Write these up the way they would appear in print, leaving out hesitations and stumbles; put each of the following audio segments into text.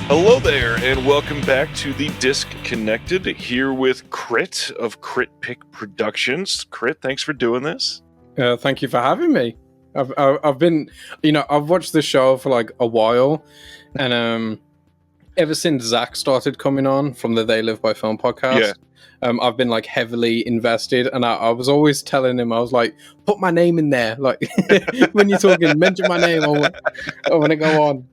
Hello there, and welcome back to the Disc Connected, here with Krit of Krit Pick Productions. Krit, thanks for doing this. Thank you for having me. I've been, I've watched the show for like a while, and ever since Zach started coming on from the They Live by Film podcast, I've been like heavily invested, and I was always telling him, I was like, put my name in there, like when you're talking, mention my name. I want to go on.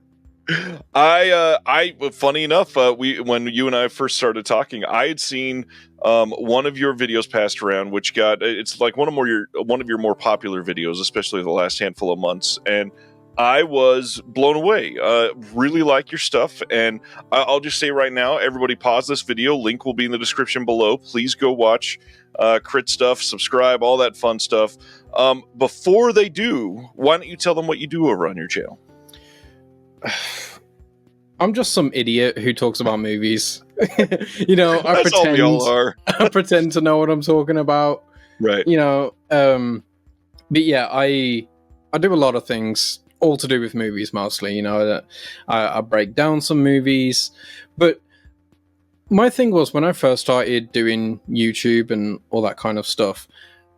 Funny enough, when you and I first started talking, I had seen one of your videos passed around, which it's like one of your more popular videos, especially the last handful of months, and I was blown away. Really like your stuff, and I'll just say right now, everybody pause this video. Link will be in the description below. Please go watch Krit stuff, subscribe, all that fun stuff. Before they do, why don't you tell them what you do over on your channel? I'm just some idiot who talks about movies. I That's all we all are. I pretend to know what I'm talking about. Right. But yeah, I do a lot of things, all to do with movies mostly. I break down some movies, but my thing was when I first started doing YouTube and all that kind of stuff,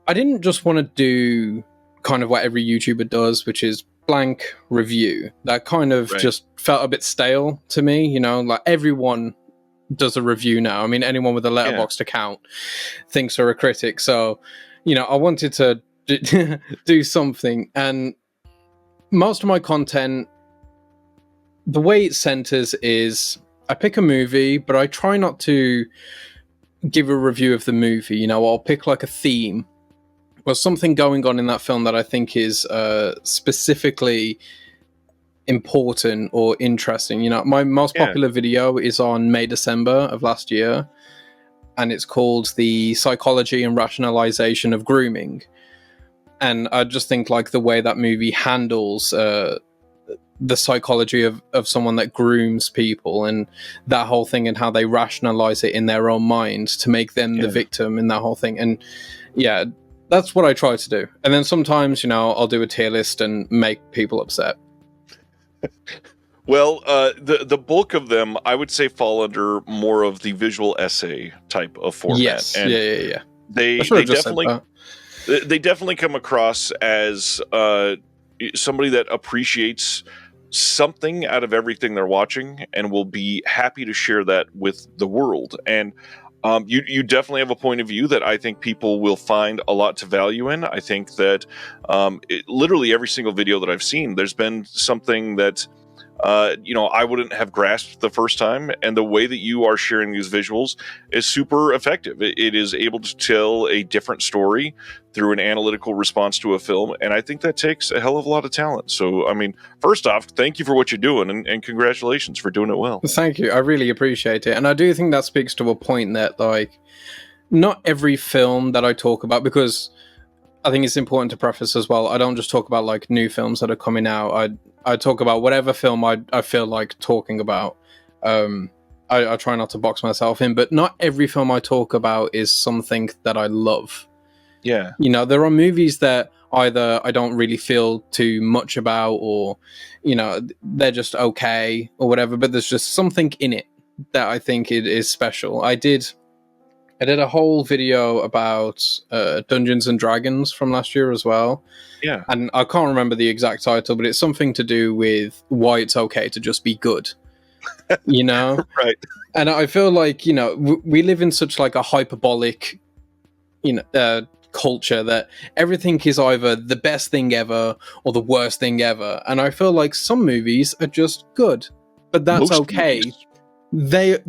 I didn't just want to do kind of what every YouTuber does, which is blank review. That kind of just felt a bit stale to me. Like everyone does a review now. I mean, anyone with a Letterboxd account thinks they're a critic. So, I wanted to do something, and most of my content, the way it centers is I pick a movie, but I try not to give a review of the movie. I'll pick like a theme or something going on in that film that I think is specifically important or interesting. My most popular video is on May-December of last year, and it's called The Psychology and Rationalization of Grooming. And I just think like the way that movie handles the psychology of someone that grooms people and that whole thing, and how they rationalize it in their own mind to make them the victim in that whole thing. And that's what I try to do. And then sometimes, I'll do a tier list and make people upset. Well, the bulk of them, I would say, fall under more of the visual essay type of format. Yes, and yeah. They definitely come across as somebody that appreciates something out of everything they're watching and will be happy to share that with the world. And you definitely have a point of view that I think people will find a lot to value in. I think that literally every single video that I've seen, there's been something that I wouldn't have grasped the first time, and the way that you are sharing these visuals is super effective. It is able to tell a different story through an analytical response to a film, and I think that takes a hell of a lot of talent. So, I mean, first off, thank you for what you're doing, and congratulations for doing it well. Thank you. I really appreciate it. And I do think that speaks to a point that, like, not every film that I talk about, because I think it's important to preface as well, I don't just talk about, like, new films that are coming out. I talk about whatever film I feel like talking about. I try not to box myself in, but not every film I talk about is something that I love. Yeah. There are movies that either I don't really feel too much about, or, they're just okay or whatever, but there's just something in it that I think it is special. I did a whole video about Dungeons and Dragons from last year as well. Yeah. And I can't remember the exact title, but it's something to do with why it's okay to just be good. Right. And I feel like, we live in such like a hyperbolic, culture that everything is either the best thing ever or the worst thing ever. And I feel like some movies are just good, but that's Most okay. movies.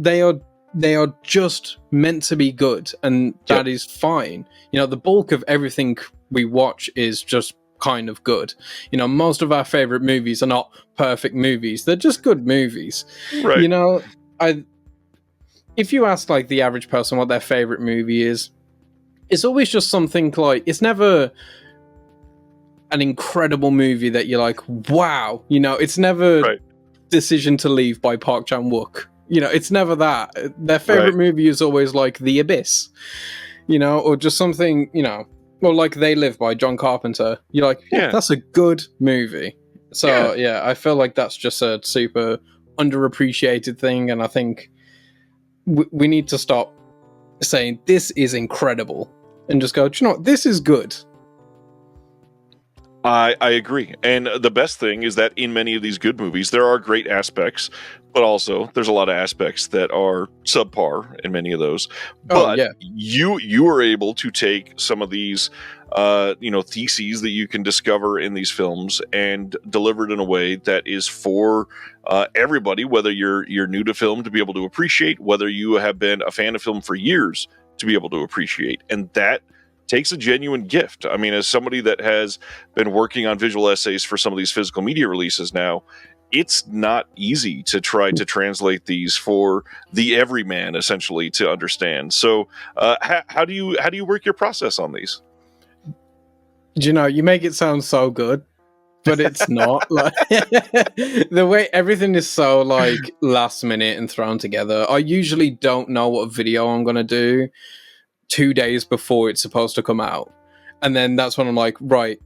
They are just meant to be good, and that is fine. The bulk of everything we watch is just kind of good. Most of our favorite movies are not perfect movies. They're just good movies. Right. If you ask like the average person what their favorite movie is, it's always just something like, it's never an incredible movie that you're like, wow. It's never Decision to Leave by Park Chan-wook. It's never that. Their favorite movie is always like The Abyss, or just something, or like They Live by John Carpenter. You're like, that's a good movie. So I feel like that's just a super underappreciated thing, and I think we need to stop saying this is incredible and just go, do you know what, this is good. I agree. And the best thing is that in many of these good movies, there are great aspects, but also there's a lot of aspects that are subpar in many of those. But you are able to take some of these theses that you can discover in these films and deliver it in a way that is for everybody, whether you're new to film, to be able to appreciate, whether you have been a fan of film for years to be able to appreciate. And that takes a genuine gift. I mean, as somebody that has been working on visual essays for some of these physical media releases now, it's not easy to try to translate these for the everyman, essentially, to understand. So how do you work your process on these? You know, you make it sound so good, but it's not. Like, the way everything is so like last minute and thrown together. I usually don't know what video I'm going to do 2 days before it's supposed to come out, and then that's when I'm like, right,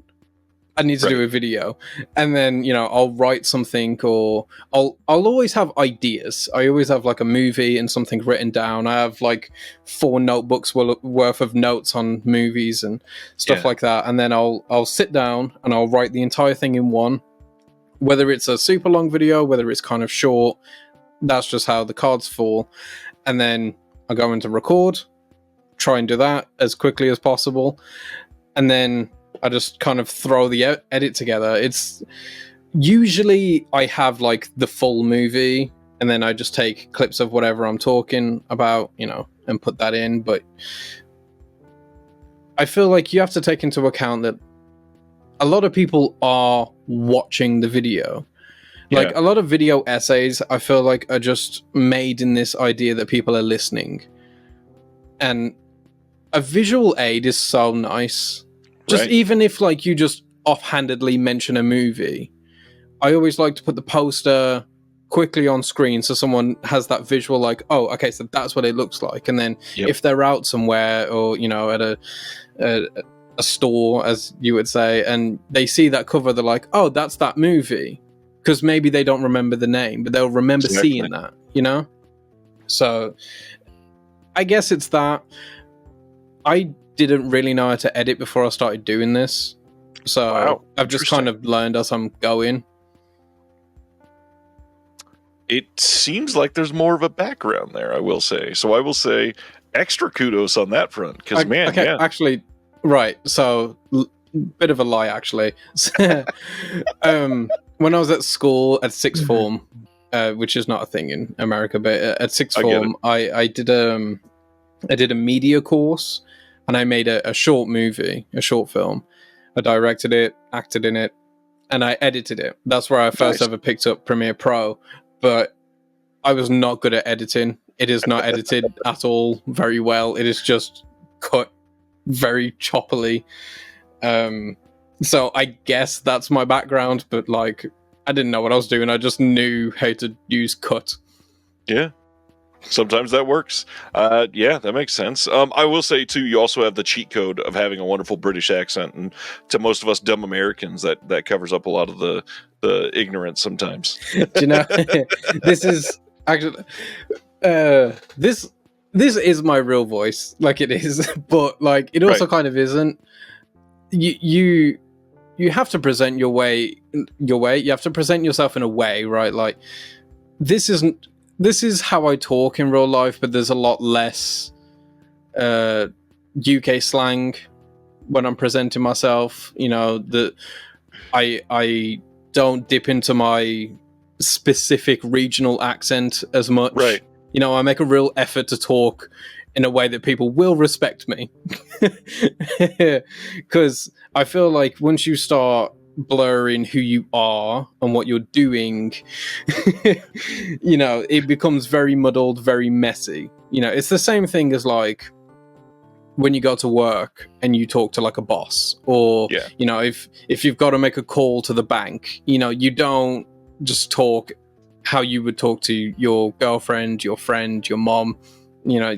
I need to do a video. And then, you know, I'll write something, or I'll always have ideas. I always have like a movie and something written down. I have like 4 notebooks worth of notes on movies and stuff like that. And then I'll sit down and I'll write the entire thing in one, whether it's a super long video, whether it's kind of short. That's just how the cards fall. And then I go into record, try and do that as quickly as possible, and then I just kind of throw the edit together. It's usually I have like the full movie, and then I just take clips of whatever I'm talking about, you know, and put that in. But I feel like you have to take into account that a lot of people are watching the video. Like a lot of video essays, I feel like, are just made in this idea that people are listening. And a visual aid is so nice. Just even if like you just offhandedly mention a movie, I always like to put the poster quickly on screen so someone has that visual like, oh, okay, so that's what it looks like. And then if they're out somewhere, or, you know, at a store, as you would say, and they see that cover, they're like, oh, that's that movie. Because maybe they don't remember the name, but they'll remember seeing that, you know? So I guess it's that. I didn't really know how to edit before I started doing this. So I've just kind of learned as I'm going. It seems like there's more of a background there, I will say. So I will say extra kudos on that front. Because, actually, right. So, bit of a lie, actually. When I was at school at sixth form, which is not a thing in America, but at sixth form, I did a media course, and I made a short movie, a short film. I directed it, acted in it, and I edited it. That's where I first ever picked up Premiere Pro, but I was not good at editing. It is not edited at all very well. It is just cut very choppily. So I guess that's my background, but like, I didn't know what I was doing. I just knew how to use cut. Yeah. Sometimes that works. That makes sense. I will say too, you also have the cheat code of having a wonderful British accent, and to most of us dumb Americans, that covers up a lot of the ignorance sometimes. Do you know, this is actually this is my real voice, like it is, but like it also kind of isn't. You have to present your way. You have to present yourself in a way, right? Like this is how I talk in real life, but there's a lot less UK slang when I'm presenting myself. You know, that I don't dip into my specific regional accent as much. Right. You know, I make a real effort to talk in a way that people will respect me. Because I feel like once you start blurring who you are and what you're doing, you know, it becomes very muddled, very messy. You know, it's the same thing as like when you go to work and you talk to like a boss, or you know, if you've got to make a call to the bank, you know, you don't just talk how you would talk to your girlfriend, your friend, your mom. You know,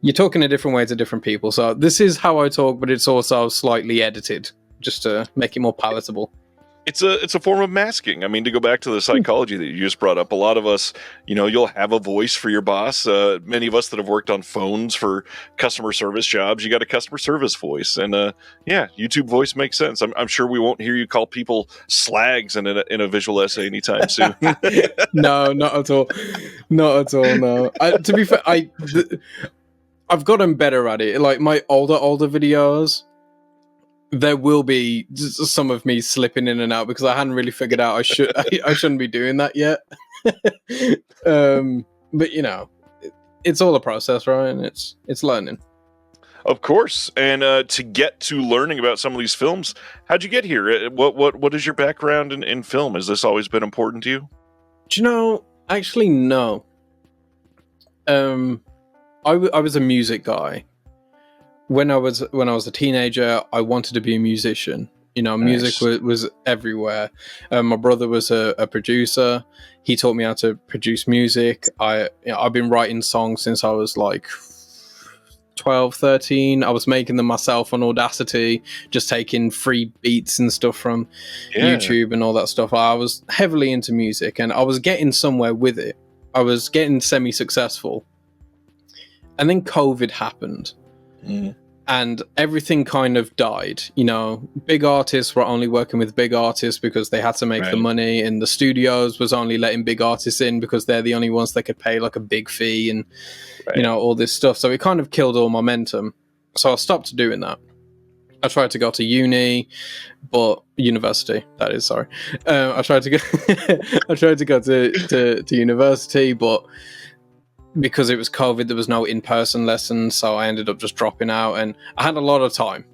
you're talking a different way to different people. So this is how I talk, but it's also slightly edited just to make it more palatable. It's a form of masking. I mean, to go back to the psychology that you just brought up, a lot of us, you'll have a voice for your boss. Many of us that have worked on phones for customer service jobs, you got a customer service voice, and yeah, YouTube voice makes sense. I'm sure we won't hear you call people slags in a visual essay anytime soon. No, not at all. Not at all. No. To be fair, I've gotten better at it. Like my older videos, there will be some of me slipping in and out because I hadn't really figured out I shouldn't be doing that yet. But it's all a process, right? And it's learning. Of course. And to get to learning about some of these films, how'd you get here? What is your background in film? Has this always been important to you? Do you know? Actually, no. I was a music guy. When I was a teenager, I wanted to be a musician. Music was everywhere. My brother was a producer. He taught me how to produce music. I've been writing songs since I was like 12, 13. I was making them myself on Audacity, just taking free beats and stuff from YouTube and all that stuff. I was heavily into music, and I was getting somewhere with it. I was getting semi-successful. And then COVID happened. And everything kind of died. Big artists were only working with big artists because they had to make the money, and the studios was only letting big artists in because they're the only ones that could pay like a big fee and all this stuff. So it kind of killed all momentum. So I stopped doing that. I tried to go to university. That is, sorry. I tried to go to university, but because it was COVID, there was no in-person lessons, so I ended up just dropping out, and I had a lot of time.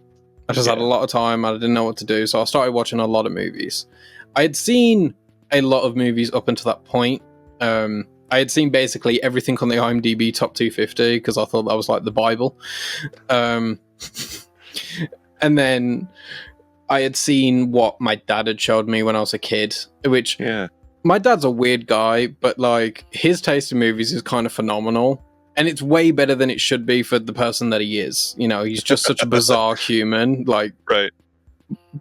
I just had a lot of time, and I didn't know what to do, so I started watching a lot of movies. I had seen a lot of movies up until that point. I had seen basically everything on the IMDb top 250, because I thought that was like the Bible. And then I had seen what my dad had showed me when I was a kid, which... My dad's a weird guy, but like his taste in movies is kind of phenomenal, and it's way better than it should be for the person that he is. He's just such a bizarre human, like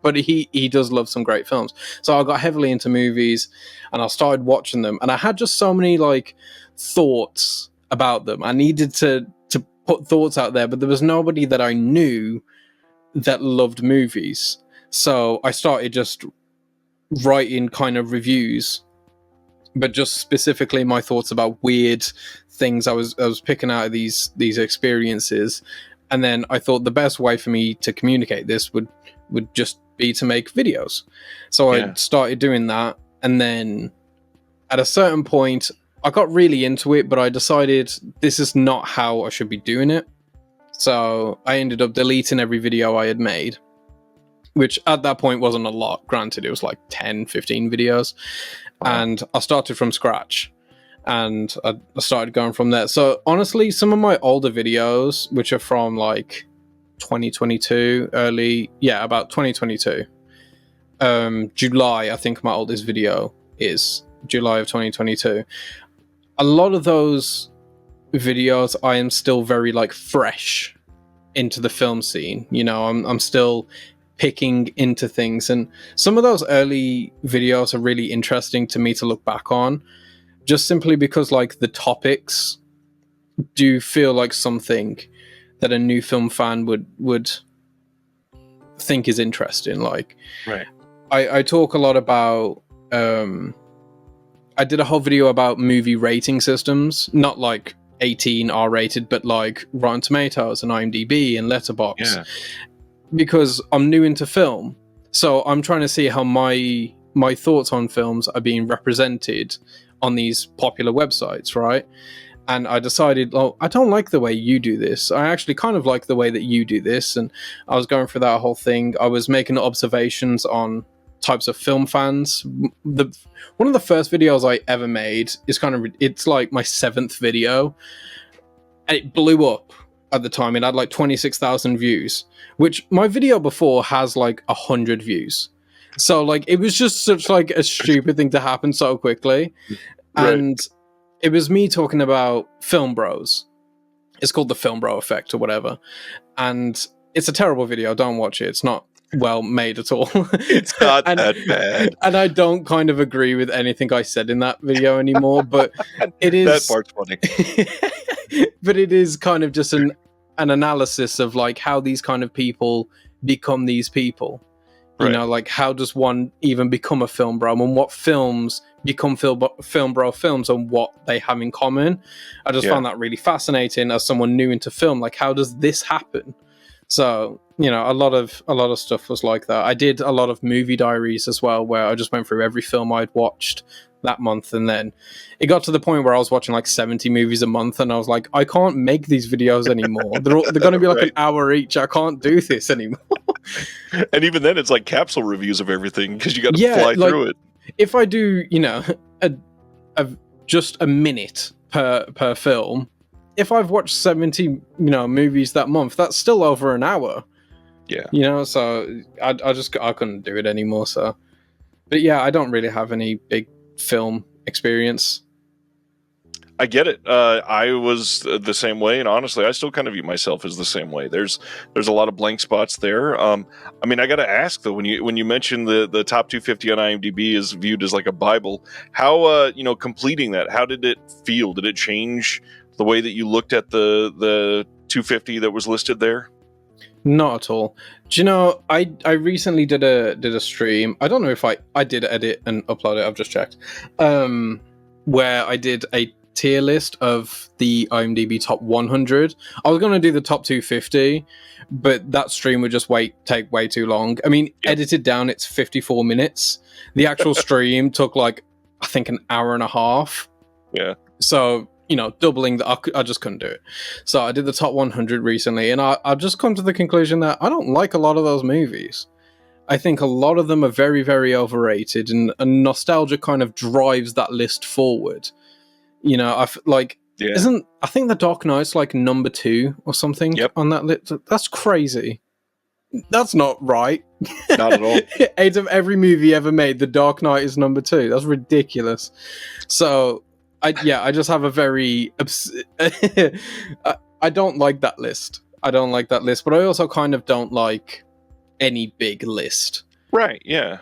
but he does love some great films. So I got heavily into movies, and I started watching them, and I had just so many like thoughts about them. I needed to put thoughts out there, but there was nobody that I knew that loved movies. So I started just writing kind of reviews, but just specifically my thoughts about weird things I was picking out of these experiences. And then I thought the best way for me to communicate this would just be to make videos. So I started doing that, and then at a certain point I got really into it, but I decided this is not how I should be doing it. So I ended up deleting every video I had made, which at that point wasn't a lot. Granted, it was like 10, 15 videos. Wow. And I started from scratch, and I started going from there. So honestly, some of my older videos, which are from like 2022, about 2022, July, I think my oldest video is July of 2022. A lot of those videos, I am still very like fresh into the film scene. I'm still picking into things, and some of those early videos are really interesting to me to look back on, just simply because like the topics do feel like something that a new film fan would think is interesting. Like I talk a lot about I did a whole video about movie rating systems, not like 18 R-rated, but like Rotten Tomatoes and IMDb and Letterboxd. Because I'm new into film, so I'm trying to see how my thoughts on films are being represented on these popular websites, right? And I decided, I don't like the way you do this. I actually kind of like the way that you do this. And I was going through that whole thing. I was making observations on types of film fans. One of the first videos I ever made is it's like my 7th video, and it blew up. At the time, it had like 26,000 views, which my video before has like 100 views. So like it was just such like a stupid thing to happen so quickly. And it was me talking about Film Bros. It's called the Film Bro effect or whatever. And it's a terrible video. Don't watch it. It's not well made at all. It's not that bad. And I don't kind of agree with anything I said in that video anymore, but it That is part's funny. but it is kind of just an analysis of like how these kind of people become these people. You know, like how does one even become a film bro, and what films become film bro films, and what they have in common. I just found that really fascinating as someone new into film. Like, how does this happen? So, you know, a lot of stuff was like that. I did a lot of movie diaries as well, where I just went through every film I'd watched that month, and then it got to the point where I was watching like 70 movies a month, and I was like, I can't make these videos anymore. They're going to be like an hour each. I can't do this anymore. And even then, it's like capsule reviews of everything because you got to fly through it. If I do, you know, just a minute per film, if I've watched 70, you know, movies that month, that's still over an hour. Yeah. You know, so I couldn't do it anymore. So, but yeah, I don't really have any big film experience. I get it. I was the same way, and honestly, I still kind of view myself as the same way. There's a lot of blank spots there. I mean, I got to ask though, when you mentioned the top 250 on IMDb is viewed as like a Bible, how you know, completing that, how did it feel? Did it change the way that you looked at the 250 that was listed there? Not at all. Do you know, I recently did a stream. I don't know if I did edit and upload it. I've just checked. Where I did a tier list of the IMDb top 100. I was going to do the top 250, but that stream would just take way too long. I mean, edited down, it's 54 minutes. The actual stream took like, I think, an hour and a half. Yeah. So, you know, doubling I just couldn't do it. So I did the top 100 recently, and I've just come to the conclusion that I don't like a lot of those movies. I think a lot of them are very, very overrated, and nostalgia kind of drives that list forward. You know, I think The Dark Knight's like number 2 or something on that list? That's crazy. That's not right. Not at all. 8 of every movie ever made, The Dark Knight is number 2. That's ridiculous. So, I just have a very... I don't like that list. I don't like that list, but I also kind of don't like any big list. Right, yeah.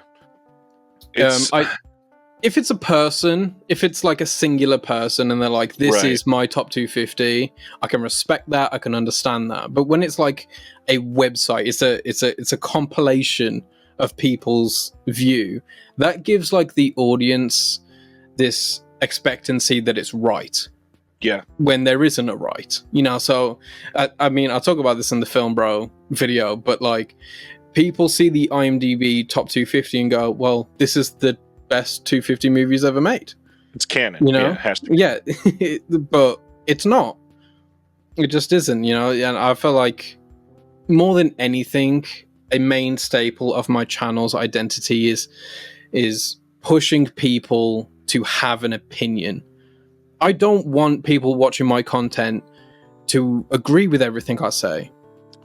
If it's a person, if it's like a singular person and they're like, this is my top 250, I can respect that, I can understand that. But when it's like a website, it's a compilation of people's view, that gives like the audience this expectancy that it's right. Yeah. When there isn't a right. You know, so I mean, I'll talk about this in the Film Bro video, but like people see the IMDb top 250 and go, well, this is the best 250 movies ever made. It's canon, you know. Yeah, it has to be. Yeah, but it's not. It just isn't, you know. And I feel like more than anything, a main staple of my channel's identity is pushing people to have an opinion. I don't want people watching my content to agree with everything I say.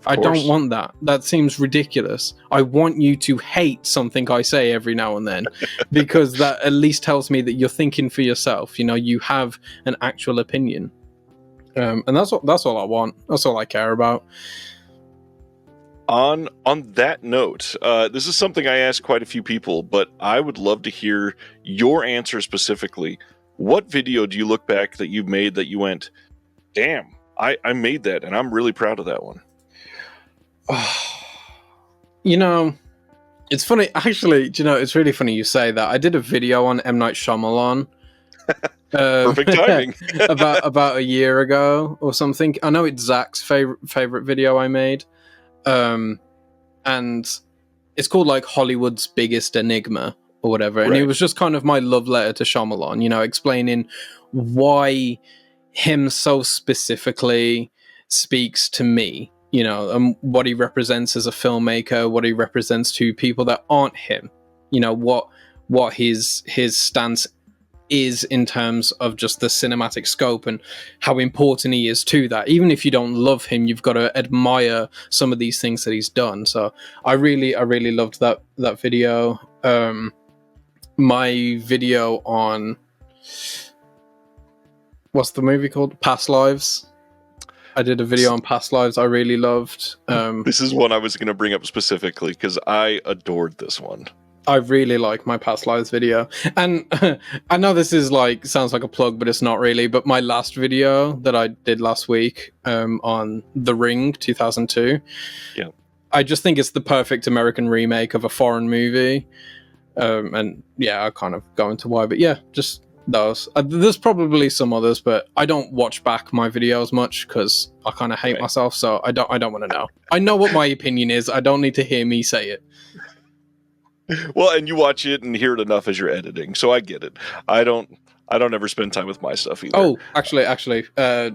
I don't want that. That seems ridiculous. I want you to hate something I say every now and then, because that at least tells me that you're thinking for yourself. You know, you have an actual opinion, and that's all I want. That's all I care about. On that note, this is something I asked quite a few people, but I would love to hear your answer specifically. What video do you look back that you've made that you went, damn, I made that, and I'm really proud of that one? You know, it's funny. Actually, do you know, it's really funny you say that. I did a video on M. Night Shyamalan. Perfect timing. about a year ago or something. I know it's Zach's favorite video I made. And it's called like Hollywood's Biggest Enigma or whatever. And it was just kind of my love letter to Shyamalan, you know, explaining why him so specifically speaks to me. You know, and what he represents as a filmmaker, what he represents to people that aren't him. You know, what his stance is in terms of just the cinematic scope and how important he is to that. Even if you don't love him, you've got to admire some of these things that he's done. So I really loved that video. My video on, what's the movie called? Past Lives. I did a video on past lives I really loved. This is one I was going to bring up specifically because I adored this one. I really like my past lives video, and I know this is like sounds like a plug, but it's not really. But my last video that I did last week on The Ring 2002, yeah, I just think it's the perfect American remake of a foreign movie, and yeah, I kind of go into why, but yeah, just those. There's probably some others, but I don't watch back my videos much because I kind of hate myself, so I don't want to know. I know what my opinion is. I don't need to hear me say it. Well, and you watch it and hear it enough as you're editing, so I get it. I don't ever spend time with my stuff either. Oh, actually, I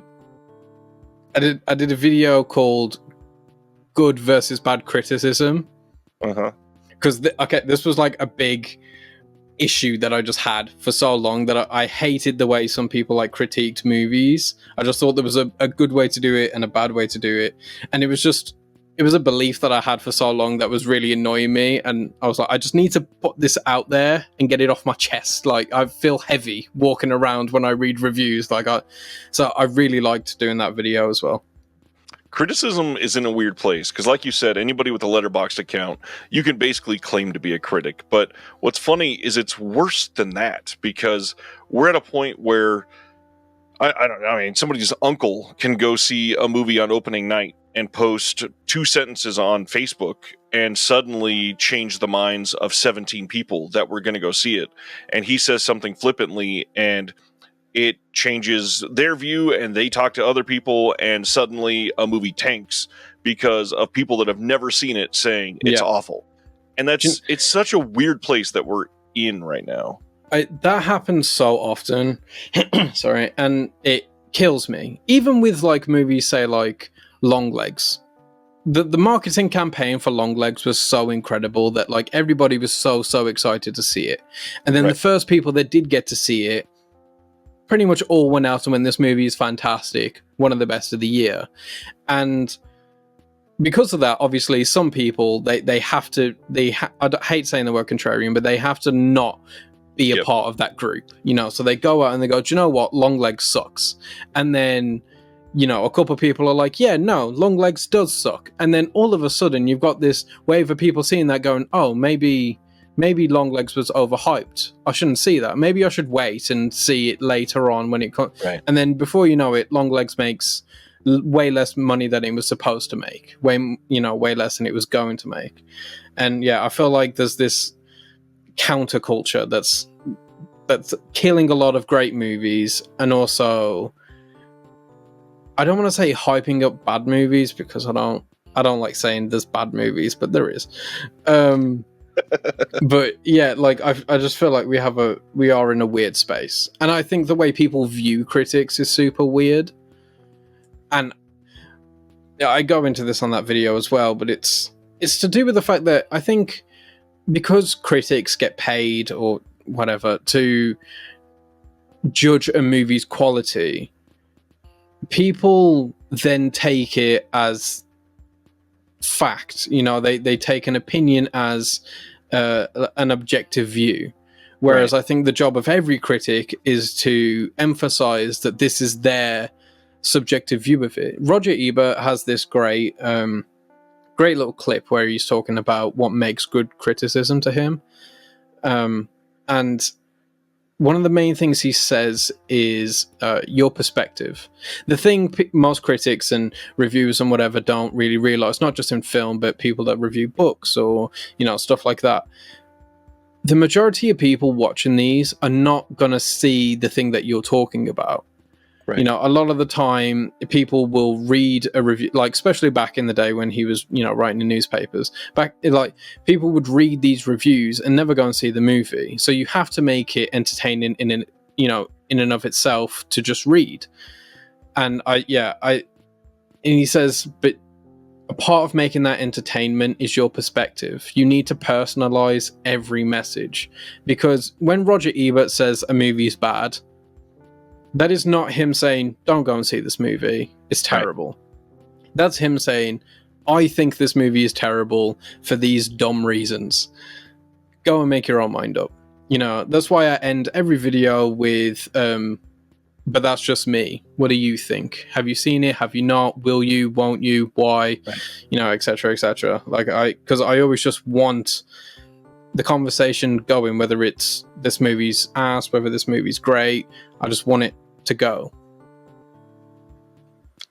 did a video called "Good versus Bad Criticism." Because this was like a big issue that I just had for so long that I hated the way some people like critiqued movies. I just thought there was a good way to do it and a bad way to do it, and it was a belief that I had for so long that was really annoying me, and I was like, I just need to put this out there and get it off my chest. Like, I feel heavy walking around when I read reviews. So I really liked doing that video as well. Criticism is in a weird place because, like you said, anybody with a Letterboxd account, you can basically claim to be a critic. But what's funny is it's worse than that because we're at a point where I don't know. I mean, somebody's uncle can go see a movie on opening night and post 2 sentences on Facebook and suddenly change the minds of 17 people that were going to go see it. And he says something flippantly and it changes their view and they talk to other people and suddenly a movie tanks because of people that have never seen it saying it's awful. And it's such a weird place that we're in right now. That happens so often. Sorry. And it kills me. Even with like movies, say like Longlegs. The marketing campaign for Longlegs was so incredible that like everybody was so excited to see it. And then the first people that did get to see it pretty much all went out and went, this movie is fantastic, one of the best of the year. And because of that, obviously some people they have to I hate saying the word contrarian, but they have to not be a part of that group, you know. So they go out and they go, do you know what, Longlegs sucks. And then, you know, a couple of people are like, yeah, no, Longlegs does suck. And then all of a sudden you've got this wave of people seeing that going, oh, maybe Longlegs was overhyped. I shouldn't see that. Maybe I should wait and see it later on when it comes. Right. And then before you know it, Longlegs makes way less money than it was supposed to make. Way less than it was going to make. And yeah, I feel like there's this counterculture that's killing a lot of great movies, and also I don't want to say hyping up bad movies because I don't like saying there's bad movies, but there is. But yeah, like I just feel like we are in a weird space, and I think the way people view critics is super weird. And yeah, I go into this on that video as well, but it's to do with the fact that I think because critics get paid or whatever to judge a movie's quality, people then take it as fact. You know, they take an opinion as an objective view. Whereas I think the job of every critic is to emphasize that this is their subjective view of it. Roger Ebert has this great little clip where he's talking about what makes good criticism to him. And one of the main things he says is your perspective. The thing most critics and reviewers and whatever don't really realize, not just in film, but people that review books or, you know, stuff like that. The majority of people watching these are not going to see the thing that you're talking about. Right. You know, a lot of the time people will read a review, like especially back in the day when he was, you know, writing in newspapers, like people would read these reviews and never go and see the movie. So you have to make it entertaining in and of itself to just read. And and he says, but a part of making that entertainment is your perspective. You need to personalize every message, because when Roger Ebert says a movie is bad, that is not him saying, don't go and see this movie, it's terrible. Right. That's him saying, I think this movie is terrible for these dumb reasons. Go and make your own mind up. You know, that's why I end every video with but that's just me. What do you think? Have you seen it? Have you not? Will you? Won't you? Why? Right. You know, etc., etc. Like because I always just want the conversation going, whether it's this movie's ass, whether this movie's great. I just want it to go.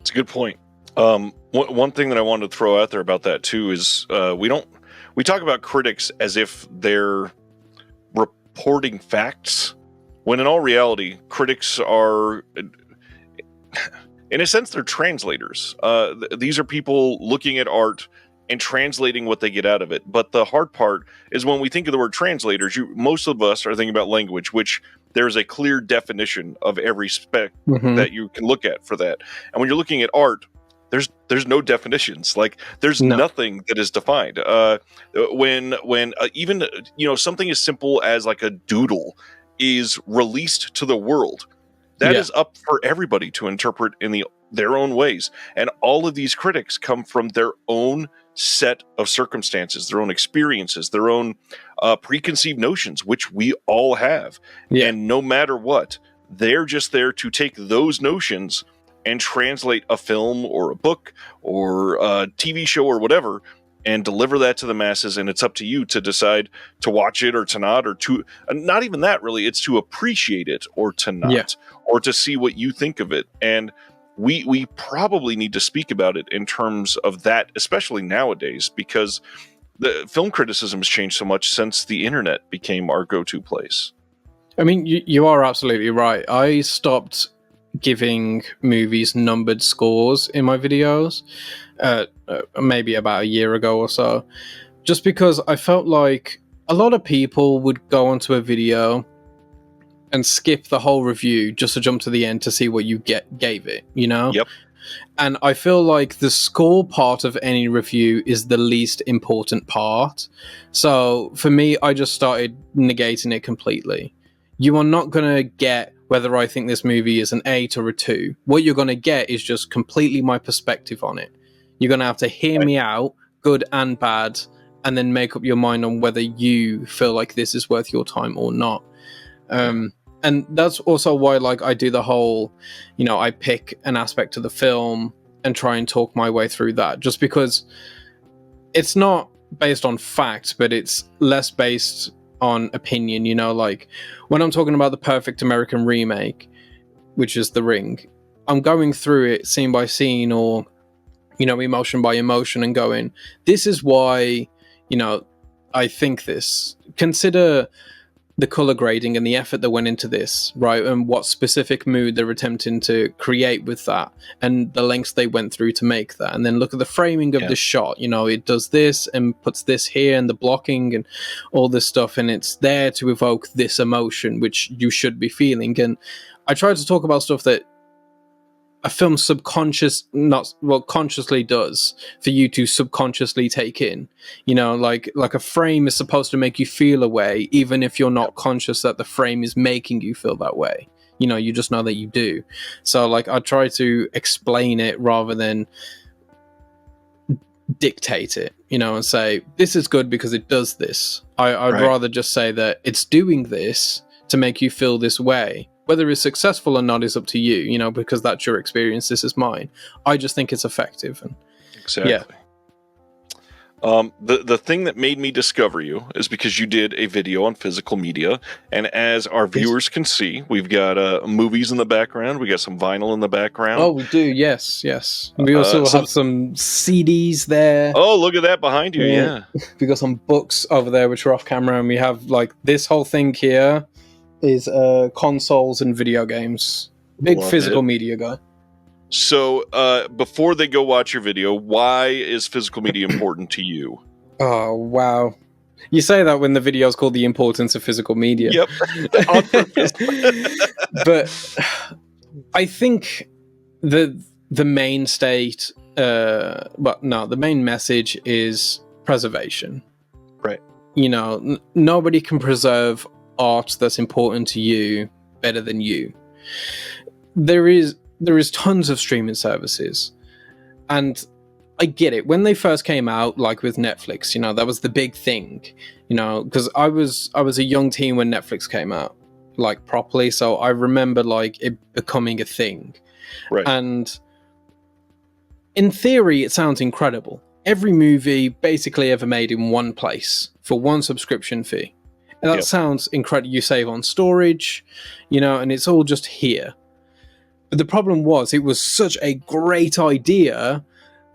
It's a good point. One thing that I wanted to throw out there about that too is we talk about critics as if they're reporting facts, when in all reality, critics are, in a sense, they're translators. These are people looking at art and translating what they get out of it. But the hard part is when we think of the word translators, most of us are thinking about language, which there's a clear definition of every spec that you can look at for that. And when you're looking at art, there's no definitions. Like there's nothing that is defined. When even something as simple as like a doodle is released to the world, that is up for everybody to interpret in their own ways. And all of these critics come from their own set of circumstances, their own experiences, their own preconceived notions, which we all have. And no matter what, they're just there to take those notions and translate a film or a book or a TV show or whatever and deliver that to the masses. And it's up to you to decide to watch it or to not, or to not even that really. It's to appreciate it or to not, or to see what you think of it. And we probably need to speak about it in terms of that, especially nowadays, because the film criticism has changed so much since the internet became our go-to place. I mean, you are absolutely right. I stopped giving movies numbered scores in my videos maybe about a year ago or so, just because I felt like a lot of people would go onto a video and skip the whole review just to jump to the end to see what you gave it, you know? Yep. And I feel like the score part of any review is the least important part. So for me, I just started negating it completely. You are not going to get whether I think this movie is an 8 or a 2. What you're going to get is just completely my perspective on it. You're going to have to hear me out, good and bad, and then make up your mind on whether you feel like this is worth your time or not. And that's also why, like, I do the whole, I pick an aspect of the film and try and talk my way through that, just because it's not based on facts, but it's less based on opinion. Like when I'm talking about the perfect American remake, which is The Ring, I'm going through it scene by scene or, emotion by emotion and going, this is why, I think this. Consider the color grading and the effort that went into this, right? And what specific mood they're attempting to create with that and the lengths they went through to make that. And then look at the framing of the shot. It does this and puts this here and the blocking and all this stuff. And it's there to evoke this emotion, which you should be feeling. And I try to talk about stuff that a film consciously does for you to subconsciously take in. Like a frame is supposed to make you feel a way, even if you're not conscious that the frame is making you feel that way. You just know that you do. So like I try to explain it rather than dictate it, and say this is good because it does this. I'd rather just say that it's doing this to make you feel this way. Whether it's successful or not is up to you, because that's your experience. This is mine. I just think it's effective. And exactly. Yeah. The thing that made me discover you is because you did a video on physical media, and as our viewers can see, we've got movies in the background. We got some vinyl in the background. Oh, we do. Yes. We also have some CDs there. Oh, look at that behind you. Yeah. We got some books over there, which are off camera, and we have like this whole thing here is consoles and video games. Big physical media guy. So before they go watch your video, why is physical media important to you? Oh, wow. You say that when the video is called The Importance of Physical Media. Yep. On purpose. But I think the main the main message is preservation. Right. Nobody can preserve art that's important to you better than you. There is tons of streaming services, and I get it. When they first came out, like with Netflix, that was the big thing, because I was a young teen when Netflix came out, like properly, so I remember like it becoming a thing. Right. And in theory, it sounds incredible. Every movie basically ever made in one place for one subscription fee. And that sounds incredible. You save on storage, and it's all just here. But the problem was, it was such a great idea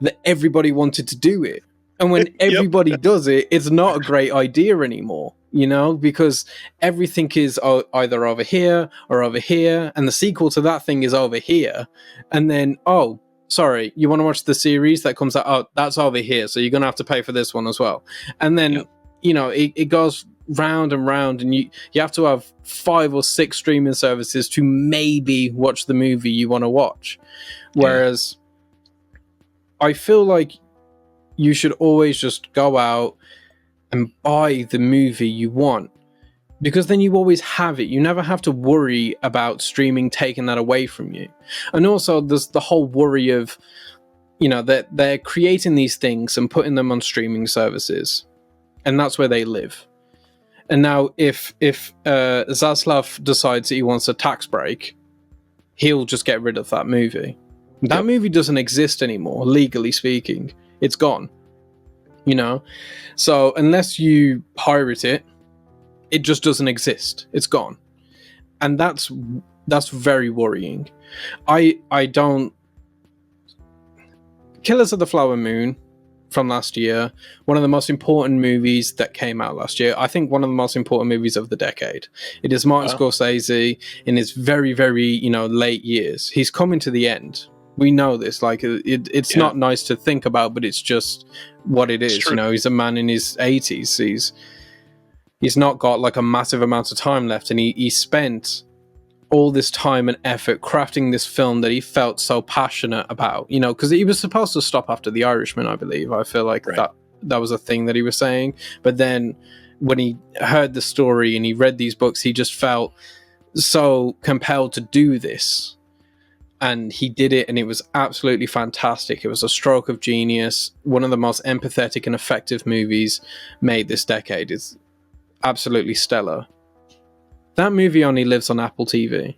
that everybody wanted to do it. And when everybody does it, it's not a great idea anymore, because everything is either over here or over here, and the sequel to that thing is over here. And then, oh, sorry, you want to watch the series that comes out? Oh, that's over here, so you're going to have to pay for this one as well. And then, it goes round and round, and you have to have 5 or 6 streaming services to maybe watch the movie you want to watch. Whereas I feel like you should always just go out and buy the movie you want, because then you always have it. You never have to worry about streaming taking that away from you. And also there's the whole worry of, that they're creating these things and putting them on streaming services, and that's where they live. And now if Zaslav decides that he wants a tax break, he'll just get rid of that movie. That movie doesn't exist anymore, legally speaking. It's gone. So unless you pirate it, it just doesn't exist. It's gone. And that's very worrying. I don't... Killers of the Flower Moon from last year, one of the most important movies that came out last year. I think one of the most important movies of the decade. It is Martin Scorsese in his very, very, late years. He's coming to the end. We know this. Like, it's not nice to think about, but it's just what it is. He's a man in his 80s. He's not got like a massive amount of time left, and he spent all this time and effort crafting this film that he felt so passionate about, because he was supposed to stop after The Irishman, I believe. I feel like that was a thing that he was saying. But then when he heard the story and he read these books, he just felt so compelled to do this. And he did it, and it was absolutely fantastic. It was a stroke of genius. One of the most empathetic and effective movies made this decade. It's absolutely stellar. That movie only lives on Apple TV.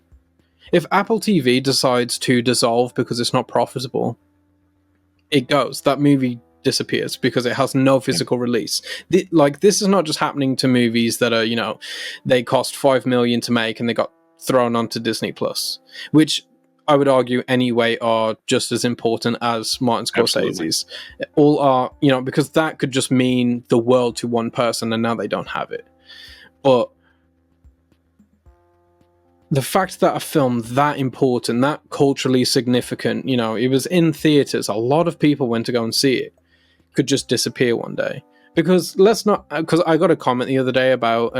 If Apple TV decides to dissolve because it's not profitable, it goes. That movie disappears because it has no physical release. This is not just happening to movies that are, they cost $5 million to make and they got thrown onto Disney Plus, which I would argue anyway are just as important as Martin Scorsese's. All are, because that could just mean the world to one person, and now they don't have it. But the fact that a film that important, that culturally significant, it was in theaters, a lot of people went to go and see it, could just disappear one day. Because I got a comment the other day about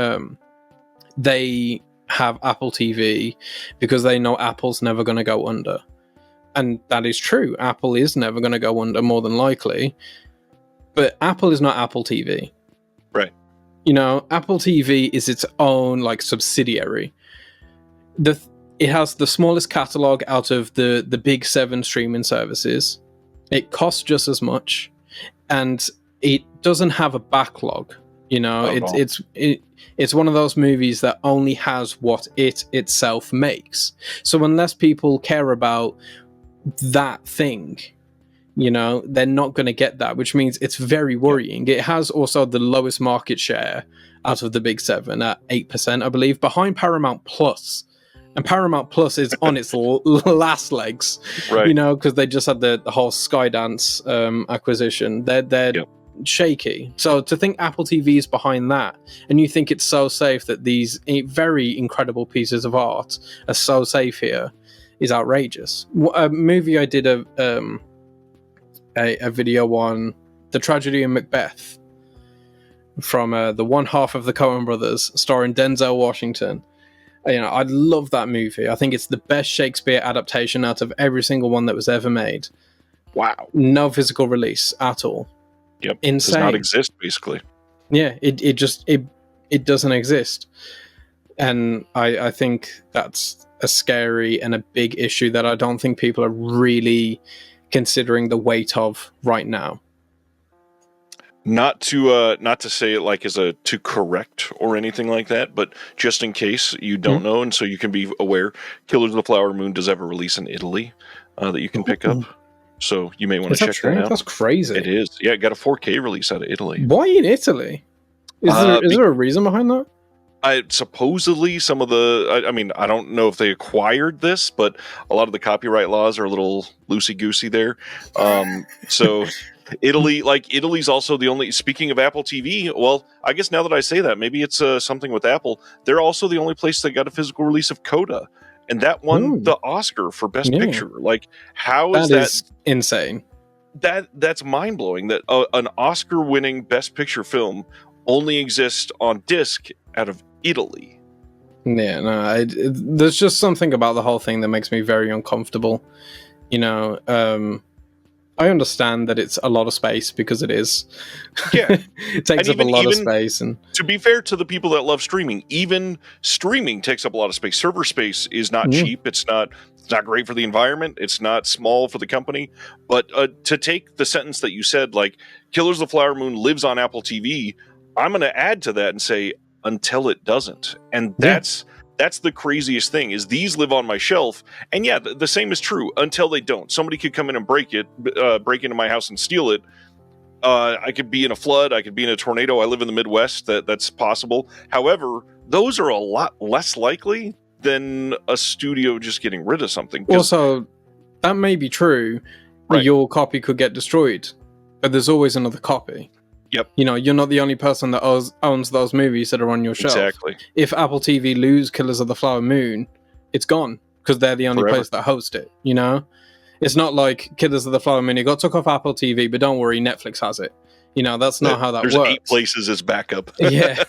they have Apple TV because they know Apple's never going to go under. And that is true. Apple is never going to go under, more than likely. But Apple is not Apple TV. Right. Apple TV is its own subsidiary. It has the smallest catalog out of the big 7 streaming services. It costs just as much, and it doesn't have a backlog. It's one of those movies that only has what it itself makes. So unless people care about that thing, they're not going to get that, which means it's very worrying. It has also the lowest market share out of the big 7 at 8%, I believe, behind Paramount Plus. And Paramount Plus is on its last legs, right? Because they just had the whole Skydance acquisition. They're shaky. So to think Apple TV is behind that, and you think it's so safe that these very incredible pieces of art are so safe here, is outrageous. A movie I did a video on, The Tragedy in Macbeth, from the one half of the Coen brothers, starring Denzel Washington. I love that movie. I think it's the best Shakespeare adaptation out of every single one that was ever made. Wow. No physical release at all. Yep. Insane. Does not exist, basically. Yeah, it just doesn't exist. And I think that's a scary and a big issue that I don't think people are really considering the weight of right now. Not to say it like as a to correct or anything like that, but just in case you don't know, and so you can be aware, Killers of the Flower Moon does have a release in Italy that you can pick up. So you may want to check that out. That's crazy. It is. Yeah, it got a 4K release out of Italy. Why in Italy? Is there a reason behind that? Supposedly some of the, I mean, I don't know if they acquired this, but a lot of the copyright laws are a little loosey-goosey there. So Italy's also the only, speaking of Apple TV, well, I guess now that I say that, maybe it's something with Apple. They're also the only place that got a physical release of Coda. And that won the Oscar for Best Picture. Like, how is that? That is insane. That's mind-blowing that an Oscar-winning Best Picture film only exists on disc out of Italy. Yeah, no, there's just something about the whole thing that makes me very uncomfortable. You know, I understand that it's a lot of space because it is. Yeah, it takes up a lot of space. And to be fair to the people that love streaming, even streaming takes up a lot of space. Server space is not cheap. It's not great for the environment. It's not small for the company. But to take the sentence that you said, like Killers of the Flower Moon lives on Apple TV, I'm going to add to that and say until it doesn't. And that's the craziest thing is these live on my shelf. And yeah, the same is true until they don't. Somebody could come in and break into my house and steal it. I could be in a flood. I could be in a tornado. I live in the Midwest. That's possible. However, those are a lot less likely than a studio just getting rid of something. Also, that may be true. Right. Your copy could get destroyed, but there's always another copy. Yep. You know, you're not the only person that owns those movies that are on your shelf. Exactly. If Apple TV lose Killers of the Flower Moon, it's gone because they're the only place that host it, you know? It's not like Killers of the Flower Moon, it got took off Apple TV, but don't worry, Netflix has it. You know, that's not how that works. There's 8 places as backup. Yeah.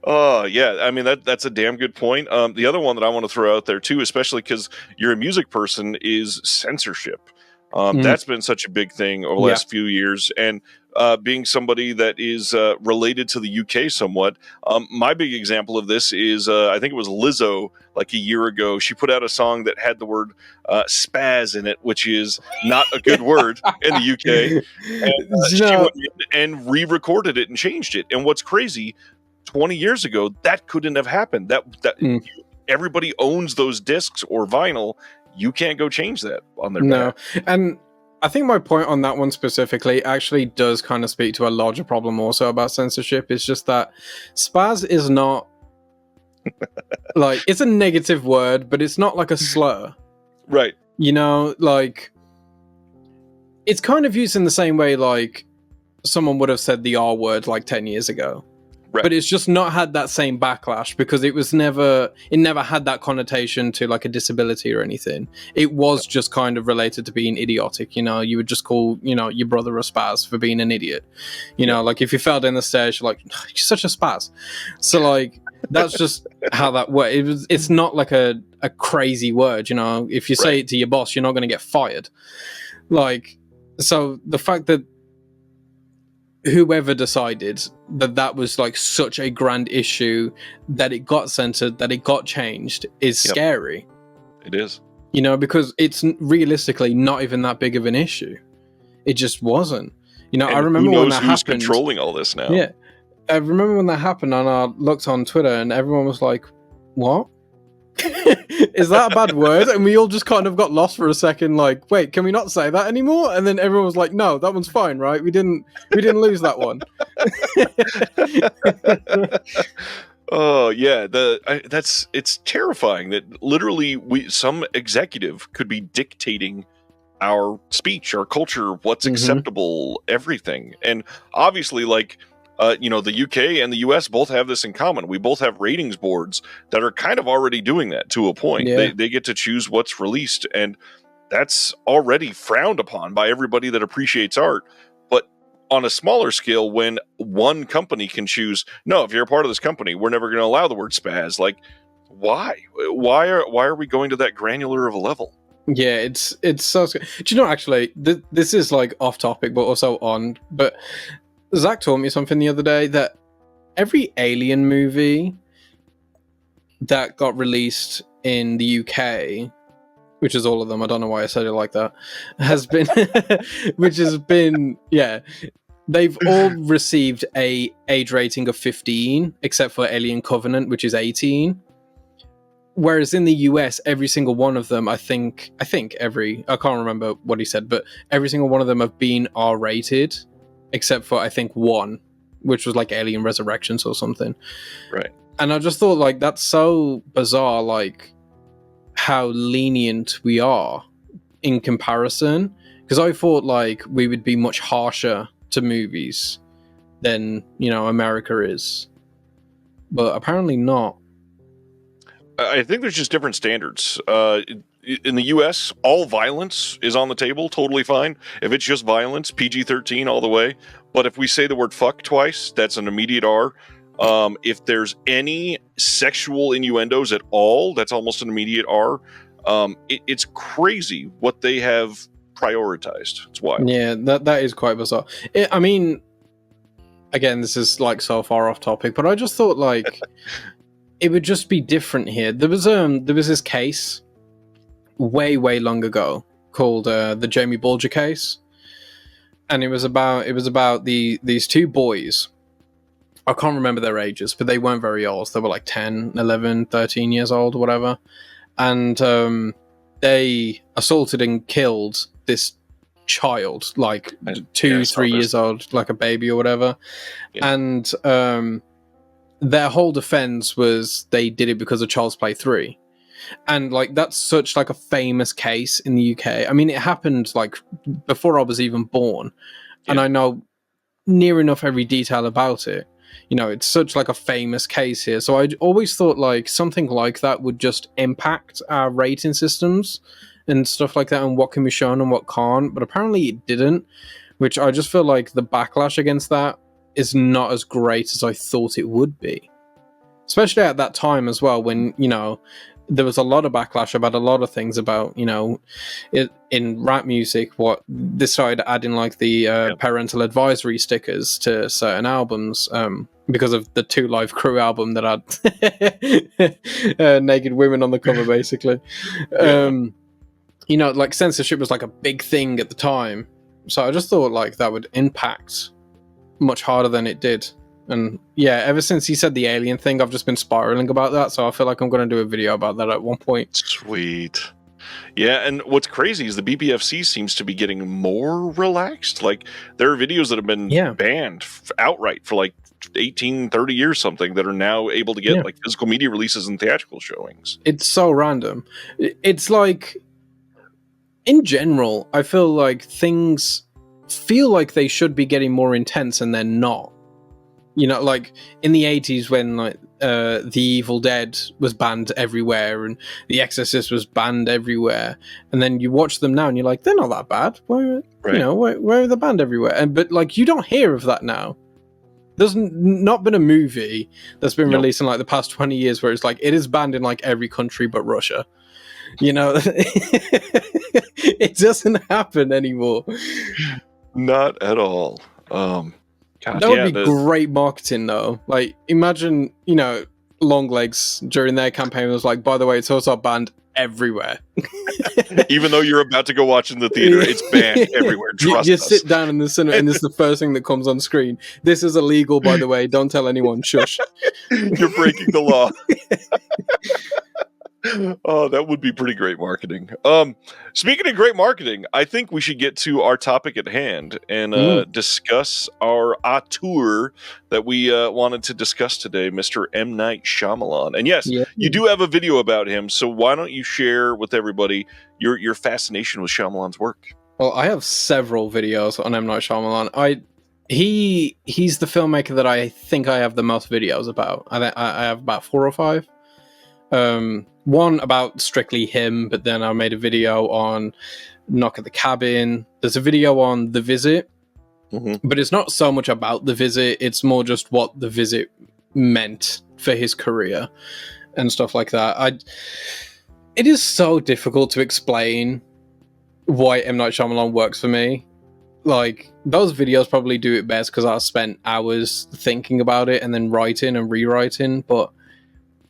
Oh, yeah. I mean, that's a damn good point. The other one that I want to throw out there, too, especially because you're a music person, is censorship. That's been such a big thing over the last few years. And being somebody that is related to the UK somewhat, my big example of this is, I think it was Lizzo, like a year ago. She put out a song that had the word spaz in it, which is not a good word in the UK. And she went in and re-recorded it and changed it. And what's crazy, 20 years ago, that couldn't have happened. Everybody owns those discs or vinyl. You can't go change that on their back. And I think my point on that one specifically actually does kind of speak to a larger problem also about censorship. It's just that spaz is not like, it's a negative word, but it's not like a slur. Right. You know, like, it's kind of used in the same way like someone would have said the R word like 10 years ago. Right. But it's just not had that same backlash because it never had that connotation to like a disability or anything. It was just kind of related to being idiotic. You know, you would just call, you know, your brother a spaz for being an idiot. You know, like if you fell down the stairs, you're like, you're such a spaz. So like, that's just how that works. It's not like a crazy word. You know, if you say it to your boss, you're not going to get fired. Like, so the fact that whoever decided that was like such a grand issue that it got censored, that it got changed is scary. It is. You know, because it's realistically not even that big of an issue. It just wasn't. You know, and I remember when that happened. Who's controlling all this now? Yeah. I remember when that happened and I looked on Twitter and everyone was like, what? Is that a bad word? And we all just kind of got lost for a second, like, wait, can we not say that anymore? And then everyone was like, no, that one's fine, right? We didn't lose that one. Oh yeah, it's terrifying that literally some executive could be dictating our speech, our culture, what's acceptable, everything. And obviously, like, you know, the UK and the US both have this in common. We both have ratings boards that are kind of already doing that to a point. Yeah. They get to choose what's released, and that's already frowned upon by everybody that appreciates art. But on a smaller scale, when one company can choose, no, if you're a part of this company, we're never going to allow the word spaz. Like, why? Why are we going to that granular of a level? Yeah, it's so scary. Do you know, actually, this is like off topic, but also on, but Zach told me something the other day that every Alien movie that got released in the UK, which is all of them, I don't know why I said it like that, has been, they've all received a age rating of 15, except for Alien Covenant, which is 18. Whereas in the US, every single one of them, I can't remember what he said, but every single one of them have been R-rated, except for, I think, one, which was like Alien Resurrections or something. Right. And I just thought, like, that's so bizarre, like, how lenient we are in comparison. Because I thought, like, we would be much harsher to movies than, America is. But apparently not. I think there's just different standards. In the U.S., all violence is on the table, totally fine. If it's just violence, PG-13 all the way. But if we say the word fuck twice, that's an immediate R. If there's any sexual innuendos at all, that's almost an immediate R. It's crazy what they have prioritized. It's wild. Yeah, that is quite bizarre. I mean, again, this is like so far off topic, but I just thought, like, it would just be different here. There was this case way long ago called the Jamie Bulger case, and it was about these two boys. I can't remember their ages, but they weren't very old. They were like 10, 11, 13 years old, whatever. And they assaulted and killed this child, like 2-3 years old, like a baby or whatever. Yeah. And their whole defense was they did it because of Child's Play 3. And like that's such like a famous case in the UK. I mean, it happened like before I was even born. Yeah. And I know near enough every detail about it. It's such like a famous case here. So I always thought like something like that would just impact our rating systems and stuff like that, and what can be shown and what can't. But apparently it didn't, which I just feel like the backlash against that is not as great as I thought it would be. Especially at that time as well, when, there was a lot of backlash about a lot of things about, in rap music, what they started adding like the parental advisory stickers to certain albums, because of the 2 Live Crew album that had naked women on the cover, basically. Like censorship was like a big thing at the time. So I just thought like that would impact much harder than it did. And yeah, ever since he said the alien thing, I've just been spiraling about that. So I feel like I'm going to do a video about that at one point. Sweet. Yeah, and what's crazy is the BPFC seems to be getting more relaxed. Like, there are videos that have been banned outright for like 18, 30 years something that are now able to get like physical media releases and theatrical showings. It's so random. It's like, in general, I feel like things feel like they should be getting more intense and they're not. Like in the 80s when like The Evil Dead was banned everywhere and The Exorcist was banned everywhere, and then you watch them now and you're like, they're not that bad. Why are they banned everywhere? But like you don't hear of that now. There's not been a movie that's been released in like the past 20 years where it's like it is banned in like every country but Russia. It doesn't happen anymore. Not at all. God, that would be great marketing, though. Like, imagine, Longlegs during their campaign was like, by the way, it's also banned everywhere. Even though you're about to go watch in the theater, it's banned everywhere. Trust you us. Sit down in the cinema, and this is the first thing that comes on screen. This is illegal, by the way. Don't tell anyone. Shush. You're breaking the law. Oh, that would be pretty great marketing. Speaking of great marketing, I think we should get to our topic at hand and discuss our auteur that we wanted to discuss today, Mr. M. Night Shyamalan. And yes, you do have a video about him, so why don't you share with everybody your fascination with Shyamalan's work? Well, I have several videos on M. Night Shyamalan. He's the filmmaker that I think I have the most videos about. I have about 4 or 5. One about strictly him, but then I made a video on Knock at the Cabin. There's a video on The Visit, but it's not so much about The Visit, it's more just what The Visit meant for his career and stuff like that. It is so difficult to explain why M. Night Shyamalan works for me. Like, those videos probably do it best because I spent hours thinking about it and then writing and rewriting, but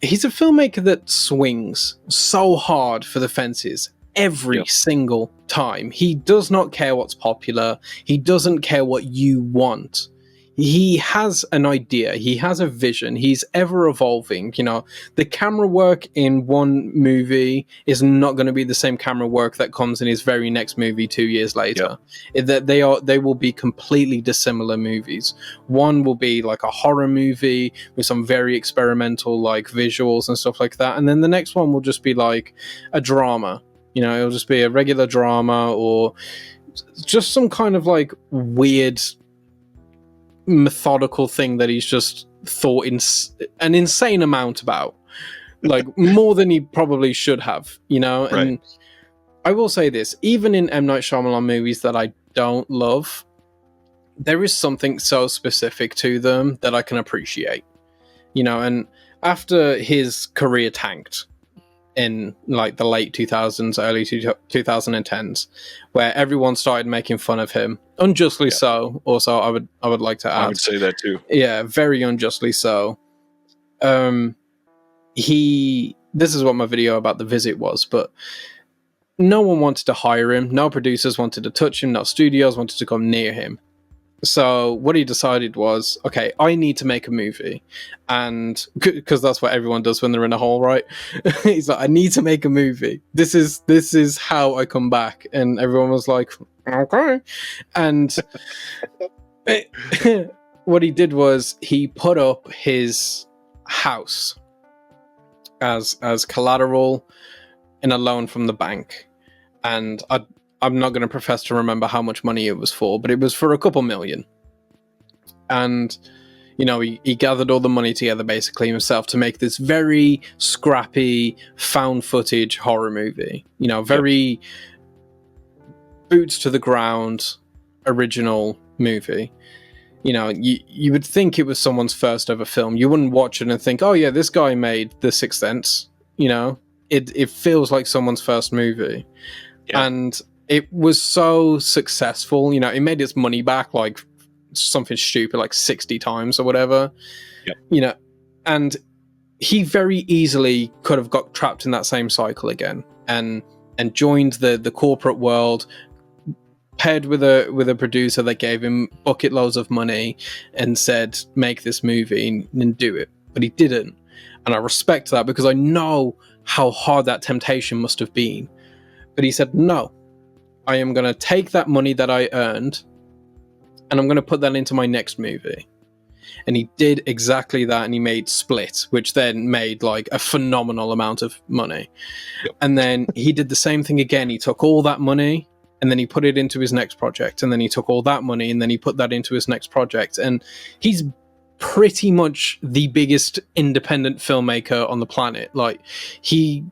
he's a filmmaker that swings so hard for the fences every single time. He does not care what's popular. He doesn't care what you want. He has an idea. He has a vision. He's ever evolving. You know, the camera work in one movie is not going to be the same camera work that comes in his very next movie 2 years later. They will be completely dissimilar movies. One will be like a horror movie with some very experimental like visuals and stuff like that, and then the next one will just be like a drama. You know, it'll just be a regular drama or just some kind of like weird methodical thing that he's just thought an insane amount about, like more than he probably should have, you know. Right. And I will say this, even in M. Night Shyamalan movies that I don't love, there is something so specific to them that I can appreciate, you know. And after his career tanked in like the late 2000s, early 2010s, where everyone started making fun of him, unjustly so. Also, I would like to add, I would say that too. Yeah, very unjustly so. This is what my video about The Visit was, but no one wanted to hire him. No producers wanted to touch him. No studios wanted to come near him. So what he decided was, okay, I need to make a movie. And because that's what everyone does when they're in a hole, right? He's like, I need to make a movie. This is how I come back. And everyone was like, okay. And what he did was he put up his house as collateral in a loan from the bank. And I'm not going to profess to remember how much money it was for, but it was for a couple million. And, you know, he gathered all the money together basically himself to make this very scrappy found footage horror movie. You know, very boots to the ground original movie. You know, you would think it was someone's first ever film. You wouldn't watch it and think, oh yeah, this guy made The Sixth Sense. You know, it feels like someone's first movie. Yeah. And it was so successful, you know, it made its money back like something stupid, like 60 times or whatever, you know, and he very easily could have got trapped in that same cycle again and joined the corporate world, paired with a producer that gave him bucket loads of money and said, make this movie and do it. But he didn't. And I respect that because I know how hard that temptation must have been. But he said, no, I am going to take that money that I earned and I'm going to put that into my next movie. And he did exactly that, and he made Split, which then made like a phenomenal amount of money. Yep. And then he did the same thing again. He took all that money and then he put it into his next project, and then he took all that money and then he put that into his next project. And he's pretty much the biggest independent filmmaker on the planet. Like, he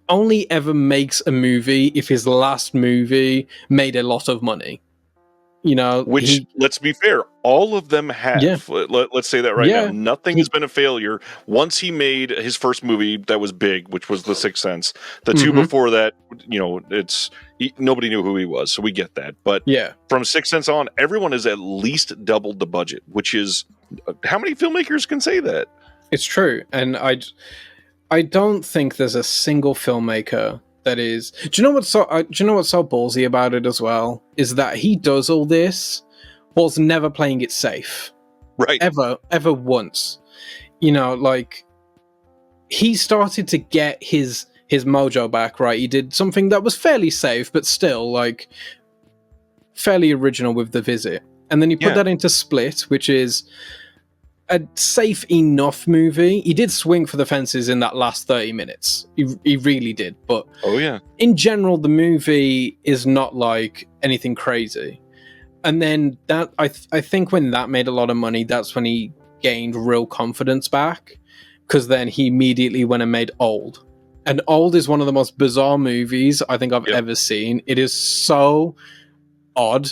only ever makes a movie if his last movie made a lot of money. You know, which, let's be fair, all of them have. Yeah. Let's say that right now. Nothing has been a failure. Once he made his first movie that was big, which was The Sixth Sense. The two before that, you know, nobody knew who he was, so we get that. But from Sixth Sense on, everyone has at least doubled the budget, which is, how many filmmakers can say that? It's true, and I don't think there's a single filmmaker that is. Do you know what's so ballsy about it as well? Is that he does all this whilst never playing it safe, right? Ever once. You know, like, he started to get his mojo back. Right, he did something that was fairly safe, but still like fairly original with The Visit, and then he put that into Split, which is a safe enough movie. He did swing for the fences in that last 30 minutes. He really did. But in general, the movie is not like anything crazy. And then that I think when that made a lot of money, that's when he gained real confidence back. Because then he immediately went and made Old. And Old is one of the most bizarre movies I think I've ever seen. It is so odd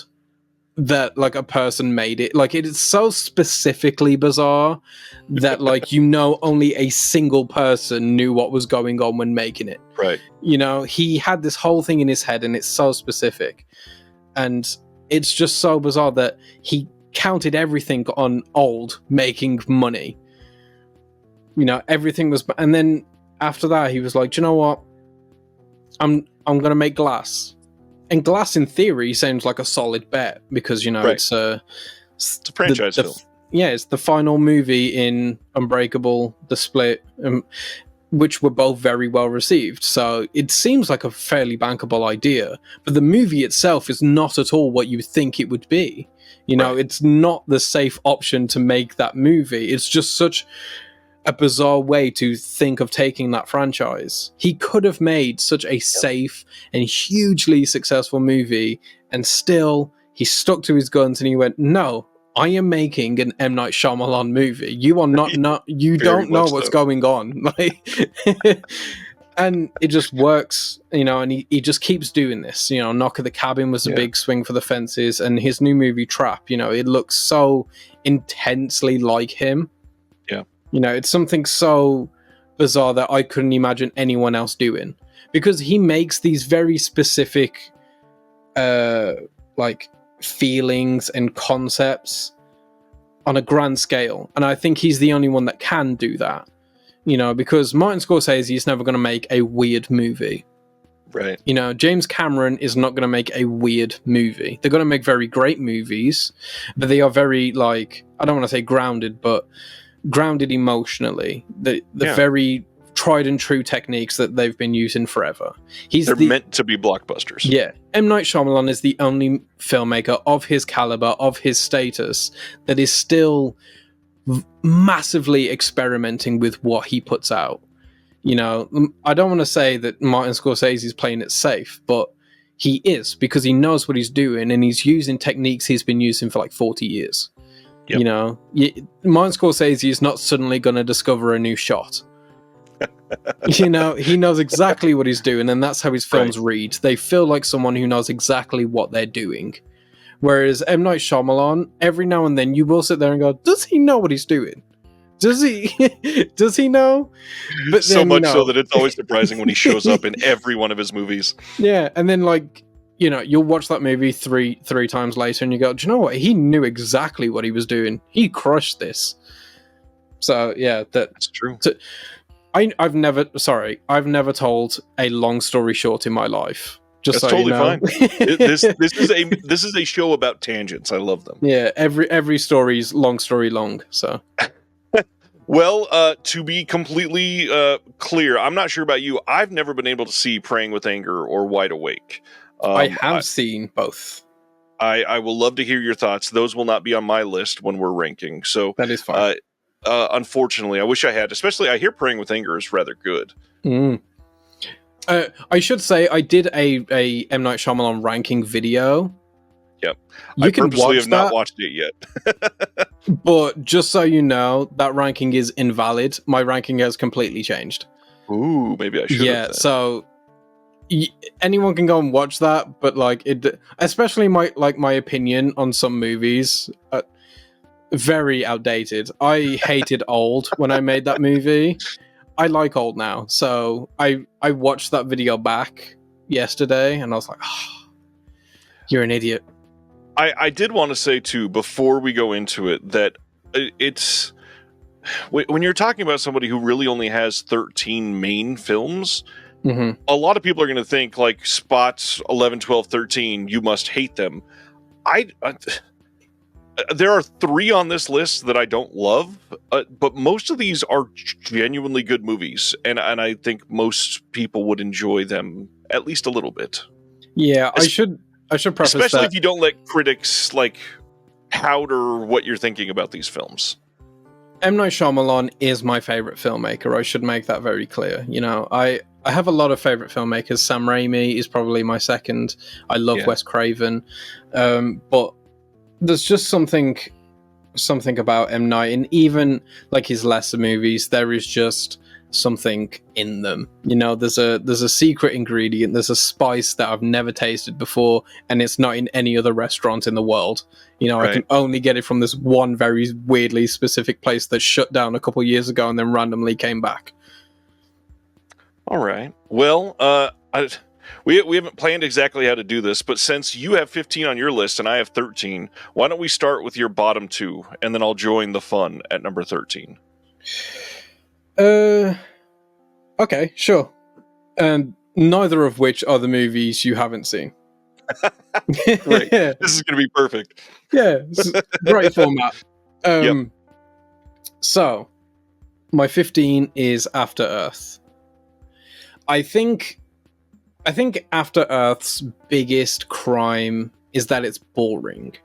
that like a person made it. Like, it is so specifically bizarre that like, you know, only a single person knew what was going on when making it. Right. You know, he had this whole thing in his head and it's so specific. And it's just so bizarre that he counted everything on Old making money. You know, everything was, and then after that he was like, do you know what? I'm going to make Glass. And Glass, in theory, sounds like a solid bet because, Right. it's a franchise film. Yeah, it's the final movie in Unbreakable, The Split, which were both very well received. So it seems like a fairly bankable idea. But the movie itself is not at all what you think it would be. Right. It's not the safe option to make that movie. It's just such a bizarre way to think of taking that franchise. He could have made such a safe and hugely successful movie, and still he stuck to his guns and he went, no, I am making an M. Night Shyamalan movie. You are not you don't know what's going on. And it just works, and he just keeps doing this. Knock at the Cabin was a big swing for the fences, and his new movie Trap, it looks so intensely like him. Yeah. It's something so bizarre that I couldn't imagine anyone else doing, because he makes these very specific feelings and concepts on a grand scale, and I think he's the only one that can do that. Because Martin Scorsese is never going to make a weird movie. Right. James Cameron is not going to make a weird movie. They're going to make very great movies, but they are very, I don't want to say grounded, but grounded emotionally. They're very tried and true techniques that they've been using forever. They're meant to be blockbusters. Yeah. M. Night Shyamalan is the only filmmaker of his caliber, of his status, that is still massively experimenting with what he puts out. I don't want to say that Martin Scorsese is playing it safe, but he is, because he knows what he's doing and he's using techniques he's been using for 40 years. Yep. Martin Scorsese is not suddenly going to discover a new shot. He knows exactly what he's doing, and that's how his films read. They feel like someone who knows exactly what they're doing. Whereas M. Night Shyamalan, every now and then you will sit there and go, does he know what he's doing? Does he? Does he know? But so much so that it's always surprising when he shows up in every one of his movies. Yeah, and then you'll watch that movie three times later and you go, do you know what? He knew exactly what he was doing. He crushed this. So yeah, that's true. I've never told a long story short in my life. Just That's totally fine. This is a show about tangents. I love them. Yeah, every story's long story long. So, well, to be completely clear, I'm not sure about you. I've never been able to see Praying with Anger or Wide Awake. I have seen both. I will love to hear your thoughts. Those will not be on my list when we're ranking. So that is fine. Unfortunately, I wish I had. Especially, I hear Praying with Anger is rather good. I should say I did a M. Night Shyamalan ranking video. Yep. You I can purposely watch have not watched it yet. But just so you know, that ranking is invalid. My ranking has completely changed. Ooh, maybe I should. Yeah, so anyone can go and watch that, but especially my opinion on some movies, very outdated. I hated Old when I made that movie. I like Old now, so I watched that video back yesterday, and I was like, oh, "You're an idiot." I did want to say too, before we go into it, that it's when you're talking about somebody who really only has 13 main films, a lot of people are going to think spots 11, 12, 13, you must hate them. There are 3 on this list that I don't love, but most of these are genuinely good movies, and I think most people would enjoy them at least a little bit. Yeah, I should preface especially that. If you don't let critics powder what you're thinking about these films. M. Night Shyamalan is my favorite filmmaker. I should make that very clear. I have a lot of favorite filmmakers. Sam Raimi is probably my second. I love Wes Craven, but there's just something about M. Night, and even his lesser movies, there is just something in them. There's a secret ingredient, there's a spice that I've never tasted before, and it's not in any other restaurant in the world. Right. I can only get it from this one very weirdly specific place that shut down a couple years ago and then randomly came back. All right. Well, we haven't planned exactly how to do this, but since you have 15 on your list and I have 13, why don't we start with your bottom 2, and then I'll join the fun at number 13. Okay, sure. And neither of which are the movies you haven't seen. Great. This is going to be perfect. Yeah, great format. Yep. So, my 15 is After Earth. I think After Earth's biggest crime is that it's boring.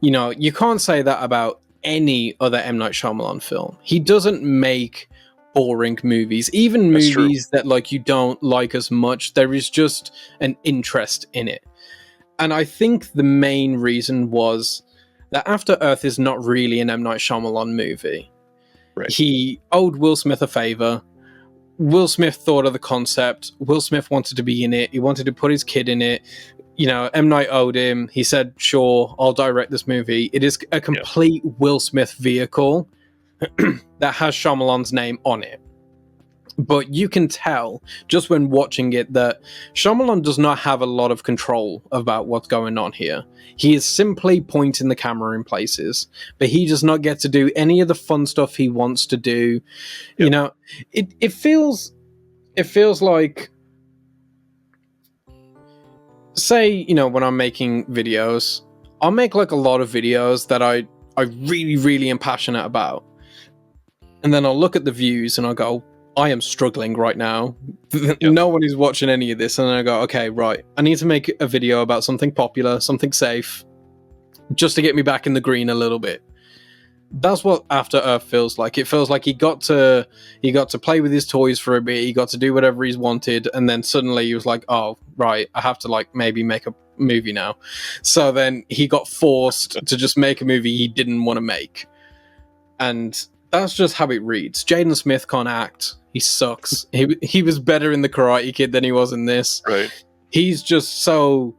You know, you can't say that about any other M. Night Shyamalan film. He doesn't make boring movies, even That's movies that like you don't like as much. There is just an interest in it. And I think the main reason was that After Earth is not really an M. Night Shyamalan movie. Right. He owed Will Smith a favor. Will Smith thought of the concept. Will Smith wanted to be in it. He wanted to put his kid in it. You know, M. Night owed him. He said, sure, I'll direct this movie. It is a complete Will Smith vehicle that has Shyamalan's name on it. But you can tell, just when watching it, that Shyamalan does not have a lot of control about what's going on here. He is simply pointing the camera in places, but he does not get to do any of the fun stuff he wants to do. Yep. You know, it feels like, say, you know, when I'm making videos, I'll make like a lot of videos that I really, really am passionate about. And then I'll look at the views and I'll go, I am struggling right now. Yep. No one is watching any of this. And then I go, okay, right. I need to make a video about something popular, something safe, just to get me back in the green a little bit. That's what After Earth feels like. It feels like he got to play with his toys for a bit. He got to do whatever he's wanted. And then suddenly he was like, oh, right, I have to like maybe make a movie now. So then he got forced to just make a movie he didn't want to make. And that's just how it reads. Jaden Smith can't act. He sucks. He was better in The Karate Kid than he was in this. Right. He's just so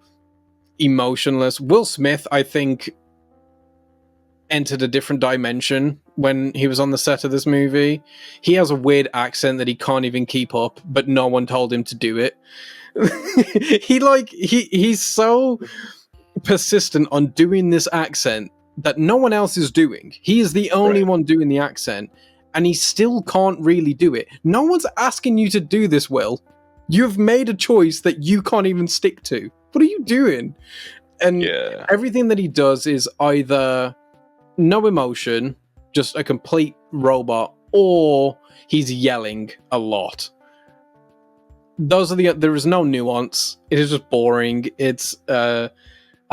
emotionless. Will Smith, I think, entered a different dimension when he was on the set of this movie. He has a weird accent that he can't even keep up, but no one told him to do it. He's so persistent on doing this accent that no one else is doing. He is the only one doing the accent, and he still can't really do it. No one's asking you to do this, Will. You've made a choice that you can't even stick to. What are you doing? And everything that he does is either no emotion, just a complete robot, or he's yelling a lot. There is no nuance. It is just boring. It's a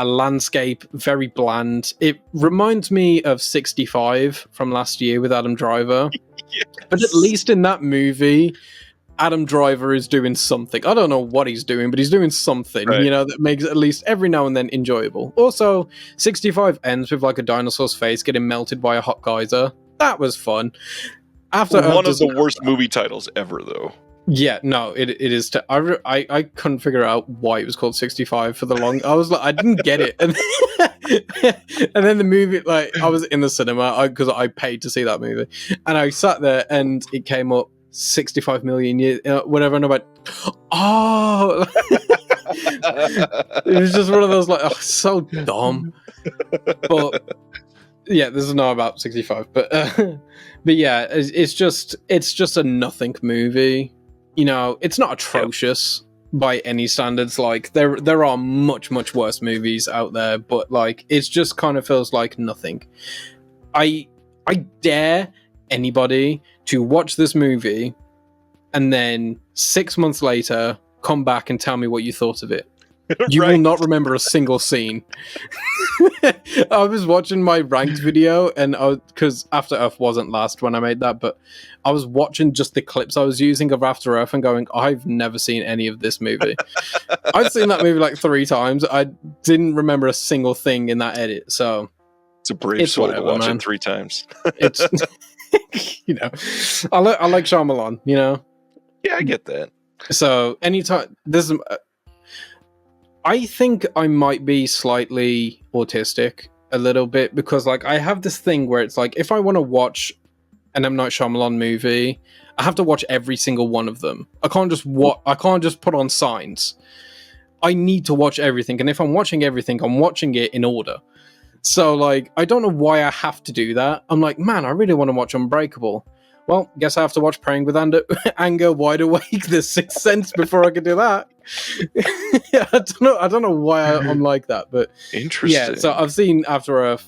landscape, very bland. It reminds me of 65 from last year with Adam Driver. Yes. But at least in that movie, Adam Driver is doing something. I don't know what he's doing, but he's doing something, you know, that makes it at least every now and then enjoyable. Also, 65 ends with like a dinosaur's face getting melted by a hot geyser. That was fun. After one of the worst movie titles ever, though. Yeah, no, it is. I couldn't figure out why it was called 65 for the long. I was like, I didn't get it, and then the movie, like, I was in the cinema because I paid to see that movie, and I sat there, and it came up 65 million years, whatever, and I went, oh, it was just one of those like, oh, so dumb, but. Yeah, this is not about 65, but yeah, it's just a nothing movie. You know, it's not atrocious by any standards. Like there are much worse movies out there, but like it just kind of feels like nothing. I dare anybody to watch this movie and then 6 months later come back and tell me what you thought of it. You will not remember a single scene. I was watching my ranked video, and because After Earth wasn't last when I made that, but I was watching just the clips I was using of After Earth and going, I've never seen any of this movie. I've seen that movie like 3 times. I didn't remember a single thing in that edit, so it's a brave soul to watch it 3 times. It's you know, I like Shyamalan, you know. Yeah, I get that. So anytime this. I think I might be slightly autistic a little bit because like I have this thing where it's like if I want to watch an M. Night Shyamalan movie, I have to watch every single one of them. I can't just put on Signs. I need to watch everything, and if I'm watching everything, I'm watching it in order. So like I don't know why I have to do that. I'm like, man, I really want to watch Unbreakable. well, guess I have to watch Praying with Anger, Wide Awake, The Sixth Sense before I could do that. Yeah, I don't know why I'm like that, but Interesting. yeah. So I've seen after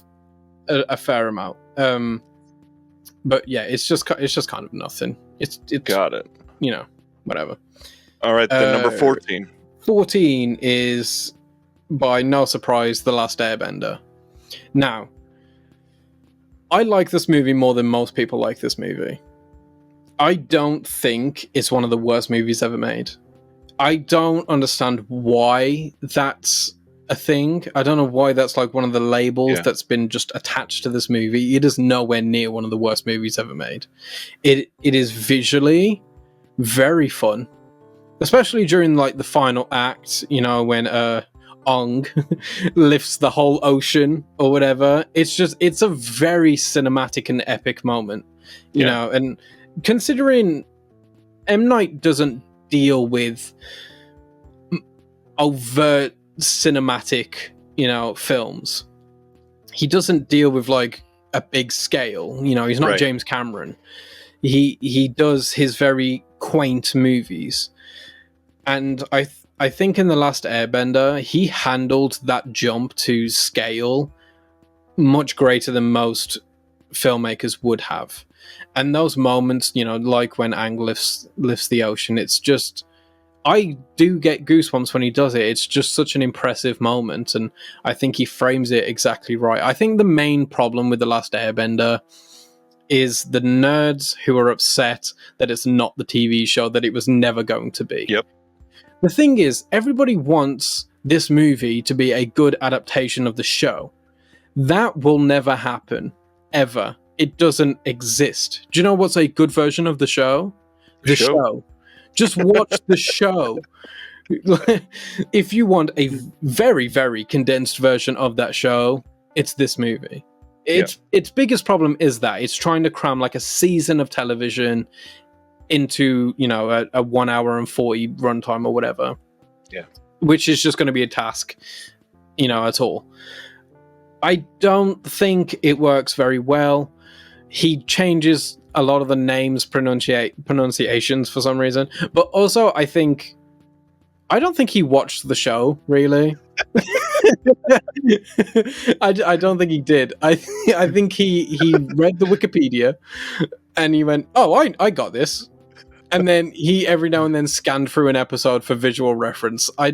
a fair amount, but yeah, it's just kind of nothing. It's got it. You know, whatever. All right, then number 14. 14 is, by no surprise, The Last Airbender. Now, I like this movie more than most people like this movie. I don't think it's one of the worst movies ever made. I don't understand why that's a thing. I don't know why that's like one of the labels that's been just attached to this movie. It is nowhere near one of the worst movies ever made. It is visually very fun, especially during like the final act, you know, when Ong lifts the whole ocean or whatever. It's a very cinematic and epic moment, you know. And considering M. Night doesn't deal with overt cinematic, you know, films. He doesn't deal with like a big scale, you know. He's not James Cameron. He does his very quaint movies, and I think in The Last Airbender he handled that jump to scale much greater than most filmmakers would have. And those moments, you know, like when Aang lifts the ocean, it's just, I do get goosebumps when he does it. It's just such an impressive moment, and I think he frames it exactly right. I think the main problem with The Last Airbender is the nerds who are upset that it's not the TV show that it was never going to be. Yep. The thing is, everybody wants this movie to be a good adaptation of the show. That will never happen, ever. It doesn't exist. Do you know what's a good version of the show? The show. Just watch the show. If you want a very, very condensed version of that show, it's this movie. Its biggest problem is that it's trying to cram like a season of television into, you know, a 1 hour and 40 runtime or whatever. Yeah. Which is just going to be a task, you know, at all. I don't think it works very well. He changes a lot of the names, pronunciations for some reason. But also, I don't think he watched the show, really. I don't think he did. I think he read the Wikipedia and he went, oh, I got this. And then he every now and then scanned through an episode for visual reference. I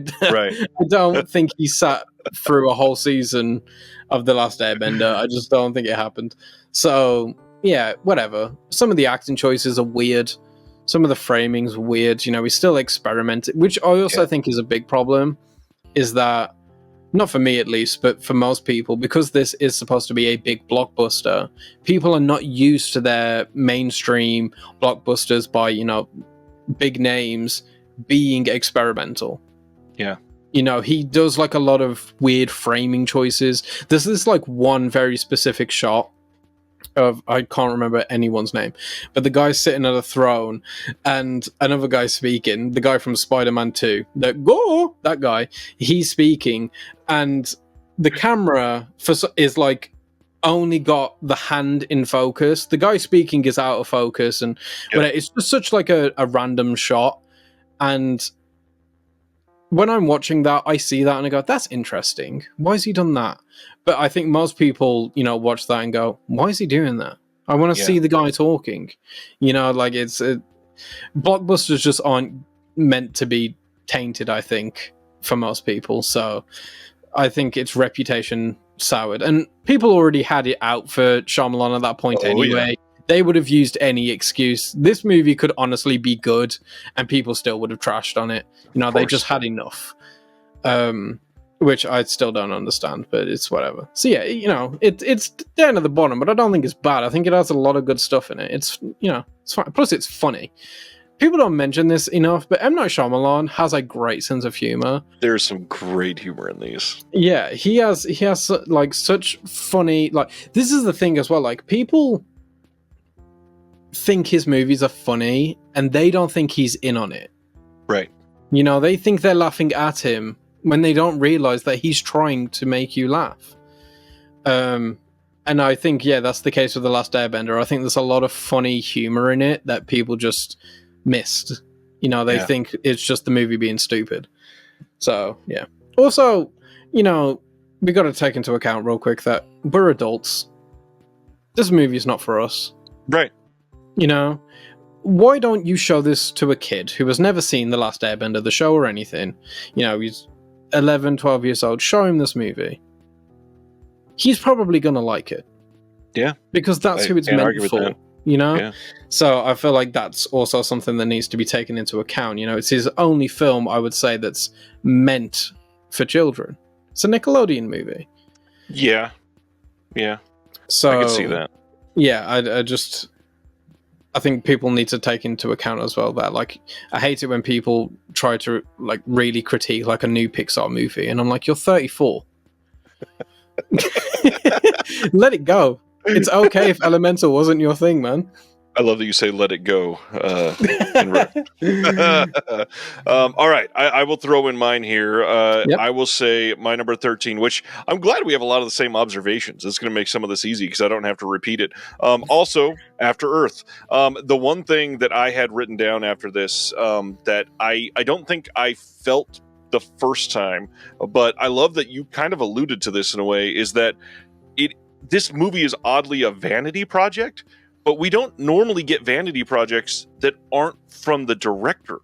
don't think he sat through a whole season of The Last Airbender. I just don't think it happened. So, yeah, whatever. Some of the acting choices are weird. Some of the framing's weird. You know, we still experimented, which I also think is a big problem, is that, not for me at least, but for most people, because this is supposed to be a big blockbuster, people are not used to their mainstream blockbusters by, you know, big names being experimental. Yeah. You know, he does like a lot of weird framing choices. There's this like one very specific shot of, I can't remember anyone's name, but the guy's sitting at a throne and another guy speaking, the guy from Spider-Man 2, that guy, he's speaking, and the camera is like only got the hand in focus. The guy speaking is out of focus, and but it's just such like a random shot. And when I'm watching that, I see that and I go, that's interesting. Why has he done that? But I think most people, you know, watch that and go, why is he doing that? I want to see the guy talking. You know, like blockbusters just aren't meant to be tainted, I think, for most people. So I think its reputation soured. And people already had it out for Shyamalan at that point anyway. Yeah. They would have used any excuse. This movie could honestly be good and people still would have trashed on it. You know, they just had enough. Which I still don't understand, but it's whatever. So yeah, you know, it's down at the bottom, but I don't think it's bad. I think it has a lot of good stuff in it. It's, you know, it's fine. Plus it's funny. People don't mention this enough, but M. Night Shyamalan has a great sense of humor. There's some great humor in these. Yeah, he has like such funny, like, this is the thing as well, like, people think his movies are funny and they don't think he's in on it. Right. You know, they think they're laughing at him when they don't realize that he's trying to make you laugh. And I think, yeah, that's the case with The Last Airbender. I think there's a lot of funny humor in it that people just missed. They think it's just the movie being stupid. So, yeah. Also, we got to take into account real quick that we're adults. This movie is not for us. Right. Why don't you show this to a kid who has never seen The Last Airbender, the show or anything? He's 11, 12 years old. Show him this movie. He's probably going to like it. Yeah. Because that's who it's meant for. Yeah. So I feel like that's also something that needs to be taken into account. It's his only film, I would say, that's meant for children. It's a Nickelodeon movie. Yeah. So I can see that. Yeah, I think people need to take into account as well that, like, I hate it when people try to, like, really critique, like, a new Pixar movie, and I'm like, you're 34. Let it go. It's okay if Elemental wasn't your thing, man. I love that you say "let it go." All right, I will throw in mine here. Yep. I will say my number 13, which I'm glad we have a lot of the same observations. It's going to make some of this easy because I don't have to repeat it. Also, After Earth. The one thing that I had written down after this that I don't think I felt the first time, but I love that you kind of alluded to this in a way, is that this movie is oddly a vanity project, but we don't normally get vanity projects that aren't from the director.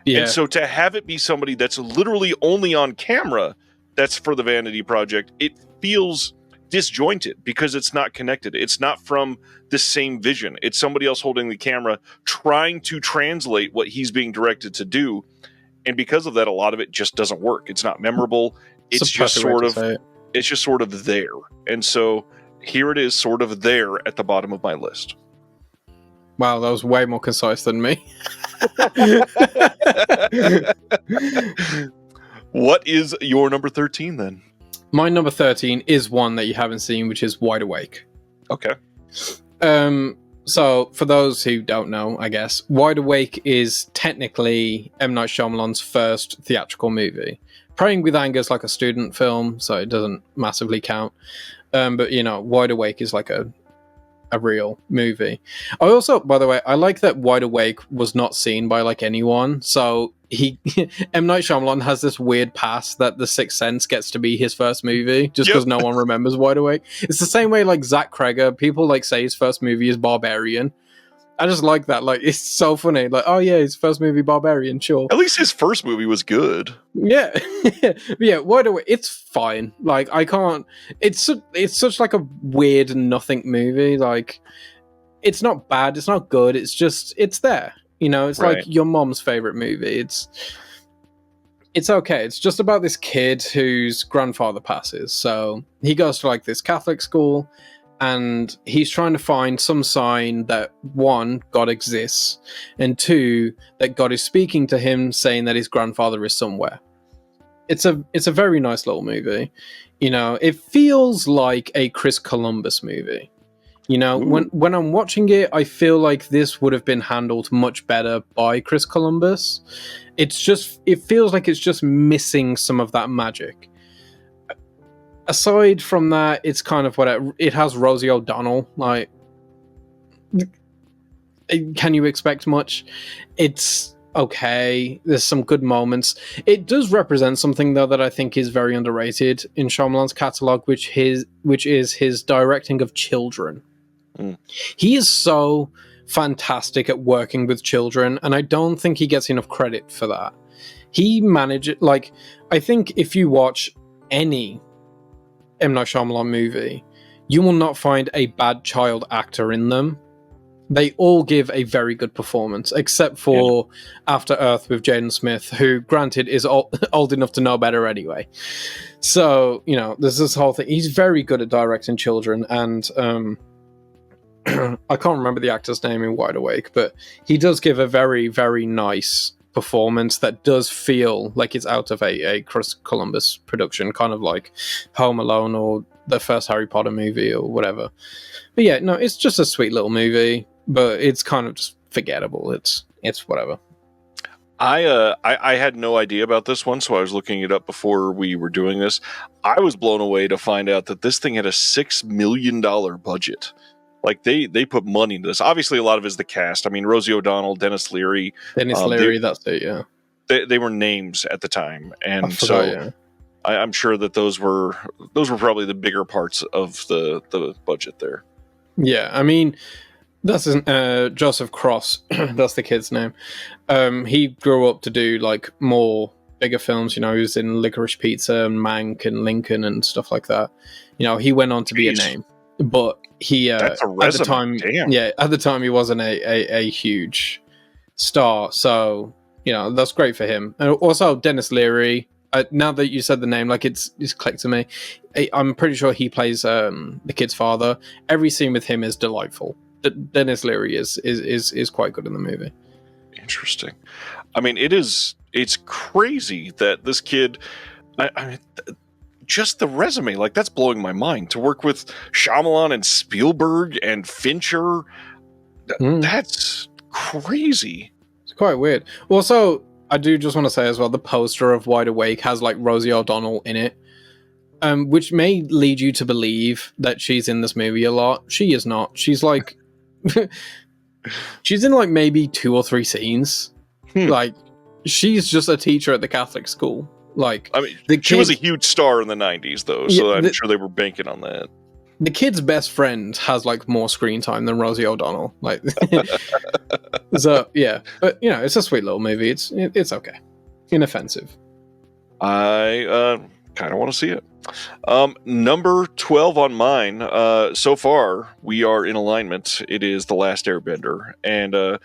Yeah. And so to have it be somebody that's literally only on camera that's for the vanity project, it feels disjointed because it's not connected. It's not from the same vision. It's somebody else holding the camera trying to translate what he's being directed to do. And because of that, a lot of it just doesn't work. It's not memorable. It's just sort of there. And so here it is, sort of there at the bottom of my list. Wow, that was way more concise than me. What is your number 13 then? My number 13 is one that you haven't seen, which is Wide Awake. Okay. So, for those who don't know, I guess, Wide Awake is technically M. Night Shyamalan's first theatrical movie. Praying with Anger is like a student film, so it doesn't massively count. But, Wide Awake is like a real movie. I also, by the way, I like that Wide Awake was not seen by, like, anyone. So, M. Night Shyamalan has this weird pass that The Sixth Sense gets to be his first movie, just because no one remembers Wide Awake. It's the same way, like, Zach Cregger, people, like, say his first movie is Barbarian. I just like that. Like, it's so funny. Like, oh yeah, his first movie, Barbarian, sure. At least his first movie was good. Yeah. Yeah, Wide Awake, it's fine. Like, I can't... It's such, like, a weird nothing movie. Like, it's not bad, it's not good, it's just... It's there. It's right. Like your mom's favorite movie. It's okay. It's just about this kid whose grandfather passes. So he goes to, like, this Catholic school, and he's trying to find some sign that, one, God exists, and two, that God is speaking to him, saying that his grandfather is somewhere. It's a very nice little movie. It feels like a Chris Columbus movie. When I'm watching it, I feel like this would have been handled much better by Chris Columbus. It feels like it's just missing some of that magic. Aside from that, it's kind of whatever. It has Rosie O'Donnell. Like, can you expect much? It's okay. There's some good moments. It does represent something, though, that I think is very underrated in Shyamalan's catalogue, which is his directing of children. He is so fantastic at working with children, and I don't think he gets enough credit for that. He managed, like, I think if you watch any M. Night Shyamalan movie, you will not find a bad child actor in them. They all give a very good performance, except for After Earth with Jaden Smith, who, granted, is old enough to know better anyway. So, there's this whole thing. He's very good at directing children, and I can't remember the actor's name in Wide Awake, but he does give a very, very nice performance that does feel like it's out of a Chris Columbus production, kind of like Home Alone or the first Harry Potter movie or whatever. But yeah, no, it's just a sweet little movie, but it's kind of just forgettable. It's whatever. I had no idea about this one, so I was looking it up before we were doing this. I was blown away to find out that this thing had a $6 million budget. Like they put money into this. Obviously, a lot of it is the cast. I mean, Rosie O'Donnell, Dennis Leary. Dennis Leary, that's it. Yeah, they were names at the time, I and forgot. so Yeah, I'm sure that those were probably the bigger parts of the budget there. yeah. I mean, that's Joseph Cross. That's the kid's name. He grew up to do like more bigger films. You know, he was in Licorice Pizza and Mank and Lincoln and stuff like that. You know, he went on to be a name, but he That's a at resume. the time, Damn. yeah, at the time he wasn't a huge star. So you know, that's great for him. And also Dennis Leary. Now that you said the name, like it's clicked to me. I'm pretty sure he plays the kid's father. Every scene with him is delightful. Dennis Leary is quite good in the movie. Interesting. I mean, it's crazy that this kid. I mean, just the resume, like that's blowing my mind. To work with Shyamalan and Spielberg and Fincher, that's crazy. It's quite weird. Also, I do just want to say as well, the poster of Wide Awake has like Rosie O'Donnell in it, which may lead you to believe that she's in this movie a lot. She is not. She's like, she's in like maybe 2 or 3 scenes. Like, she's just a teacher at the Catholic school. Like, I mean, she was a huge star in the 90s, though, so I'm sure they were banking on that. The kid's best friend has like more screen time than Rosie O'Donnell. Like, so yeah, but you know, it's a sweet little movie. It's okay, inoffensive. I kind of want to see it. Number 12 on mine. So far, we are in alignment. It is The Last Airbender, and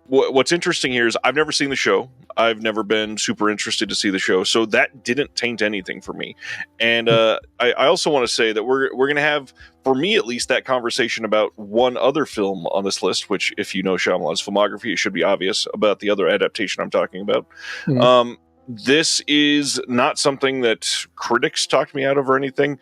what's interesting here is I've never seen the show. I've never been super interested to see the show, so that didn't taint anything for me. And I also want to say that we're going to have, for me at least, that conversation about one other film on this list, which, if you know Shyamalan's filmography, it should be obvious about the other adaptation I'm talking about. Mm-hmm. This is not something that critics talked me out of or anything.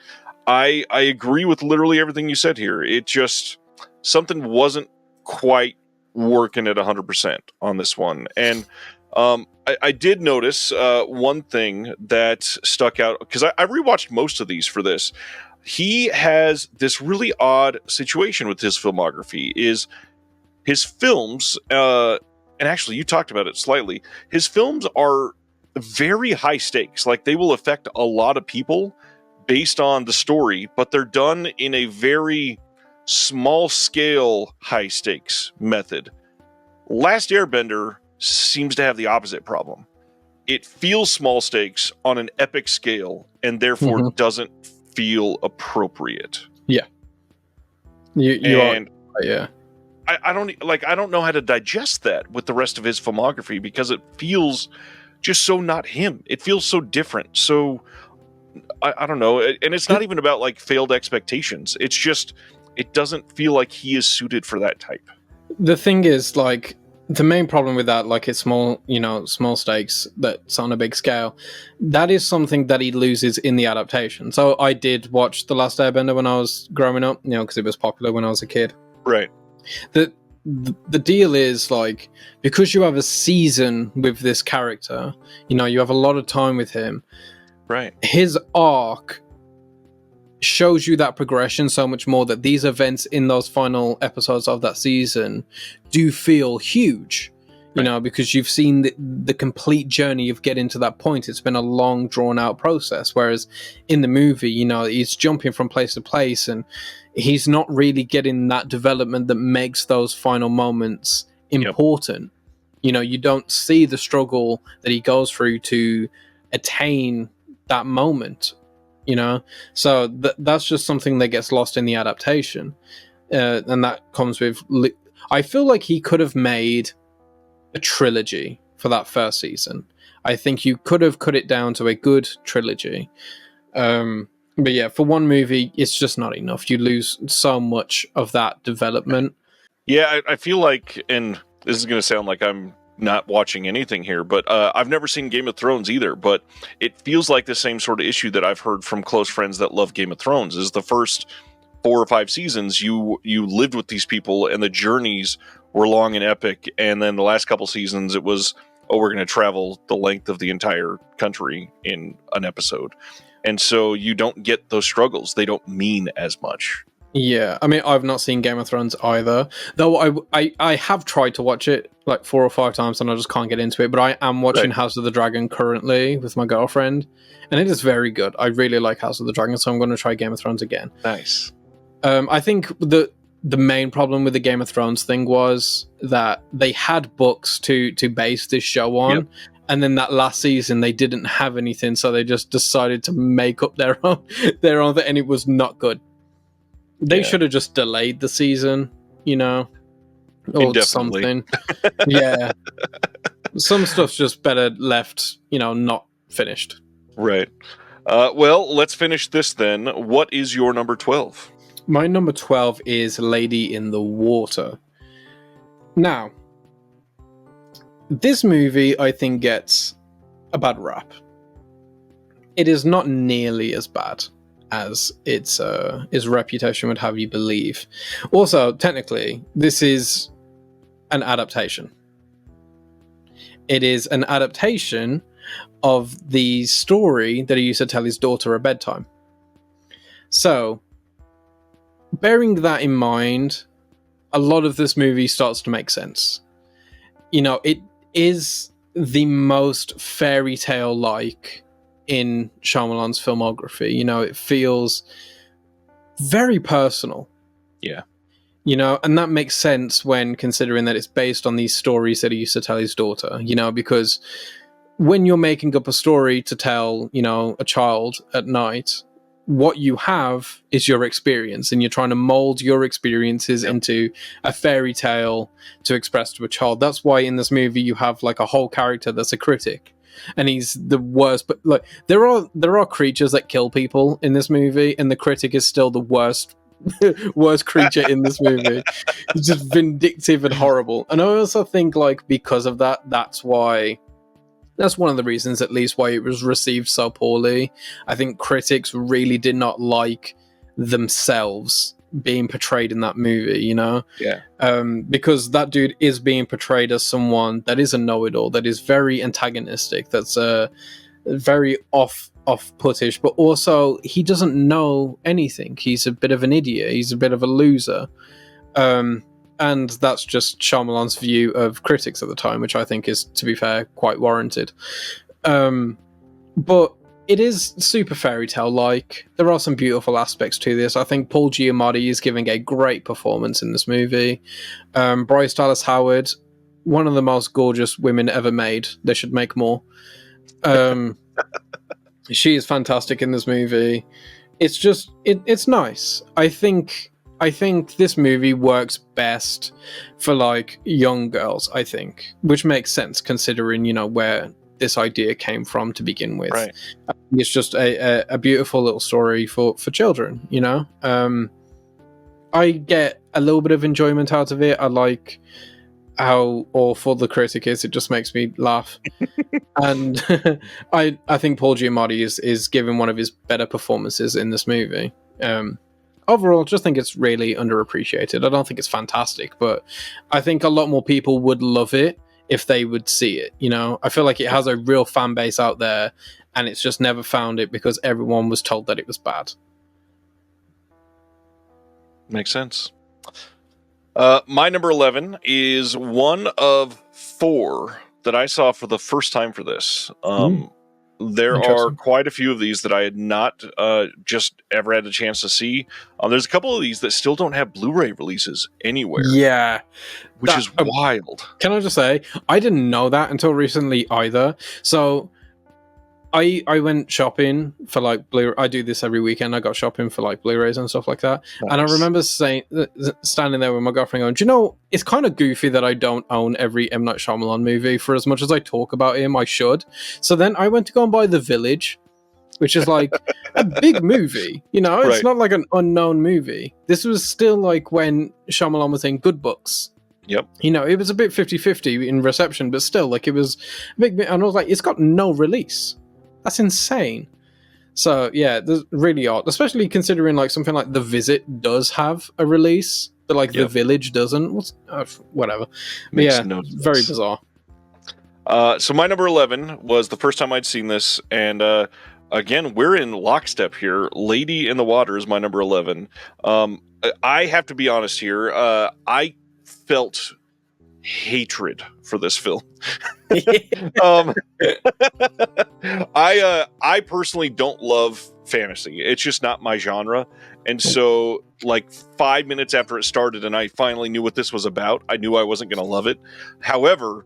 I agree with literally everything you said here. It just, something wasn't quite working at 100% on this one. And I did notice one thing that stuck out, because I rewatched most of these for this. He has this really odd situation with his filmography. Is his films, and actually you talked about it slightly, his films are very high stakes. Like, they will affect a lot of people based on the story, but they're done in a very small scale, high stakes method. Last Airbender seems to have the opposite problem. It feels small stakes on an epic scale, and therefore doesn't feel appropriate. Yeah, yeah. I don't know how to digest that with the rest of his filmography, because it feels just so not him. It feels so different. So I don't know, and it's not even about like failed expectations. It's just, it doesn't feel like he is suited for that type. The thing is, like, the main problem with that, like, it's small stakes that's on a big scale. That is something that he loses in the adaptation. So I did watch The Last Airbender when I was growing up, you know, because it was popular when I was a kid. Right. The deal is, like, because you have a season with this character, you know, you have a lot of time with him. Right. His arc shows you that progression so much more, that these events in those final episodes of that season do feel huge, you know, because you've seen the complete journey of getting to that point. It's been a long, drawn out process, whereas in the movie, you know, he's jumping from place to place and he's not really getting that development that makes those final moments important. You know, you don't see the struggle that he goes through to attain that moment, you know, so that's just something that gets lost in the adaptation, and that comes with I feel like he could have made a trilogy for that first season. I think you could have cut it down to a good trilogy, but yeah, for one movie it's just not enough. You lose so much of that development. Yeah, I feel like, and this is going to sound like I'm not watching anything here, but I've never seen Game of Thrones either, but it feels like the same sort of issue that I've heard from close friends that love Game of Thrones. Is the first 4 or 5 seasons you lived with these people and the journeys were long and epic, and then the last couple seasons it was, oh, we're going to travel the length of the entire country in an episode. and so you don't get those struggles. They don't mean as much. Yeah, I mean, I've not seen Game of Thrones either, though I have tried to watch it like 4 or 5 times and I just can't get into it. But I am watching Right. House of the Dragon currently with my girlfriend, and it is very good. I really like House of the Dragon, so I'm going to try Game of Thrones again. Nice. I think the main problem with the Game of Thrones thing was that they had books to base this show on. Yep. And then that last season, they didn't have anything, so they just decided to make up their own thing, and it was not good. They should have just delayed the season, or something. Yeah. Some stuff's just better left, not finished. Right. Well, let's finish this then. What is your number 12? My number 12 is Lady in the Water. Now, this movie, I think, gets a bad rap. It is not nearly as bad as its reputation would have you believe. Also, technically, this is an adaptation. It is an adaptation of the story that he used to tell his daughter at bedtime. So, bearing that in mind, a lot of this movie starts to make sense. It is the most fairy tale-like in Shyamalan's filmography. It feels very personal. Yeah. And that makes sense when considering that it's based on these stories that he used to tell his daughter, because when you're making up a story to tell, a child at night, what you have is your experience, and you're trying to mold your experiences into a fairy tale to express to a child. That's why in this movie you have like a whole character that's a critic, and he's the worst. But like there are creatures that kill people in this movie, and the critic is still the worst creature in this movie. It's just vindictive and horrible. And I also think like because of that, that's one of the reasons, at least, why it was received so poorly. I think critics really did not like themselves being portrayed in that movie, Yeah. Because that dude is being portrayed as someone that is a know-it-all, that is very antagonistic, that's very off-puttish, but also he doesn't know anything. He's a bit of an idiot. He's a bit of a loser. And that's just Shyamalan's view of critics at the time, which I think is, to be fair, quite warranted. But it is super fairy tale-like. There are some beautiful aspects to this. I think Paul Giamatti is giving a great performance in this movie. Bryce Dallas Howard, one of the most gorgeous women ever made. They should make more. She is fantastic in this movie. It's just, it's nice. I think this movie works best for like young girls, I think, which makes sense considering, where this idea came from to begin with. Right. It's just a beautiful little story for children, I get a little bit of enjoyment out of it. I like how awful the critic is. It just makes me laugh. And I think Paul Giamatti is giving one of his better performances in this movie. Overall, just think it's really underappreciated. I don't think it's fantastic, but I think a lot more people would love it if they would see it. I feel like it has a real fan base out there, and it's just never found it because everyone was told that it was bad. Makes sense. My number 11 is one of 4 that I saw for the first time for this. There are quite a few of these that I had not just ever had a chance to see. There's a couple of these that still don't have Blu-ray releases anywhere. Yeah. Which is wild. Can I just say, I didn't know that until recently either. So I went shopping for like Blu-ray. I do this every weekend. I got shopping for like Blu-rays and stuff like that. Nice. And I remember standing there with my girlfriend going, do you know, it's kind of goofy that I don't own every M. Night Shyamalan movie. For as much as I talk about him, I should. So then I went to go and buy The Village, which is like a big movie. It's not like an unknown movie. This was still like when Shyamalan was in Good Books. Yep. It was a bit 50-50 in reception, but still, like, it was a big bit. And I was like, it's got no release. That's insane. So yeah, there's really odd, especially considering like something like The Visit does have a release, but like The Village doesn't. Whatever. Makes yeah, no sense. Very bizarre. So my number 11 was the first time I'd seen this, and again, we're in lockstep here. Lady in the Water is my number 11. I have to be honest here. I felt hatred for this film. um, I personally don't love fantasy. It's just not my genre. And so, like 5 minutes after it started and I finally knew what this was about, I knew I wasn't going to love it. However,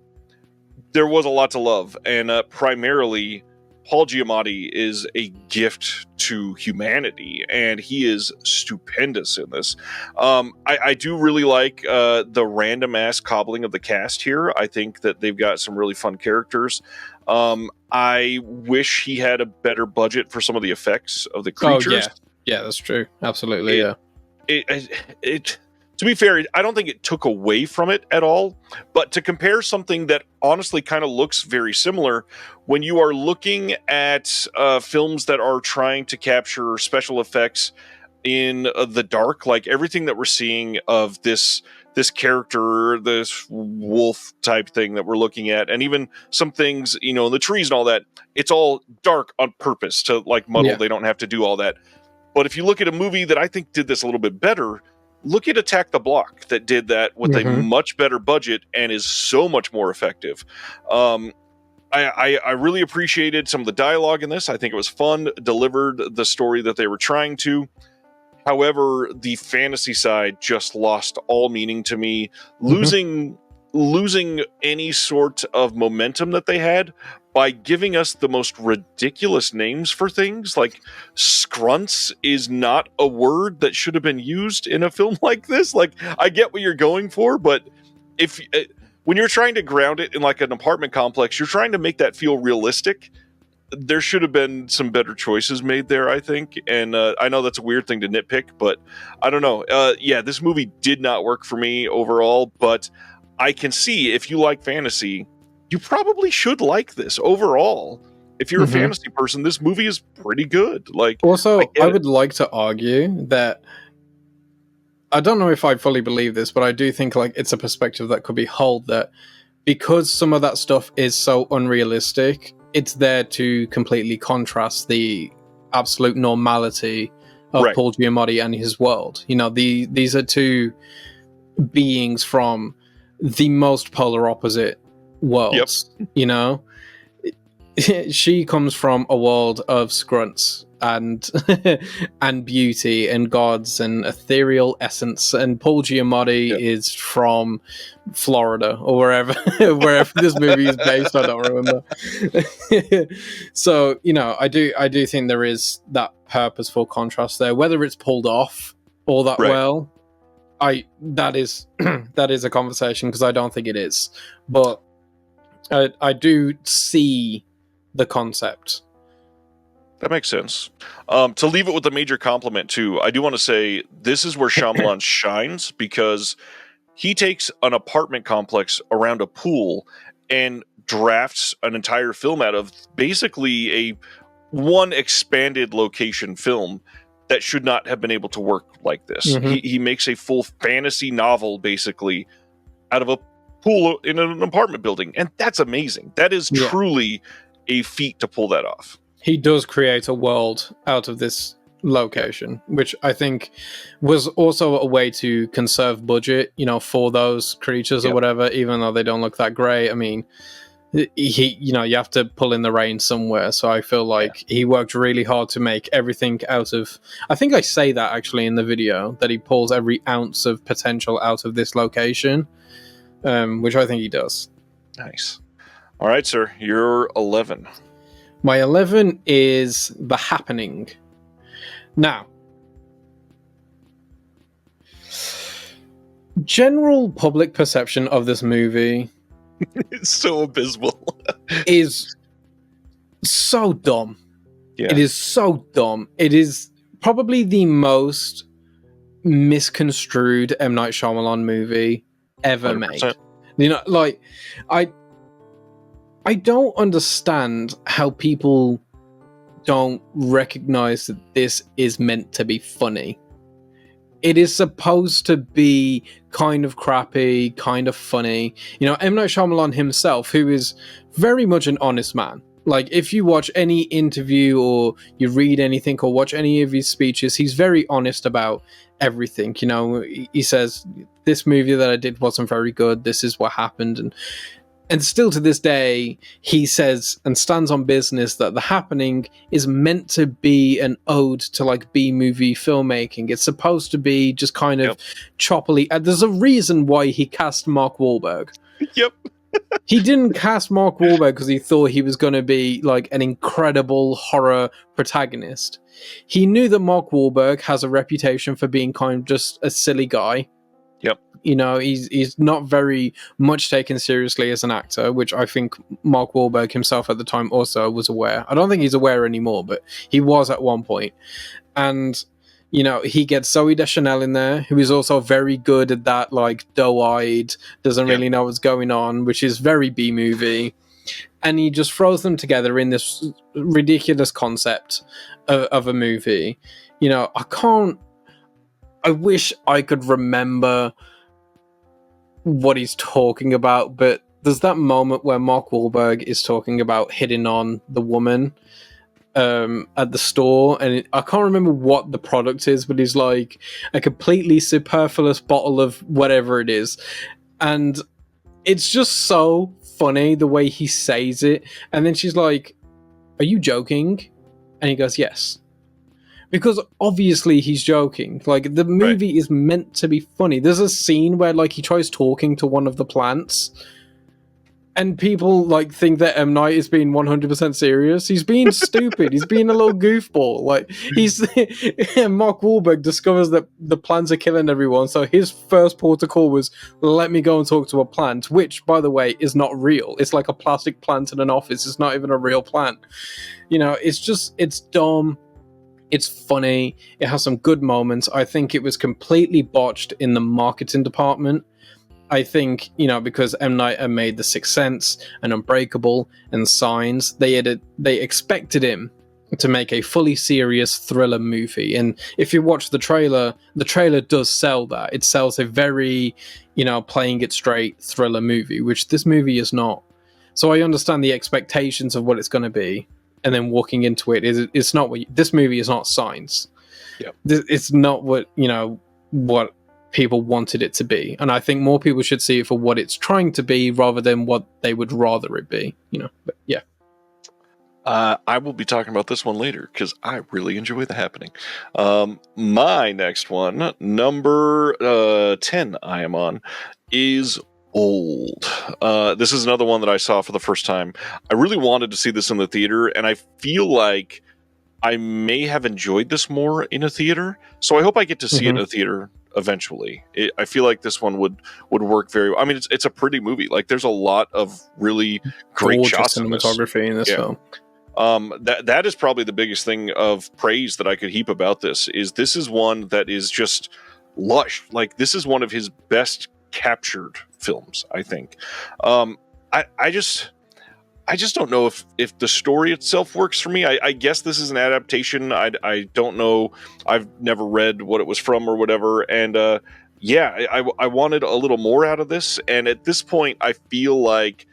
there was a lot to love. And primarily, Paul Giamatti is a gift to humanity, and he is stupendous in this. I do really like the random ass cobbling of the cast here. I think that they've got some really fun characters. I wish he had a better budget for some of the effects of the creatures. Yeah, that's true. Absolutely, It to be fair, I don't think it took away from it at all. But to compare something that honestly kind of looks very similar, when you are looking at films that are trying to capture special effects in the dark, like everything that we're seeing of this character, this wolf type thing that we're looking at, and even some things, in the trees and all that, it's all dark on purpose to like muddle. Yeah. They don't have to do all that. But if you look at a movie that I think did this a little bit better, look at Attack the Block that did that with a much better budget and is so much more effective. I really appreciated some of the dialogue in this. I think it was fun, delivered the story that they were trying to. However, the fantasy side just lost all meaning to me, losing any sort of momentum that they had by giving us the most ridiculous names for things. Like scrunts is not a word that should have been used in a film like this. Like, I get what you're going for, but when you're trying to ground it in like an apartment complex, you're trying to make that feel realistic. There should have been some better choices made there, I think. And I know that's a weird thing to nitpick, but I don't know. This movie did not work for me overall, but I can see if you like fantasy, you probably should like this overall. If you're a fantasy person, this movie is pretty good. Like, also, I would like to argue that I don't know if I fully believe this, but I do think like it's a perspective that could be held that because some of that stuff is so unrealistic, it's there to completely contrast the absolute normality of Paul Giamatti and his world. These are two beings from the most polar opposite worlds. Yep. She comes from a world of scrunts and and beauty and gods and ethereal essence, and Paul Giamatti is from Florida or wherever this movie is based. I don't remember. So I do think there is that purposeful contrast there, whether it's pulled off all that well. That is a conversation, because I don't think it is, but I do see the concept. That makes sense. To leave it with a major compliment too, I do want to say this is where Shyamalan shines, because he takes an apartment complex around a pool and drafts an entire film out of basically a one expanded location film that should not have been able to work like this. He makes a full fantasy novel basically out of a pool in an apartment building, and that's amazing. That is truly a feat to pull that off. He does create a world out of this location, which I think was also a way to conserve budget, for those creatures or whatever, even though they don't look that great. I mean, you have to pull in the reins somewhere. So I feel like he worked really hard to make everything out of, I think I say that actually in the video, that he pulls every ounce of potential out of this location, which I think he does. Nice. All right, sir, you're 11. My 11 is The Happening. Now, general public perception of this movie it's so abysmal. is so dumb. Yeah. It is so dumb. It is probably the most misconstrued M. Night Shyamalan movie ever 100%. Made. I don't understand how people don't recognize that this is meant to be funny. It is supposed to be kind of crappy, kind of funny. M. Night Shyamalan himself, who is very much an honest man, Like, if you watch any interview or you read anything or watch any of his speeches, he's very honest about everything. You know, he says, this movie that I did wasn't very good. This is what happened. And still to this day, he says and stands on business that The Happening is meant to be an ode to like B-movie filmmaking. It's supposed to be just kind of choppily. There's a reason why he cast Mark Wahlberg. Yep. He didn't cast Mark Wahlberg because he thought he was going to be like an incredible horror protagonist. He knew that Mark Wahlberg has a reputation for being kind of just a silly guy. Yep. You know, he's not very much taken seriously as an actor, which I think Mark Wahlberg himself at the time also was aware. I don't think he's aware anymore, but he was at one point. And, you know, he gets Zooey Deschanel in there, who is also very good at that, like, doe-eyed, doesn't really know what's going on, which is very B-movie. And he just throws them together in this ridiculous concept of a movie. You know, I wish I could remember what he's talking about, but there's that moment where Mark Wahlberg is talking about hitting on the woman at the store, and I can't remember what the product is, but he's like a completely superfluous bottle of whatever it is, and it's just so funny the way he says it. And then she's like, "Are you joking?" And he goes, "Yes." Because obviously he's joking. Like, the movie is meant to be funny. There's a scene where, like, he tries talking to one of the plants, and people, like, think that M. Night is being 100% serious. He's being stupid. He's being a little goofball. Like, Mark Wahlberg discovers that the plants are killing everyone, so his first port of call was, let me go and talk to a plant, which, by the way, is not real. It's like a plastic plant in an office. It's not even a real plant. You know, it's dumb. It's funny. It has some good moments. I think it was completely botched in the marketing department. I think, you know, because M. Night had made The Sixth Sense and Unbreakable and Signs, they expected him to make a fully serious thriller movie. And if you watch the trailer does sell that. It sells a very, you know, playing it straight thriller movie, which this movie is not. So I understand the expectations of what it's going to be. And then walking into it, it's not what this movie is not Signs. Yeah, it's not what, you know, what people wanted it to be. And I think more people should see it for what it's trying to be rather than what they would rather it be. You know, but yeah. I will be talking about this one later because I really enjoy The Happening. My next one, number 10, I am on, is Old. This is another one that I saw for the first time. I really wanted to see this in the theater, and I feel like I may have enjoyed this more in a theater. So I hope I get to see it in a theater eventually. I feel like this one would work very well. I mean, it's a pretty movie. Like, there's a lot of really great shots in cinematography in this film. That is probably the biggest thing of praise that I could heap about this. This is one that is just lush. Like, this is one of his best captured films, I think. I just don't know if the story itself works for me. I guess this is an adaptation. I don't know. I've never read what it was from or whatever. And I wanted a little more out of this. And at this point, I feel like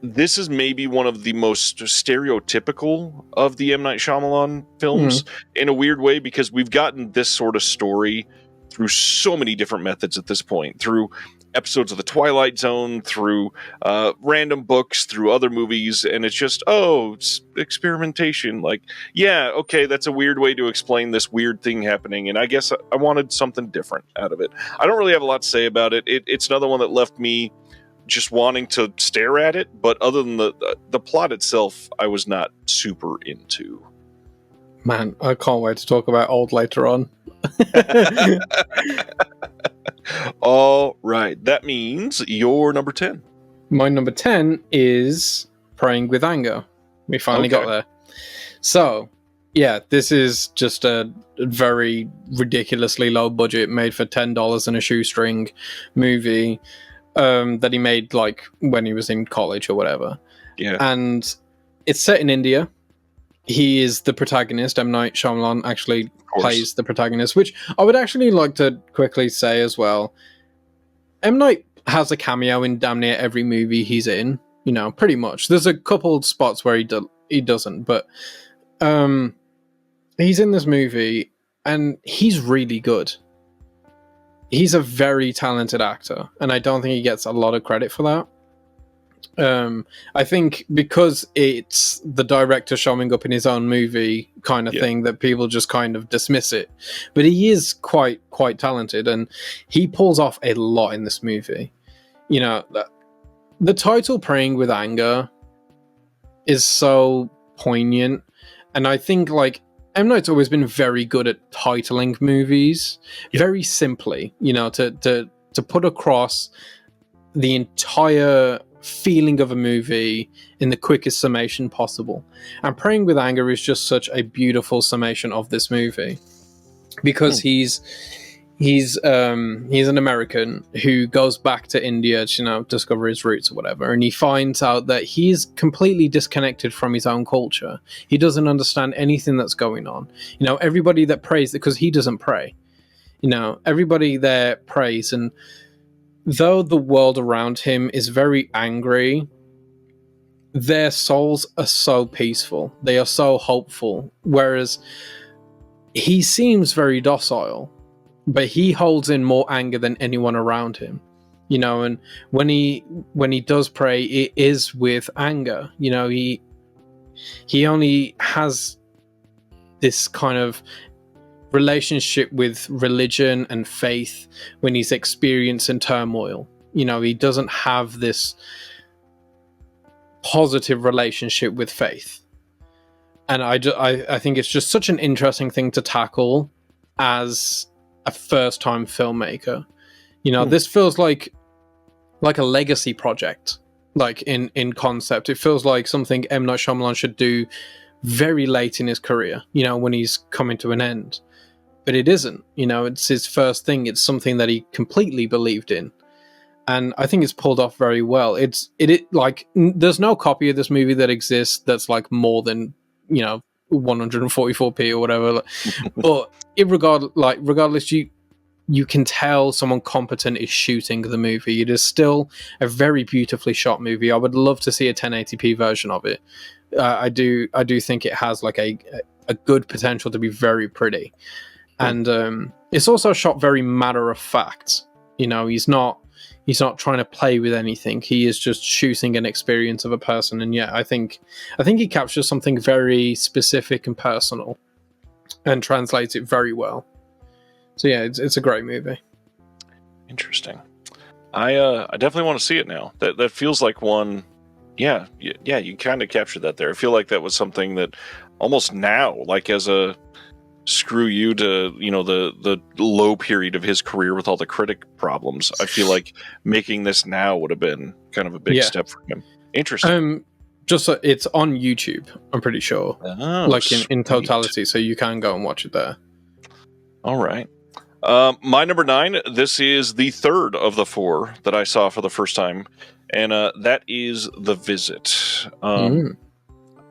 this is maybe one of the most stereotypical of the M. Night Shyamalan films in a weird way, because we've gotten this sort of story through so many different methods at this point, through episodes of The Twilight Zone, through random books, through other movies, and it's just, it's experimentation. Like, yeah, okay, that's a weird way to explain this weird thing happening, and I guess I wanted something different out of it. I don't really have a lot to say about it. It's another one that left me just wanting to stare at it, but other than the plot itself, I was not super into. Man, I can't wait to talk about Old later on. All right, that means your number 10. My number 10 is Praying with Anger. We finally got there. So, yeah, this is just a very ridiculously low budget, made for $10 and a shoestring movie that he made like when he was in college or whatever. Yeah. And it's set in India. He is the protagonist. M. Night Shyamalan actually plays the protagonist, which I would actually like to quickly say as well. M. Night has a cameo in damn near every movie he's in. You know, pretty much. There's a couple spots where he doesn't, but he's in this movie and he's really good. He's a very talented actor, and I don't think he gets a lot of credit for that. I think because it's the director showing up in his own movie kind of thing, that people just kind of dismiss it. But he is quite talented, and he pulls off a lot in this movie. You know, the title "Praying with Anger" is so poignant, and I think like M. Night's always been very good at titling movies very simply. You know, to put across the entire feeling of a movie in the quickest summation possible. And Praying with Anger is just such a beautiful summation of this movie, because he's an American who goes back to India to, you know, discover his roots or whatever, and he finds out that he's completely disconnected from his own culture. He doesn't understand anything that's going on. You know, everybody that prays, because he doesn't pray. You know, everybody there prays, and though the world around him is very angry, their souls are so peaceful. They are so hopeful. Whereas he seems very docile, but he holds in more anger than anyone around him. You know, and when he does pray, it is with anger. You know, he only has this kind of relationship with religion and faith when he's experiencing turmoil. You know, he doesn't have this positive relationship with faith, and I think it's just such an interesting thing to tackle as a first-time filmmaker. You know, this feels like a legacy project, like in concept. It feels like something M. Night Shyamalan should do very late in his career, you know, when he's coming to an end. But it isn't, you know, it's his first thing. It's something that he completely believed in. And I think it's pulled off very well. It like, there's no copy of this movie that exists that's like more than, you know, 144p or whatever. But regardless, you can tell someone competent is shooting the movie. It is still a very beautifully shot movie. I would love to see a 1080p version of it. I do think it has like a good potential to be very pretty. And it's also shot very matter of fact. You know, he's not trying to play with anything. He is just shooting an experience of a person. And yeah, I think he captures something very specific and personal and translates it very well. So yeah, it's a great movie. Interesting. I definitely want to see it now. That feels like one. Yeah, you kind of captured that there. I feel like that was something that almost now, like as a screw you to, you know, the low period of his career with all the critic problems, I feel like making this now would have been kind of a big step for him. Interesting. Just it's on YouTube, I'm pretty sure. Oh, like in totality, so you can go and watch it there. All right. My number 9, this is the third of the 4 that I saw for the first time, and that is The Visit.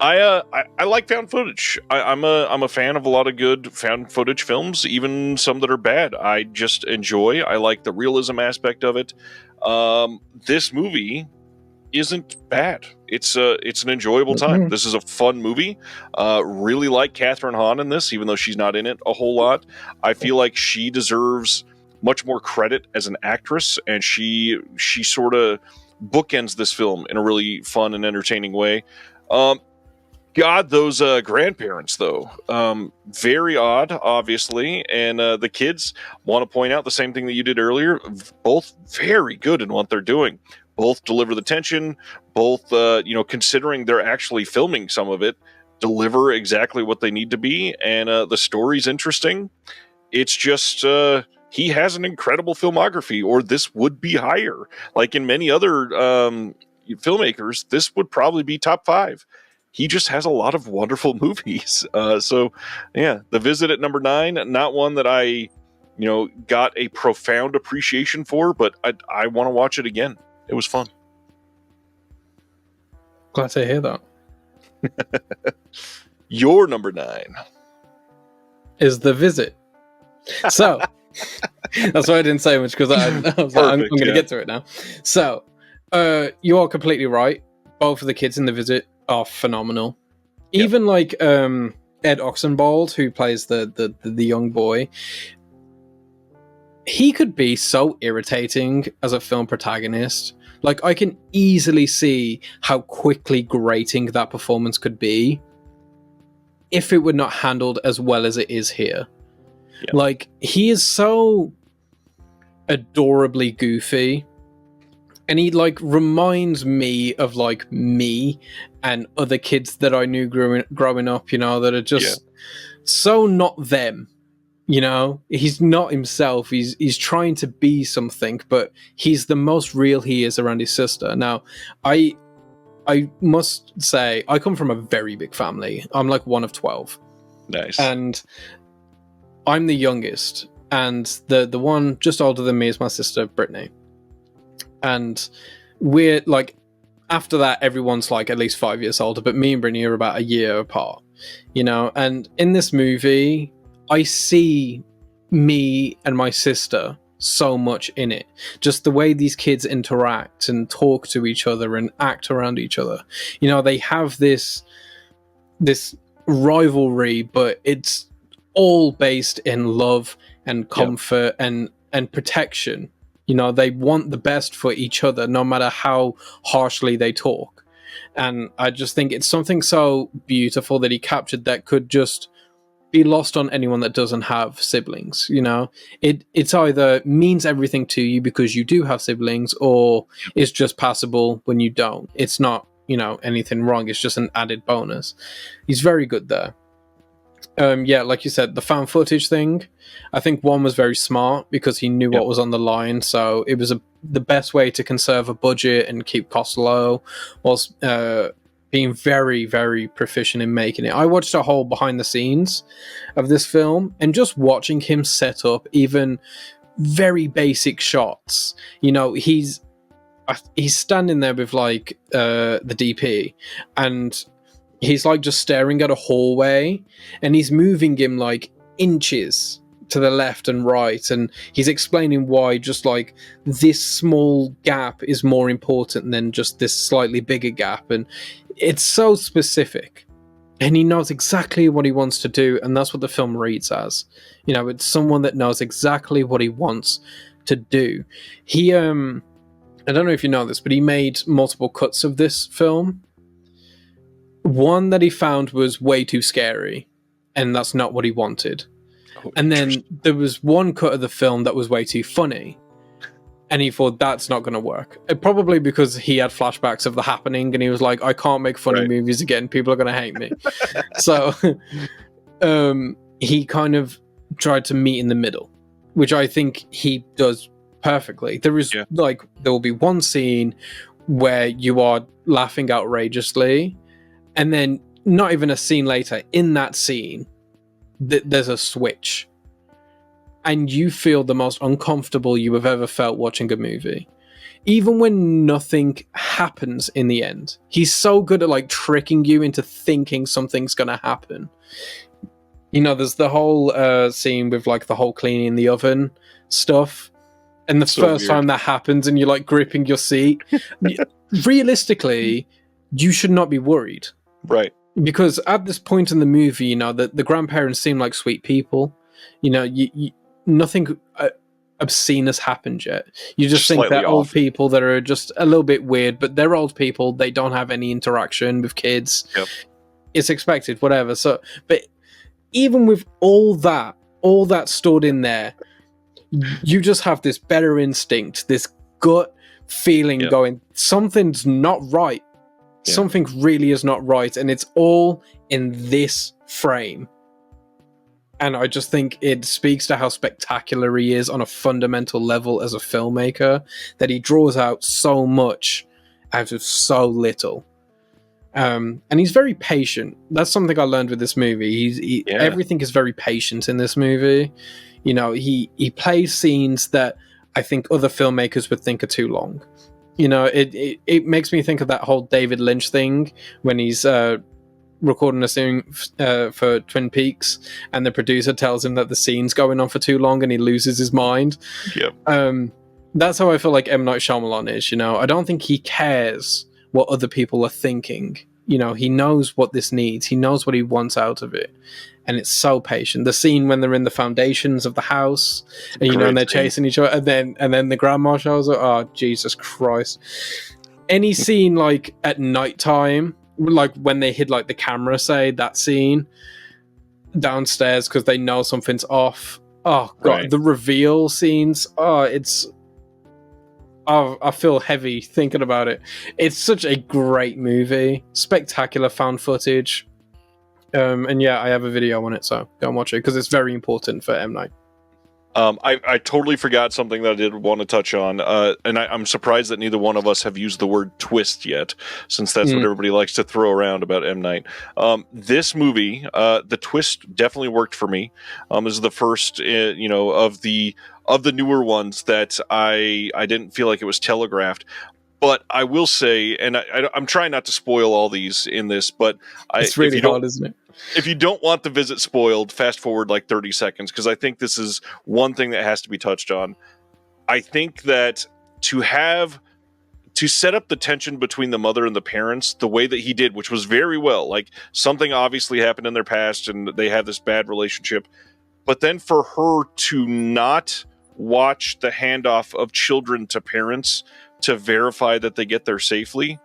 I like found footage. I'm a fan of a lot of good found footage films, even some that are bad. I just enjoy. I like the realism aspect of it. This movie isn't bad. It's an enjoyable time. This is a fun movie. Really like Catherine Hahn in this, even though she's not in it a whole lot. I feel like she deserves much more credit as an actress, and she sort of bookends this film in a really fun and entertaining way. God, those grandparents, though, very odd, obviously. And the kids, want to point out the same thing that you did earlier, both very good in what they're doing. Both deliver the tension, both, considering they're actually filming some of it, deliver exactly what they need to be. And the story's interesting. It's just, he has an incredible filmography, or this would be higher. Like in many other filmmakers, this would probably be top 5. He just has a lot of wonderful movies. So, yeah, The Visit at number 9, not one that I, got a profound appreciation for, but I want to watch it again. It was fun. Glad to hear that. Your number 9 is The Visit. So, that's why I didn't say much, because I was like, I'm going to get to it now. So, you are completely right. both of the kids in The Visit are phenomenal. Even like Ed Oxenbould, who plays the young boy, he could be so irritating as a film protagonist. Like, I can easily see how quickly grating that performance could be if it were not handled as well as it is here. Like, he is so adorably goofy, and he like reminds me of like me and other kids that I knew growing up, you know, that are just so not them. You know, he's not himself. He's trying to be something, but he's the most real he is around his sister. Now, I must say, I come from a very big family. I'm like one of 12. Nice. And I'm the youngest. And the one just older than me is my sister, Brittany. And we're like, after that, everyone's like at least 5 years older, but me and Brittany are about a year apart, you know? And in this movie, I see me and my sister so much in it. Just the way these kids interact and talk to each other and act around each other. You know, they have this rivalry, but it's all based in love and comfort and protection. You know, they want the best for each other, no matter how harshly they talk. And I just think it's something so beautiful that he captured that could just be lost on anyone that doesn't have siblings. You know, it's either means everything to you because you do have siblings, or it's just passable when you don't. It's not, you know, anything wrong. It's just an added bonus. He's very good there. Like you said, the found footage thing, I think one was very smart because he knew what was on the line. So it was the best way to conserve a budget and keep costs low, whilst being very, very proficient in making it. I watched a whole behind the scenes of this film, and just watching him set up even very basic shots. You know, he's standing there with like the DP, and he's like just staring at a hallway, and he's moving him like inches to the left and right, and he's explaining why just like this small gap is more important than just this slightly bigger gap. And it's so specific, and he knows exactly what he wants to do, and that's what the film reads as. You know, it's someone that knows exactly what he wants to do. He I don't know if you know this, but he made multiple cuts of this film. One that he found was way too scary, and that's not what he wanted. And then there was one cut of the film that was way too funny, and he thought that's not going to work. Probably because he had flashbacks of The Happening, and he was like, I can't make funny movies again. People are going to hate me. So he kind of tried to meet in the middle, which I think he does perfectly. There is like, there will be one scene where you are laughing outrageously, and then not even a scene later, in that scene, there's a switch. And you feel the most uncomfortable you have ever felt watching a movie. Even when nothing happens in the end. He's so good at like tricking you into thinking something's going to happen. You know, there's the whole scene with like the whole cleaning the oven stuff. And the first time that happens and you're like gripping your seat. Realistically, you should not be worried. Right. Because at this point in the movie, you know, the grandparents seem like sweet people. You know, nothing obscene has happened yet. You just think they're old people that are just a little bit weird, but they're old people. They don't have any interaction with kids. Yep. It's expected, whatever. So, but even with all that stored in there, you just have this better instinct, this gut feeling going, something's not right. Something really is not right, and it's all in this frame. And I just think it speaks to how spectacular he is on a fundamental level as a filmmaker, that he draws out so much out of so little. And he's very patient. That's something I learned with this movie. Everything is very patient in this movie. You know, he plays scenes that I think other filmmakers would think are too long. You know, it makes me think of that whole David Lynch thing when he's recording a scene for Twin Peaks, and the producer tells him that the scene's going on for too long, and he loses his mind. Yep. That's how I feel like M. Night Shyamalan is. You know, I don't think he cares what other people are thinking. You know, he knows what this needs. He knows what he wants out of it. And it's so patient. The scene when they're in the foundations of the house, and you know, and they're chasing each other, and then the grandma shows up. Oh, Jesus Christ! Any scene like at nighttime, like when they hid like the camera, say that scene downstairs because they know something's off. Oh God, the reveal scenes. Oh, it's. Oh, I feel heavy thinking about it. It's such a great movie, spectacular found footage. And yeah, I have a video on it, so go and watch it because it's very important for M. Night. I totally forgot something that I did want to touch on, and I'm surprised that neither one of us have used the word twist yet, since that's what everybody likes to throw around about M. Night. This movie, the twist definitely worked for me. This is the first, of the newer ones that I didn't feel like it was telegraphed. But I will say, and I'm trying not to spoil all these in this, but it's really hard, isn't it? If you don't want the visit spoiled, fast forward like 30 seconds, because I think this is one thing that has to be touched on. I think that to set up the tension between the mother and the parents the way that he did, which was very well, like something obviously happened in their past and they have this bad relationship, but then for her to not watch the handoff of children to parents to verify that they get there safely.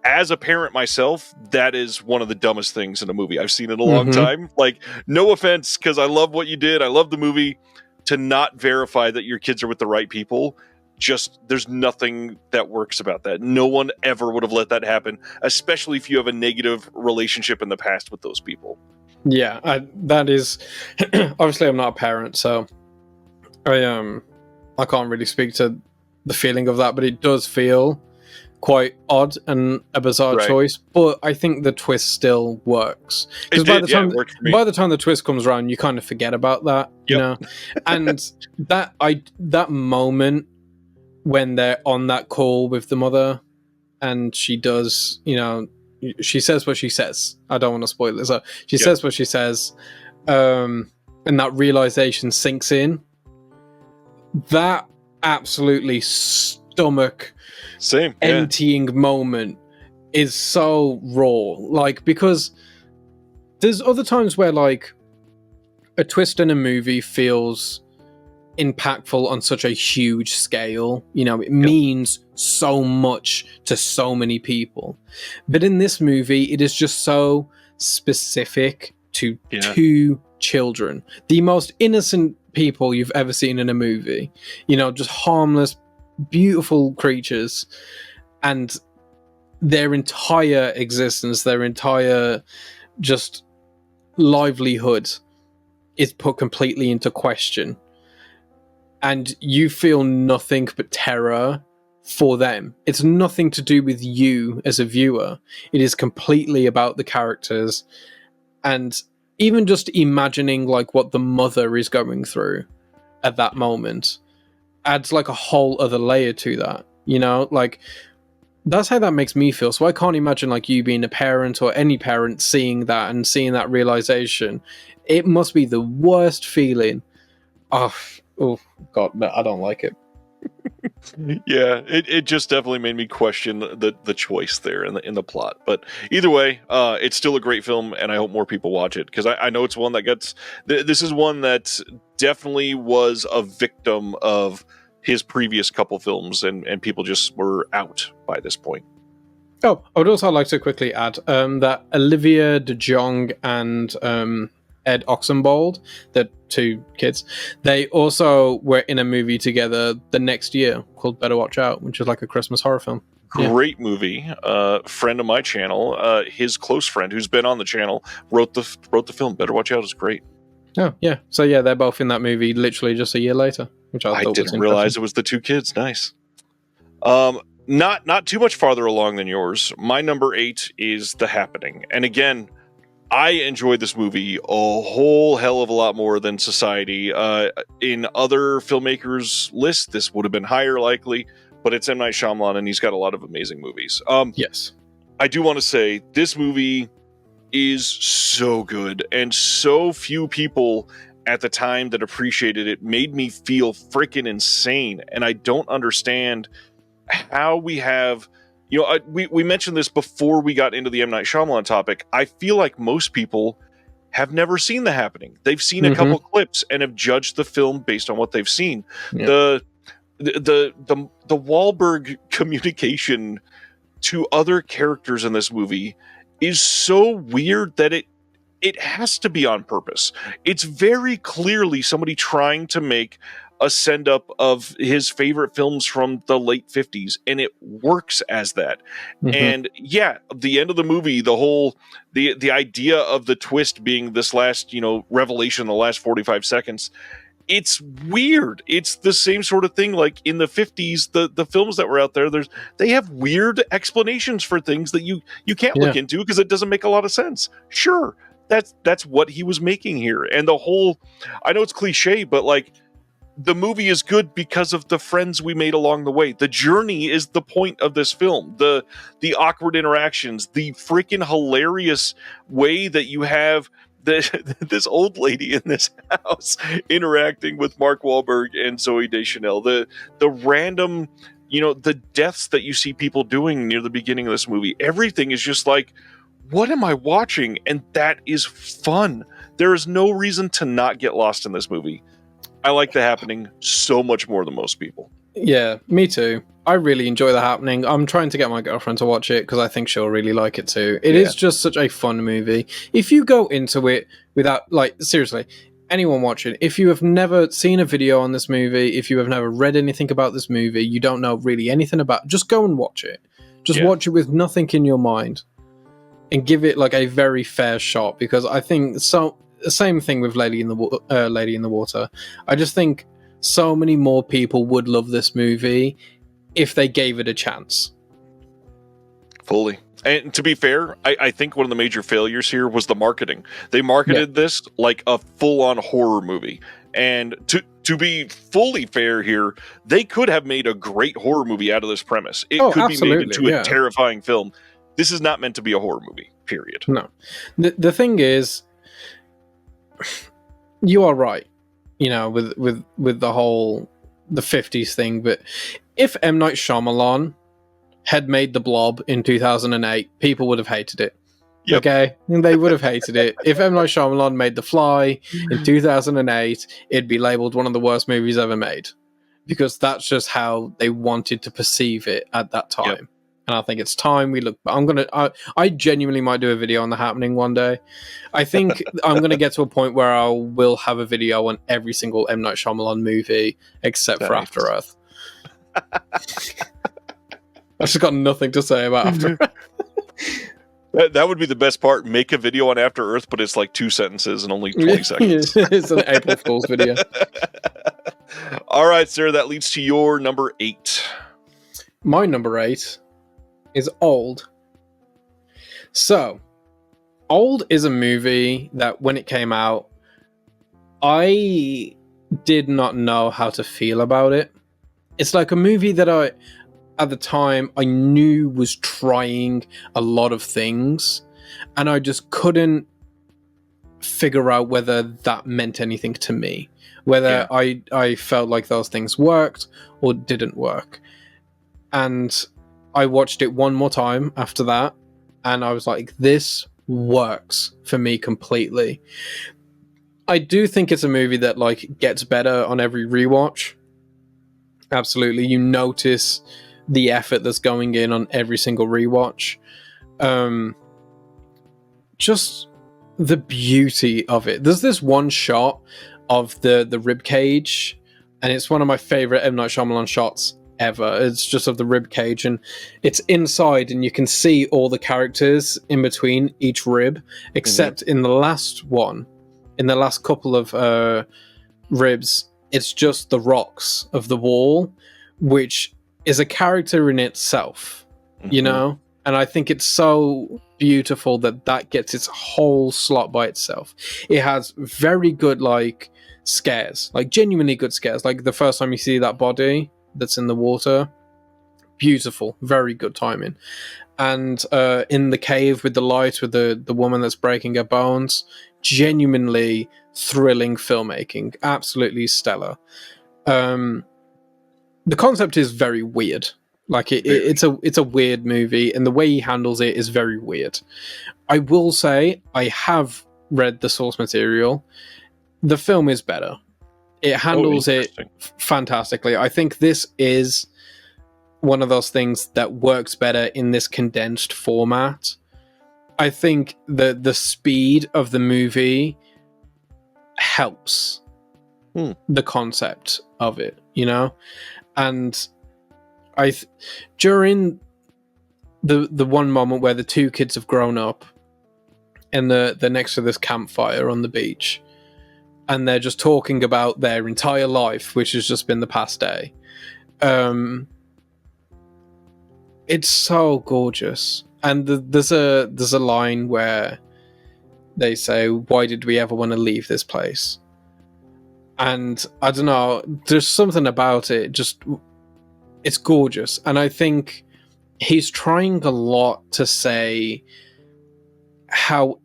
As a parent myself, that is one of the dumbest things in a movie I've seen in a long time. Like, no offense, because I love what you did. I love the movie. To not verify that your kids are with the right people, just there's nothing that works about that. No one ever would have let that happen, especially if you have a negative relationship in the past with those people. Yeah, that is... Obviously, I'm not a parent, so I can't really speak to the feeling of that, but it does feel quite odd and a bizarre choice, but I think the twist still works. Because by the time the twist comes around, you kind of forget about that, you know? And that moment when they're on that call with the mother and she does, you know, she says what she says. I don't want to spoil it. So she says what she says, and that realization sinks in. That absolutely stomach emptying moment is so raw, like, because there's other times where like a twist in a movie feels impactful on such a huge scale, you know, it means so much to so many people, but in this movie it is just so specific to two children, the most innocent people you've ever seen in a movie, you know, just harmless, beautiful creatures, and their entire existence, their entire just livelihood is put completely into question, and you feel nothing but terror for them. It's nothing to do with you as a viewer. It is completely about the characters, and even just imagining like what the mother is going through at that moment adds like a whole other layer to that, you know, like that's how that makes me feel. So I can't imagine like you being a parent or any parent seeing that and seeing that realization. It must be the worst feeling. Oh God, no, I don't like it. Yeah, it just definitely made me question the choice there in the plot. But either way, it's still a great film, and I hope more people watch it, because I know it's one that gets... This is one that definitely was a victim of his previous couple films, and people just were out by this point. Oh, I would also like to quickly add that Olivia de Jong and Ed Oxenbould, the two kids, they also were in a movie together the next year called Better Watch Out, which is like a Christmas horror film. Great movie. Friend of my channel, his close friend who's been on the channel, wrote the film. Better Watch Out is great. Oh, yeah. So yeah, they're both in that movie literally just a year later, which I thought didn't realize it was the two kids. Nice. Not too much farther along than yours. My number 8 is The Happening. And again, I enjoyed this movie a whole hell of a lot more than Society. In other filmmakers' lists, this would have been higher likely, but it's M. Night Shyamalan, and he's got a lot of amazing movies. Yes. I do want to say, this movie is so good, and so few people at the time that appreciated it made me feel freaking insane, and I don't understand how we have, we mentioned this before we got into the M. Night Shyamalan topic. I feel like most people have never seen The Happening. They've seen a couple clips and have judged the film based on what they've seen. Yeah. The Wahlberg communication to other characters in this movie is so weird that it has to be on purpose. It's very clearly somebody trying to make a send-up of his favorite films from the late 50s, and it works as that. And yeah, the end of the movie, the idea of the twist being this last, revelation, the last 45 seconds, it's weird. It's the same sort of thing like in the 50s, the films that were out there, they have weird explanations for things that you can't look into because it doesn't make a lot of sense. Sure, that's what he was making here. And I know it's cliche, but like, the movie is good because of the friends we made along the way. The journey is the point of this film. The awkward interactions, the freaking hilarious way that you have this old lady in this house interacting with Mark Wahlberg and Zooey Deschanel. The random, the deaths that you see people doing near the beginning of this movie. Everything is just like, what am I watching? And that is fun. There is no reason to not get lost in this movie. I like The Happening so much more than most people. Yeah, me too. I really enjoy The Happening. I'm trying to get my girlfriend to watch it because I think she'll really like it too. It is just such a fun movie. If you go into it without, seriously, anyone watching, if you have never seen a video on this movie, if you have never read anything about this movie, you don't know really anything about, just go and watch it. Just watch it with nothing in your mind and give it like a very fair shot, because I think same thing with Lady in the Water. I just think so many more people would love this movie if they gave it a chance. Fully. And to be fair, I think one of the major failures here was the marketing. They marketed this like a full-on horror movie. And to be fully fair here, they could have made a great horror movie out of this premise. It could be made into a terrifying film. This is not meant to be a horror movie, period. No. The thing is, you are right, with the whole the 50s thing, but if M. Night Shyamalan had made The Blob in 2008, people would have hated it. Yep. Okay? And they would have hated it. If M. Night Shyamalan made The Fly in 2008, it'd be labeled one of the worst movies ever made, because that's just how they wanted to perceive it at that time. Yep. And I think it's time we look. I genuinely might do a video on The Happening one day. I think I'm going to get to a point where I will have a video on every single M. Night Shyamalan movie except for After Earth. I've just got nothing to say about After Earth. That would be the best part. Make a video on After Earth, but it's like 2 sentences and only 20 seconds. It's an April Fool's video. All right, Sarah, that leads to your number 8. My number 8 is Old. So, Old is a movie that when it came out, I did not know how to feel about it. It's like a movie that at the time, I knew was trying a lot of things, and I just couldn't figure out whether that meant anything to me. Whether I felt like those things worked or didn't work. And I watched it one more time after that, and I was like, this works for me completely. I do think it's a movie that gets better on every rewatch. Absolutely. You notice the effort that's going in on every single rewatch. Just the beauty of it. There's this one shot of the rib cage, and it's one of my favorite M. Night Shyamalan shots ever. It's just of the rib cage, and it's inside, and you can see all the characters in between each rib, except in the last one, in the last couple of ribs, it's just the rocks of the wall, which is a character in itself, and I think it's so beautiful that gets its whole slot by itself. It has very good scares, genuinely good scares, like the first time you see that body that's in the water, beautiful, very good timing. And in the cave with the light, with the woman that's breaking her bones, genuinely thrilling filmmaking, absolutely stellar. The concept is very weird. Like Very. it's a weird movie, and the way he handles it is very weird. I will say I have read the source material. The film is better. It Oh, handles it interesting. fantastically. I think this is one of those things that works better in this condensed format. I think the speed of the movie helps the concept of it, you know? And during the one moment where the two kids have grown up and they're next to this campfire on the beach and they're just talking about their entire life, which has just been the past day. It's so gorgeous. And there's a line where they say, "Why did we ever want to leave this place?" And I don't know, there's something about it, just it's gorgeous. And I think he's trying a lot to say how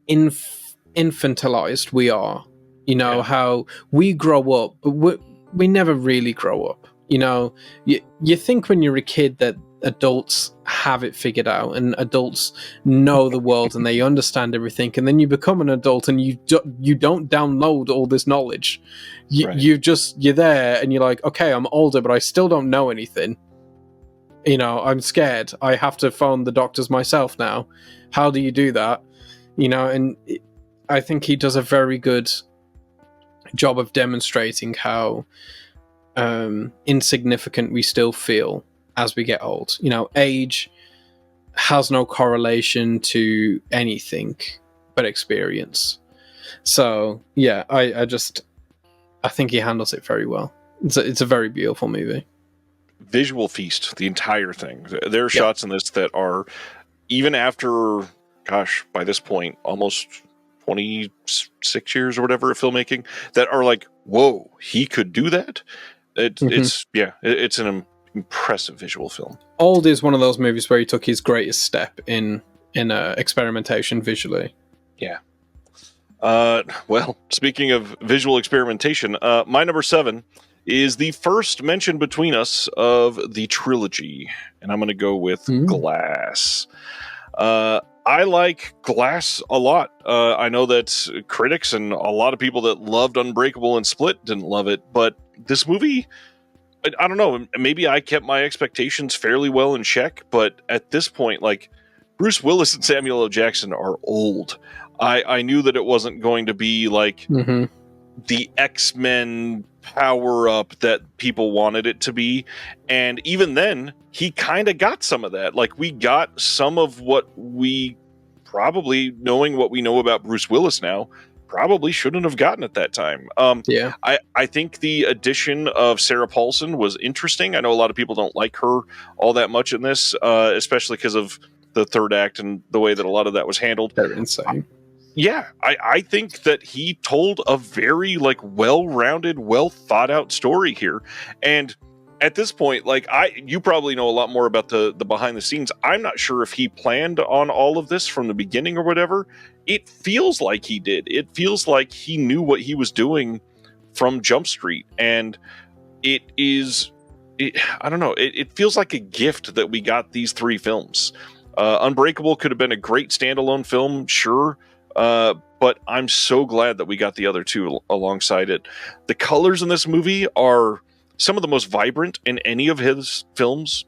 infantilized we are. You know, how we grow up, but we never really grow up. You know, you think when you're a kid that adults have it figured out and adults know the world and they understand everything, and then you become an adult and you don't download all this knowledge. You're there and you're like, okay, I'm older, but I still don't know anything. You know, I'm scared. I have to phone the doctors myself now. How do you do that? You know, and I think he does a very good job of demonstrating how insignificant we still feel as we get old. You know, age has no correlation to anything but experience. So yeah, I think he handles it very well. It's a very beautiful movie. Visual feast, the entire thing. There are shots in this that are, even after, gosh, by this point, almost 26 years or whatever of filmmaking, that are like, whoa, he could do that? It's an impressive visual film. Old is one of those movies where he took his greatest step in experimentation visually. Yeah. Well, speaking of visual experimentation, my number 7 is the first mention between us of the trilogy, and I'm going to go with Glass. I like Glass a lot. I know that critics and a lot of people that loved Unbreakable and Split didn't love it, but this movie, I don't know, maybe I kept my expectations fairly well in check, but at this point, like, Bruce Willis and Samuel L. Jackson are old. I knew that it wasn't going to be like the X-Men power up that people wanted it to be, and even then he kind of got some of that. Like, we got some of what we probably, knowing what we know about Bruce Willis now, probably shouldn't have gotten at that time. I think the addition of Sarah Paulson was interesting. I know a lot of people don't like her all that much in this, especially because of the third act and the way that a lot of that was handled. They're insane. Yeah, I think that he told a very, like, well-rounded, well-thought-out story here. And at this point, like, you probably know a lot more about the behind the scenes. I'm not sure if he planned on all of this from the beginning or whatever. It feels like he did. It feels like he knew what he was doing from Jump Street. And I don't know, it feels like a gift that we got these 3 films. Unbreakable could have been a great standalone film, sure. But I'm so glad that we got the other 2 alongside it. The colors in this movie are some of the most vibrant in any of his films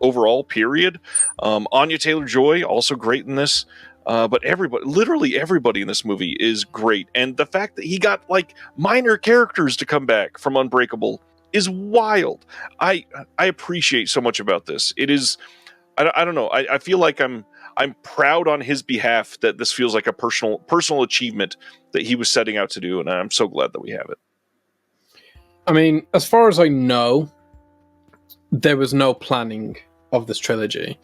overall, period. Anya Taylor-Joy, also great in this. But literally everybody in this movie is great. And the fact that he got, like, minor characters to come back from Unbreakable is wild. I appreciate so much about this. It is, I don't know. I feel like I'm proud on his behalf that this feels like a personal achievement that he was setting out to do, and I'm so glad that we have it. I mean, as far as I know, there was no planning of this trilogy.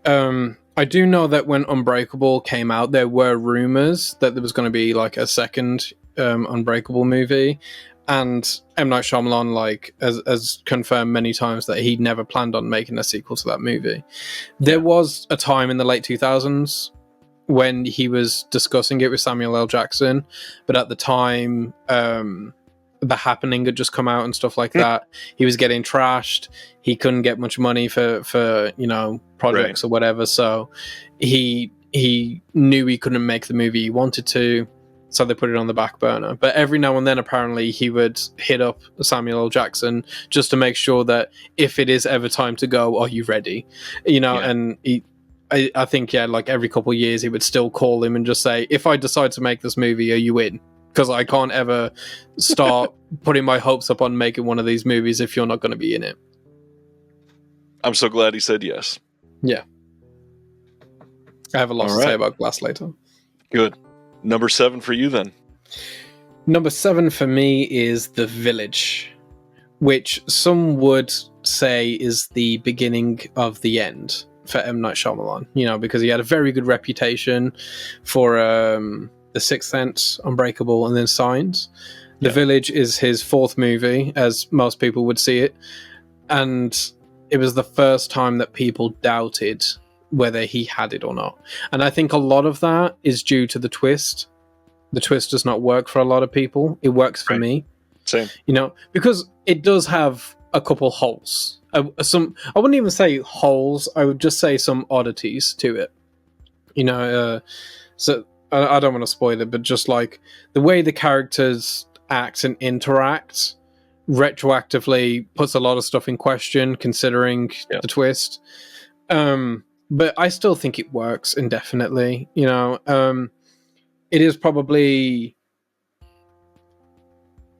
I do know that when Unbreakable came out, there were rumors that there was going to be, like, a second Unbreakable movie, and M. Night Shyamalan, like, has confirmed many times that he'd never planned on making a sequel to that movie. There was a time in the late 2000s when he was discussing it with Samuel L. Jackson, but at the time, The Happening had just come out and stuff like that. He was getting trashed. He couldn't get much money for projects or whatever. So he knew he couldn't make the movie he wanted to. So they put it on the back burner. But every now and then, apparently, he would hit up Samuel L. Jackson just to make sure that if it is ever time to go, are you ready? And I think, like every couple of years, he would still call him and just say, if I decide to make this movie, are you in? Because I can't ever start putting my hopes up on making one of these movies if you're not going to be in it. I'm so glad he said yes. Yeah. I have a lot to say about Glass later. Good. Number 7 for you then. Number 7 for me is The Village, which some would say is the beginning of the end for M. Night Shyamalan, because he had a very good reputation for The Sixth Sense, Unbreakable, and then Signs. The Village is his 4th movie, as most people would see it. And it was the first time that people doubted whether he had it or not. And I think a lot of that is due to the twist. The twist does not work for a lot of people. It works for me. Same. Because it does have a couple holes. I wouldn't even say holes. I would just say some oddities to it. So I don't want to spoil it, but just like the way the characters act and interact retroactively puts a lot of stuff in question, considering the twist. But I still think it works indefinitely. It is probably,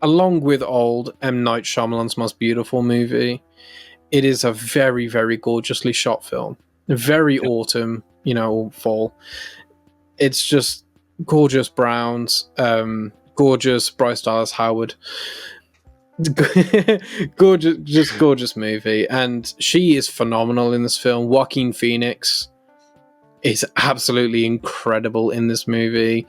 along with old M. Night Shyamalan's most beautiful movie. It is a very, very gorgeously shot film. Very autumn, fall. It's just gorgeous browns, gorgeous Bryce Dallas Howard. gorgeous movie. And she is phenomenal in this film. Joaquin Phoenix is absolutely incredible in this movie.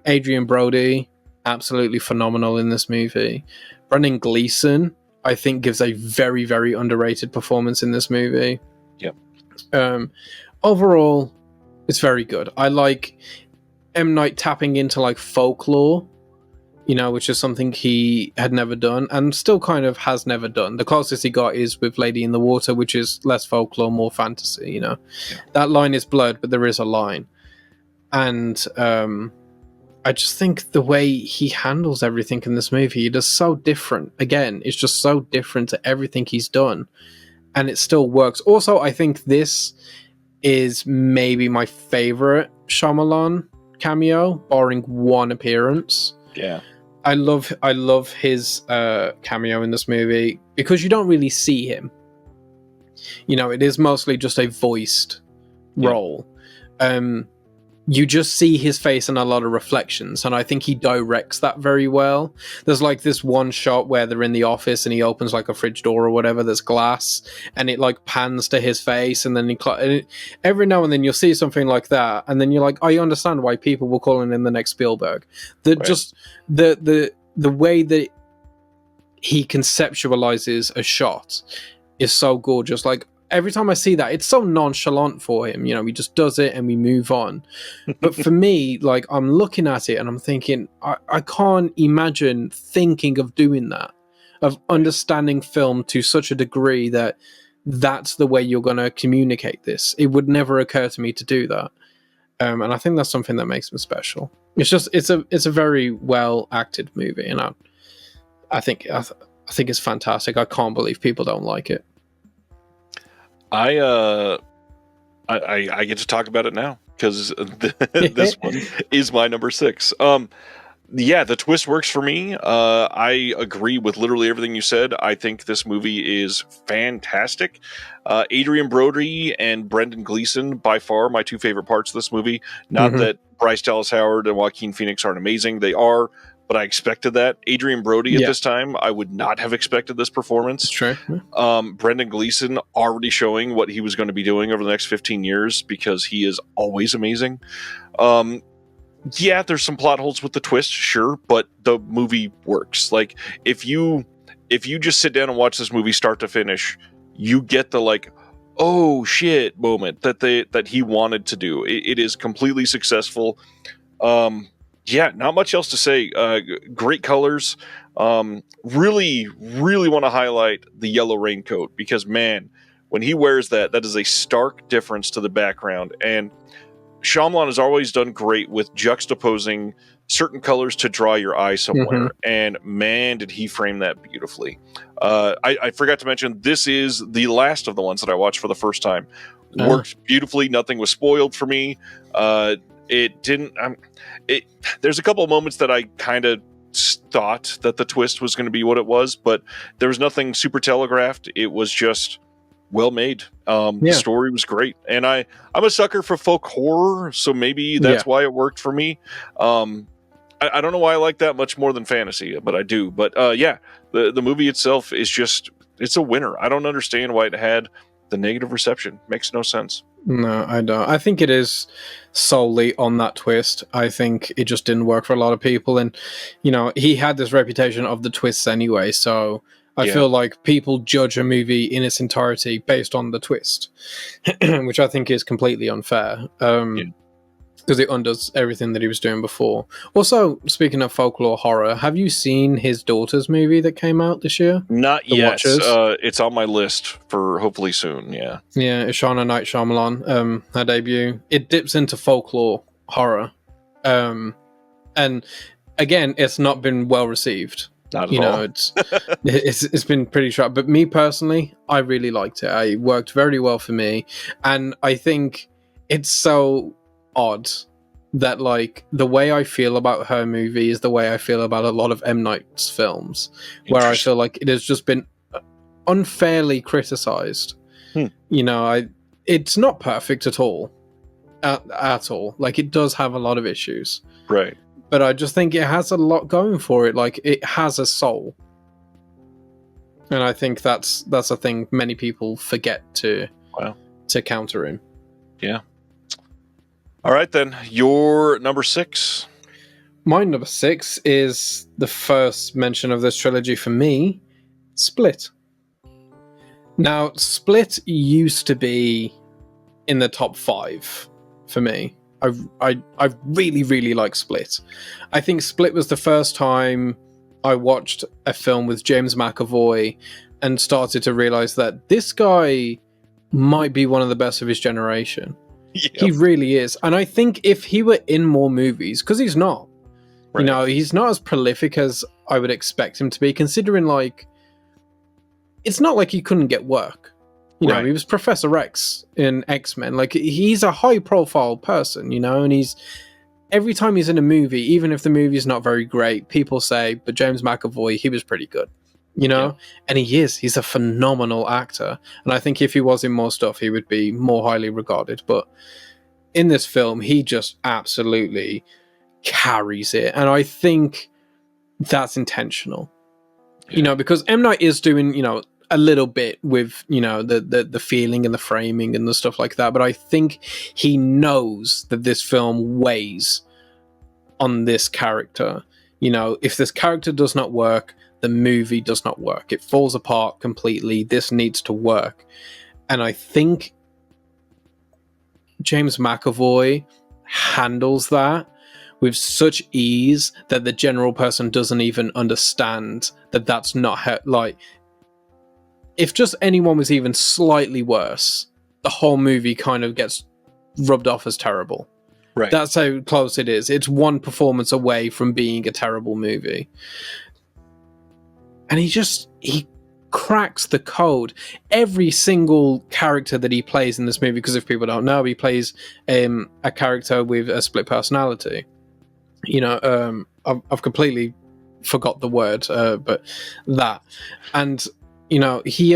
Adrian Brody, absolutely phenomenal in this movie. Brendan Gleeson, I think, gives a very, very underrated performance in this movie. Overall, it's very good. I like M. Night tapping into like folklore, which is something he had never done and still kind of has never done. The closest he got is with Lady in the Water, which is less folklore, more fantasy. That line is blurred, but there is a line. And I just think the way he handles everything in this movie, it is so different. Again, it's just so different to everything he's done, and it still works. Also, I think this is maybe my favorite Shyamalan cameo, barring one appearance. I love his cameo in this movie because you don't really see him. It is mostly just a voiced role. You just see his face in a lot of reflections, and I think he directs that very well. There's like this one shot where they're in the office and he opens like a fridge door or whatever, there's glass, and it like pans to his face, and then every now and then you'll see something like that, and then you're like, I understand why people were calling him the next Spielberg. Just the way that he conceptualizes a shot is so gorgeous. Like, every time I see that, it's so nonchalant for him. He just does it and we move on. But for me, like, I'm looking at it and I'm thinking, I can't imagine thinking of doing that, of understanding film to such a degree that that's the way you're going to communicate this. It would never occur to me to do that. And I think that's something that makes him special. It's a very well acted movie, and I think it's fantastic. I can't believe people don't like it. I get to talk about it now because this one is my number 6. The twist works for me. I agree with literally everything you said. I think this movie is fantastic. Adrian Brody and Brendan Gleeson, by far my 2 favorite parts of this movie. Not that Bryce Dallas Howard and Joaquin Phoenix aren't amazing. They are. But I expected that. Adrian Brody at this time, I would not have expected this performance. Sure. Brendan Gleeson already showing what he was going to be doing over the next 15 years because he is always amazing. There's some plot holes with the twist, sure, but the movie works. Like, if you just sit down and watch this movie start to finish, you get the like, oh shit moment that he wanted to do. It is completely successful. Yeah, not much else to say. Great colors. Really, really want to highlight the yellow raincoat because, man, when he wears that, that is a stark difference to the background. And Shyamalan has always done great with juxtaposing certain colors to draw your eye somewhere. And man, did he frame that beautifully. I forgot to mention, this is the last of the ones that I watched for the first time. Worked beautifully. Nothing was spoiled for me. It didn't. There's a couple of moments that I kind of thought that the twist was going to be what it was, but there was nothing super telegraphed. It was just well made. The story was great, and I'm a sucker for folk horror, so maybe that's why it worked for me. I don't know why I like that much more than fantasy, but I do. But the movie itself is just, it's a winner. I don't understand why it had the negative reception. Makes no sense. No, I don't. I think it is solely on that twist. I think it just didn't work for a lot of people, and he had this reputation of the twists anyway, so I feel like people judge a movie in its entirety based on the twist, which I think is completely unfair. Because it undoes everything that he was doing before. Also, speaking of folklore horror, have you seen his daughter's movie that came out this year? Not yet. It's on my list for hopefully soon. Yeah. Yeah, it's Night Shyamalan, her debut. It dips into folklore horror, and again, it's not been well received. Not at all. It's been pretty sharp. But me personally, I really liked it. It worked very well for me, and I think it's so odd that like the way I feel about her movie is the way I feel about a lot of M. Night's films, where I feel like it has just been unfairly criticized. It's not perfect at all, at all. Like, it does have a lot of issues, right? But I just think it has a lot going for it. Like, it has a soul, and I think that's a thing many people forget to counter in. Yeah. All right, then. Your number 6. My number 6 is the first mention of this trilogy for me, Split. Now, Split used to be in the top 5 for me. I really, really like Split. I think Split was the first time I watched a film with James McAvoy and started to realize that this guy might be one of the best of his generation. Yep. He really is. And I think if he were in more movies, because he's not, he's not as prolific as I would expect him to be, considering, like, it's not like he couldn't get work. He was Professor X in X-Men. Like, he's a high-profile person, and every time he's in a movie, even if the movie's not very great, people say, but James McAvoy, he was pretty good. And he's a phenomenal actor, and I think if he was in more stuff he would be more highly regarded, but in this film he just absolutely carries it, and I think that's intentional. Because M. Night is doing a little bit with the feeling and the framing and the stuff like that, but I think he knows that this film weighs on this character. If this character does not work, the movie does not work. It falls apart completely. This needs to work. And I think James McAvoy handles that with such ease that the general person doesn't even understand that that's not how, like, if just anyone was even slightly worse, the whole movie kind of gets rubbed off as terrible. Right. That's how close it is. It's one performance away from being a terrible movie. And he cracks the code. Every single character that he plays in this movie, because if people don't know, he plays a character with a split personality. I've completely forgot the word, but that. And, he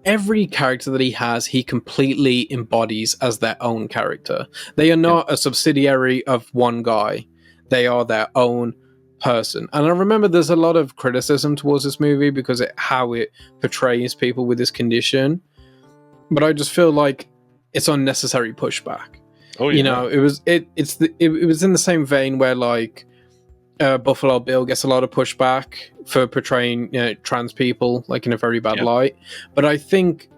every character that he has, he completely embodies as their own character. They are not a subsidiary of one guy. They are their own person. And I remember there's a lot of criticism towards this movie because how it portrays people with this condition. But I just feel like it's unnecessary pushback. Oh, yeah. It was in the same vein where, like, Buffalo Bill gets a lot of pushback for portraying trans people like in a very bad light. But I think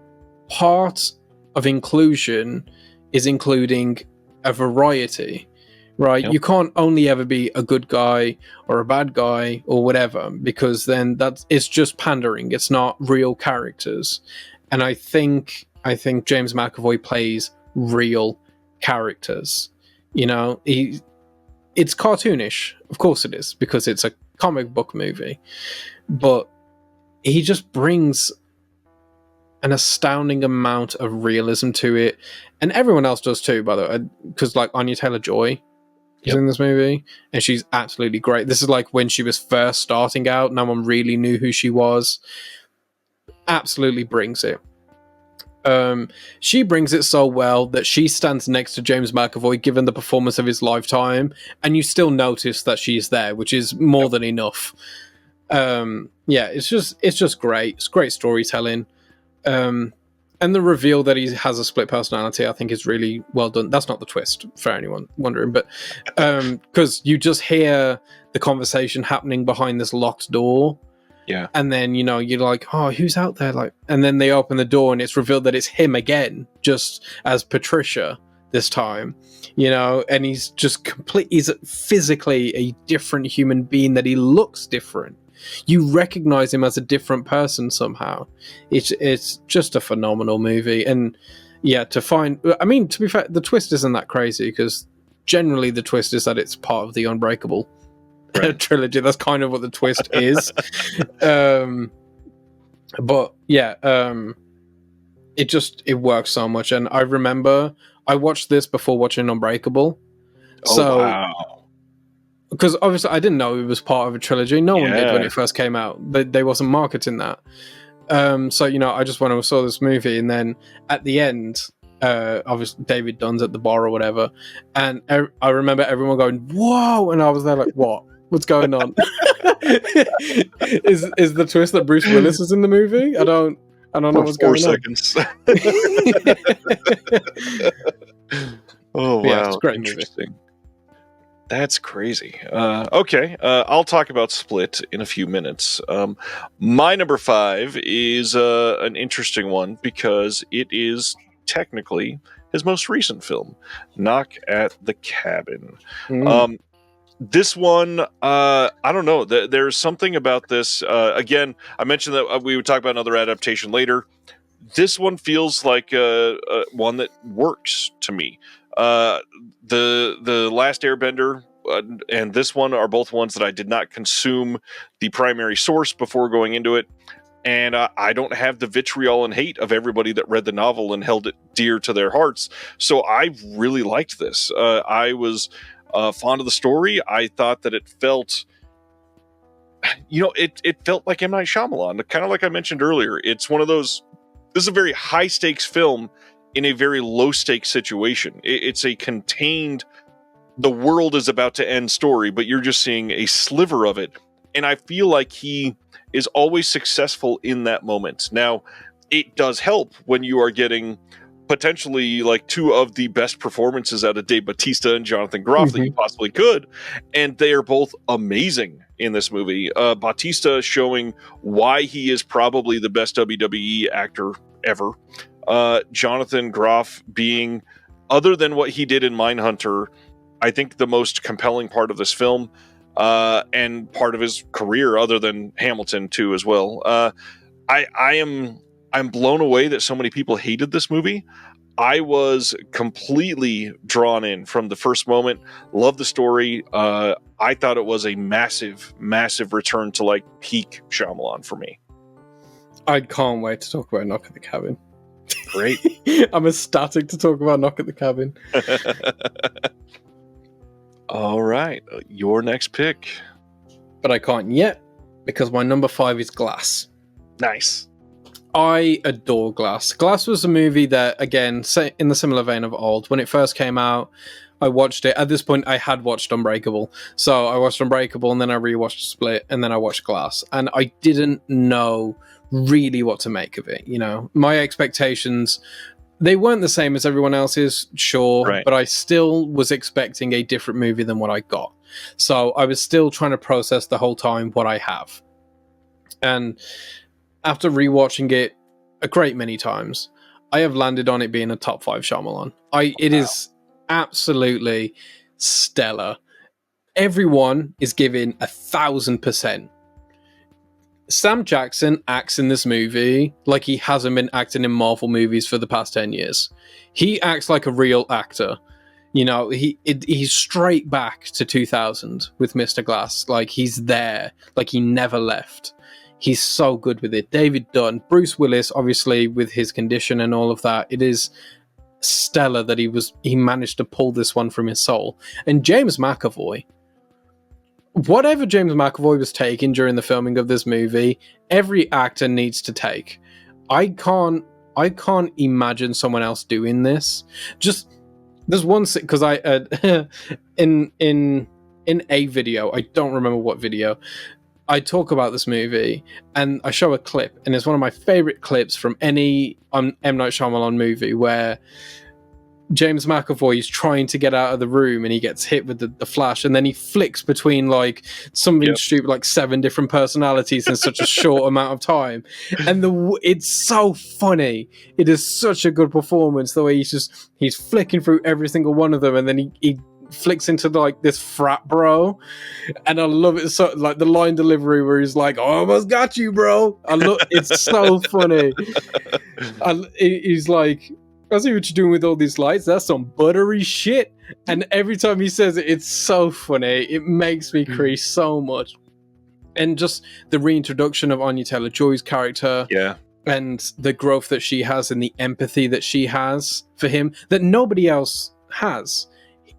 part of inclusion is including a variety, right? Yep. You can't only ever be a good guy or a bad guy or whatever, because then it's just pandering. It's not real characters. And I think James McAvoy plays real characters. It's cartoonish, of course it is, because it's a comic book movie, but he just brings an astounding amount of realism to it, and everyone else does too, by the way, because like Anya Taylor-Joy is in this movie, and she's absolutely great. This is like when she was first starting out. No one really knew who she was. Absolutely brings it. She brings it so well that she stands next to James McAvoy, given the performance of his lifetime, and you still notice that she's there, which is more than enough. It's just great. It's great storytelling. And the reveal that he has a split personality, I think, is really well done. That's not the twist, for anyone wondering, but because you just hear the conversation happening behind this locked door. Yeah. And then, you're like, oh, who's out there? Like, and then they open the door and it's revealed that it's him again, just as Patricia this time, and he's just he's physically a different human being, that he looks different. You recognize him as a different person somehow. It's just a phenomenal movie. And to be fair, the twist isn't that crazy, because generally the twist is that it's part of the Unbreakable trilogy. That's kind of what the twist is. It works so much. And I remember I watched this before watching Unbreakable. Wow. Because obviously I didn't know it was part of a trilogy. No one did when it first came out. They wasn't marketing that. I just went and saw this movie, and then at the end, obviously David Dunn's at the bar or whatever, and I remember everyone going, "Whoa!" and I was there like, "What? What's going on?" Is the twist that Bruce Willis is in the movie? I don't know what's going on. 4 seconds. Oh wow! Yeah, it's a great Interesting. Movie. That's crazy. Okay, I'll talk about Split in a few minutes. My number 5 is an interesting one, because it is technically his most recent film, Knock at the Cabin. This one, I don't know. There's something about this. Again, I mentioned that we would talk about another adaptation later. This one feels like one that works to me. The Last Airbender and this one are both ones that I did not consume the primary source before going into it, and I don't have the vitriol and hate of everybody that read the novel and held it dear to their hearts. So I really liked this. I was fond of the story. I thought that it felt, it felt like M. Night Shyamalan, kind of like I mentioned earlier. It's one of those. This is a very high stakes film in a very low stakes situation. It's a contained, the world is about to end story, but you're just seeing a sliver of it. And I feel like he is always successful in that moment. Now, it does help when you are getting potentially like 2 of the best performances out of Dave Bautista and Jonathan Groff that you possibly could. And they are both amazing in this movie. Bautista showing why he is probably the best WWE actor ever. Jonathan Groff being, other than what he did in Mindhunter, I think the most compelling part of this film, and part of his career, other than Hamilton too as well. I'm blown away that so many people hated this movie. I was completely drawn in from the first moment. Love the story. I thought it was a massive, massive return to like peak Shyamalan for me. I can't wait to talk about Knock at the Cabin. Great. I'm ecstatic to talk about Knock at the Cabin. All right. Your next pick. But I can't yet, because my number 5 is Glass. Nice. I adore Glass. Glass was a movie that, again, in the similar vein of Old, when it first came out, I watched it. At this point, I had watched Unbreakable. So I watched Unbreakable, and then I rewatched Split, and then I watched Glass. And I didn't know really what to make of it. My expectations, they weren't the same as everyone else's, sure, right, but I still was expecting a different movie than what I got. So I was still trying to process the whole time what I have. And after rewatching it a great many times, I have landed on it being a top 5 Shyamalan. It is absolutely stellar. Everyone is giving 1,000%. Sam Jackson acts in this movie like he hasn't been acting in Marvel movies for the past 10 years. He acts like a real actor. You know, he's straight back to 2000 with Mr. Glass. Like, he's there. Like, he never left. He's so good with it. David Dunn, Bruce Willis, obviously, with his condition and all of that. It is stellar that he managed to pull this one from his soul. And James McAvoy, whatever James McAvoy was taking during the filming of this movie, every actor needs to take. I can't imagine someone else doing this. Just there's one because I in a video, I don't remember what video, I talk about this movie and I show a clip, and it's one of my favorite clips from any M. Night Shyamalan movie where James McAvoy is trying to get out of the room and he gets hit with the flash, and then he flicks between like something stupid like 7 different personalities in such a short amount of time, and it's so funny. It is such a good performance, the way he's flicking through every single one of them, and then he flicks into like this frat bro, and I love it. So like the line delivery where he's like, "I almost got you, bro." It's so funny. He's like, "I see what you're doing with all these lights. That's some buttery shit." And every time he says it, it's so funny. It makes me crease so much. And just the reintroduction of Anya Taylor-Joy's character, and the growth that she has and the empathy that she has for him that nobody else has.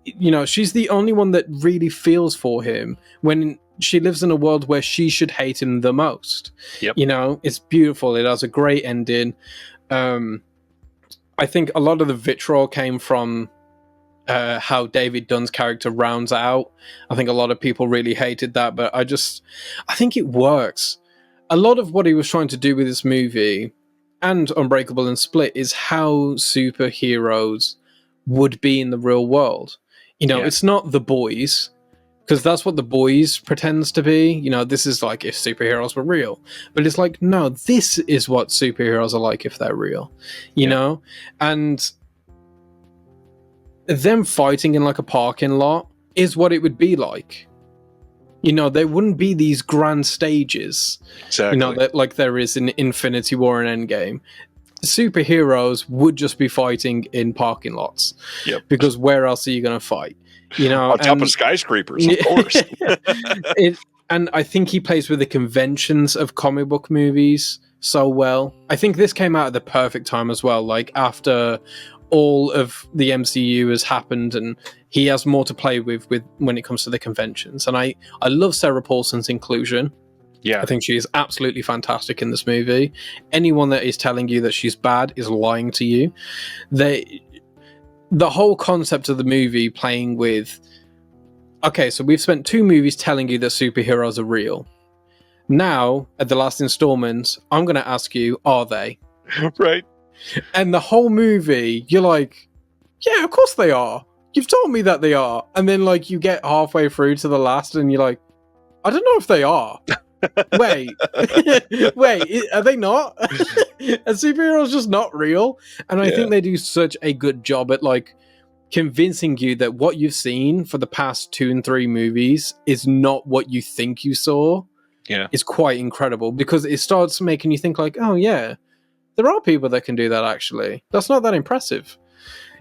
You know, she's the only one that really feels for him when she lives in a world where she should hate him the most. You know, it's beautiful. It has a great ending. I think a lot of the vitriol came from how David Dunn's character rounds out. I think a lot of people really hated that, but I think it works. A lot of what he was trying to do with this movie and Unbreakable and Split is how superheroes would be in the real world. You know, it's not The Boys, because that's what The Boys pretends to be. You know, this is like if superheroes were real. But it's like, no, this is what superheroes are like if they're real. You know? And them fighting in like a parking lot is what it would be like. You know, there wouldn't be these grand stages. Exactly. You know, that like there is in Infinity War and Endgame. Superheroes would just be fighting in parking lots. Because where else are you going to fight? You know, on top of skyscrapers, of course. And I think he plays with the conventions of comic book movies so well. I think this came out at the perfect time as well, like after all of the MCU has happened, and he has more to play with when it comes to the conventions. And I love Sarah Paulson's inclusion. I think she is absolutely fantastic in this movie. Anyone that is telling you that she's bad is lying to you. The whole concept of the movie playing with, okay, so we've spent 2 movies telling you that superheroes are real. Now, at the last installment, I'm going to ask you, are they? Right. And the whole movie, you're like, yeah, of course they are. You've told me that they are. And then like you get halfway through to the last and you're like, I don't know if they are. Wait, are they not? Are superheroes just not real? And I think they do such a good job at like convincing you that what you've seen for the past 2 and 3 movies is not what you think you saw. It's quite incredible, because it starts making you think like, oh yeah, there are people that can do that actually. That's not that impressive.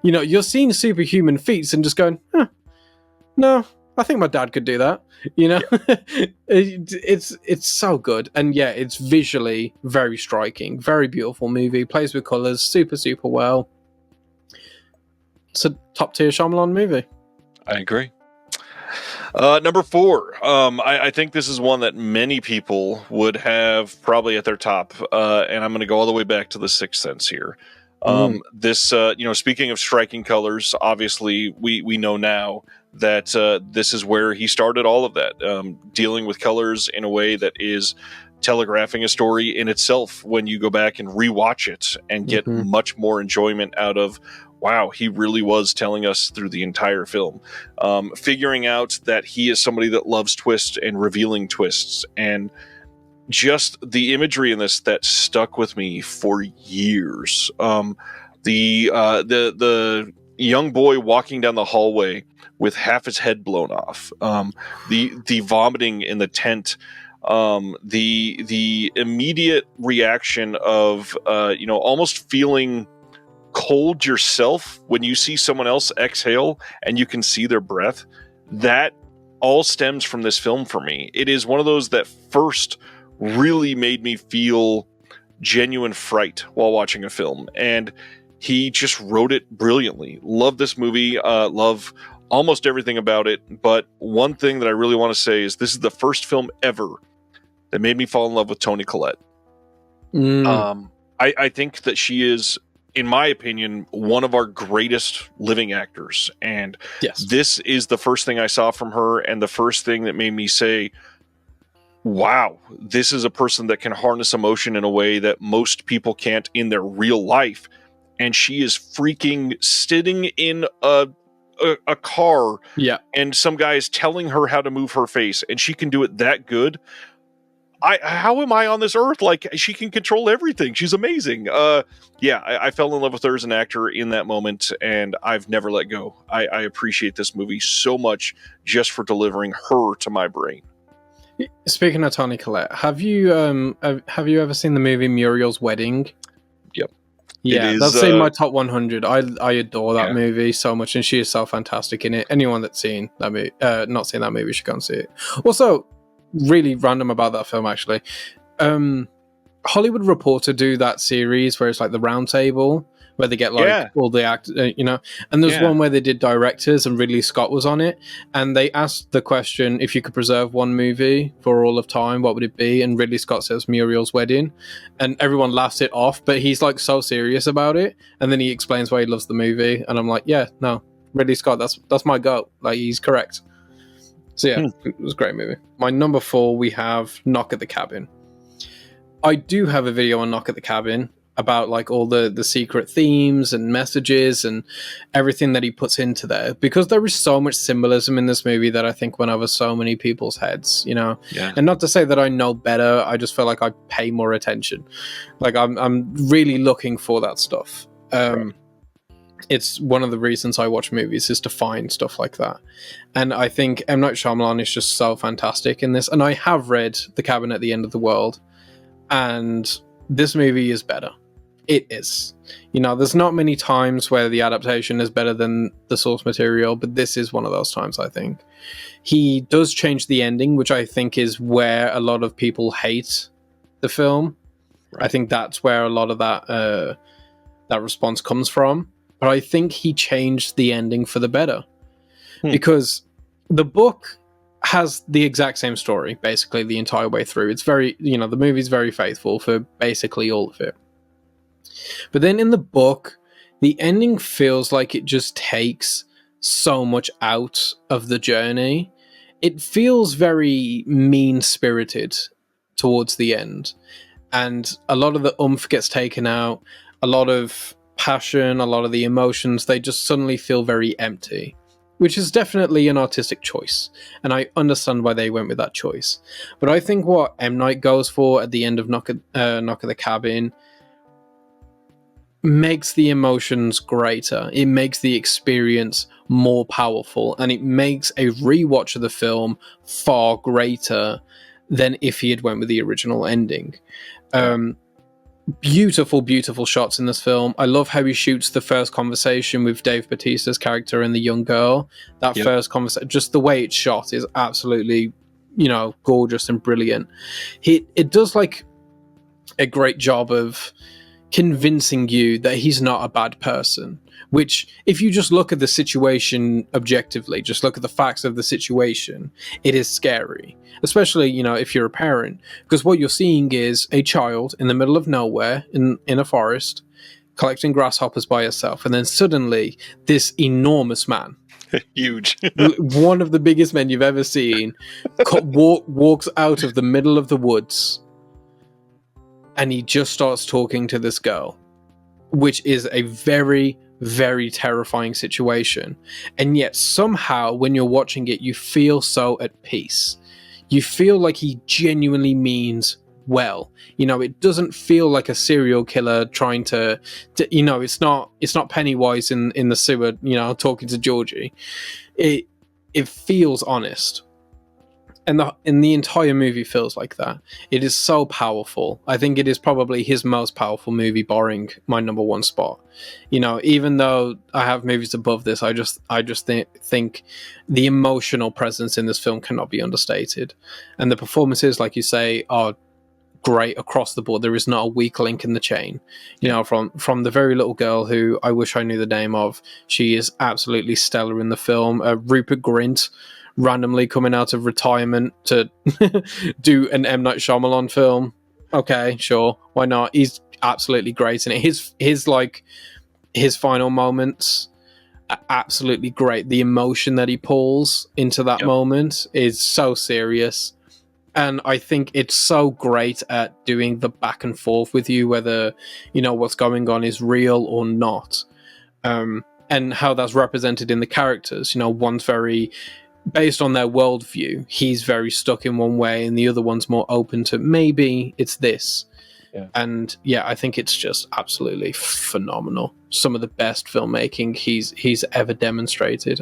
You know, you're seeing superhuman feats and just going, no, I think my dad could do that. You know, it's so good. And yeah, it's visually very striking, very beautiful movie, plays with colors super, super well. It's a top tier Shyamalan movie. I agree. Number 4. I think this is one that many people would have probably at their top. And I'm going to go all the way back to The Sixth Sense here. This, you know, speaking of striking colors, obviously we know now that this is where he started all of that, dealing with colors in a way that is telegraphing a story in itself when you go back and rewatch it and get much more enjoyment out of, wow, he really was telling us through the entire film. Figuring out that he is somebody that loves twists and revealing twists, and just the imagery in this that stuck with me for years. The young boy walking down the hallway with half his head blown off, the vomiting in the tent, the immediate reaction of almost feeling cold yourself when you see someone else exhale and you can see their breath. That all stems from this film for me. It is one of those that first really made me feel genuine fright while watching a film, and he just wrote it brilliantly. Love this movie, love almost everything about it, but one thing that I really want to say is this is the first film ever that made me fall in love with Toni Collette. I think that she is, in my opinion, one of our greatest living actors, and this is the first thing I saw from her, and the first thing that made me say, wow, this is a person that can harness emotion in a way that most people can't in their real life. And she is freaking sitting in a car, and some guy is telling her how to move her face, and she can do it that good. How am I on this earth? Like, she can control everything. She's amazing. I fell in love with her as an actor in that moment, and I've never let go. I appreciate this movie so much just for delivering her to my brain. Speaking of Toni Collette, have you ever seen the movie Muriel's Wedding? Yep. Yeah, that's in my top 100. I adore that movie so much, and she is so fantastic in it. Anyone that's seen that movie, not seen that movie, should go and see it. Also, really random about that film, actually. Hollywood Reporter do that series where it's like the round table, where they get like all the actors, and there's one where they did directors, and Ridley Scott was on it, and they asked the question, if you could preserve one movie for all of time, what would it be? And Ridley Scott says Muriel's Wedding, and everyone laughs it off, but he's like so serious about it, and then he explains why he loves the movie, and I'm like, Ridley Scott, that's my goat. Like, he's correct. So it was a great movie. My number 4, we have Knock at the Cabin. I do have a video on Knock at the Cabin about like all the secret themes and messages and everything that he puts into there, because there is so much symbolism in this movie that I think went over so many people's heads, and not to say that I know better, I just feel like I pay more attention. Like, I'm really looking for that stuff. It's one of the reasons I watch movies, is to find stuff like that. And I think M. Night Shyamalan is just so fantastic in this. And I have read The Cabin at the End of the World, and this movie is better. It is. There's not many times where the adaptation is better than the source material, but this is one of those times, I think. He does change the ending, which I think is where a lot of people hate the film. Right. I think that's where a lot of that response comes from. But I think he changed the ending for the better. Because the book has the exact same story, basically, the entire way through. It's very, the movie's very faithful for basically all of it. But then in the book, the ending feels like it just takes so much out of the journey. It feels very mean-spirited towards the end. And a lot of the oomph gets taken out, a lot of passion, a lot of the emotions, they just suddenly feel very empty, which is definitely an artistic choice, and I understand why they went with that choice. But I think what M. Night goes for at the end of Knock at the Cabin makes the emotions greater, it makes the experience more powerful, and it makes a rewatch of the film far greater than if he had went with the original ending. Beautiful shots in this film. I love how he shoots the first conversation with Dave Bautista's character and the young girl. That first conversation, just the way it's shot is absolutely, gorgeous and brilliant. It does like a great job of convincing you that he's not a bad person, which, if you just look at the situation objectively, just look at the facts of the situation, it is scary, especially, if you're a parent, because what you're seeing is a child in the middle of nowhere in a forest collecting grasshoppers by herself, and then suddenly this enormous man, huge, one of the biggest men you've ever seen, walks out of the middle of the woods, and he just starts talking to this girl, which is a very, very terrifying situation. And yet somehow when you're watching it, you feel so at peace. You feel like he genuinely means well. It doesn't feel like a serial killer trying to it's not Pennywise in the sewer, talking to Georgie. It feels honest. And the entire movie feels like that. It is so powerful. I think it is probably his most powerful movie, barring my number one spot. Even though I have movies above this, I just think the emotional presence in this film cannot be understated. And the performances, like you say, are great across the board. There is not a weak link in the chain. From the very little girl who I wish I knew the name of. She is absolutely stellar in the film. Rupert Grint, randomly coming out of retirement to do an M. Night Shyamalan film. Okay, sure, why not? He's absolutely great in it. His final moments are absolutely great. The emotion that he pulls into that moment is so serious. And I think it's so great at doing the back and forth with you, whether, what's going on is real or not. And how that's represented in the characters. One's very based on their worldview. He's very stuck in one way, and the other one's more open to maybe it's this. Yeah. And I think it's just absolutely phenomenal. Some of the best filmmaking he's ever demonstrated.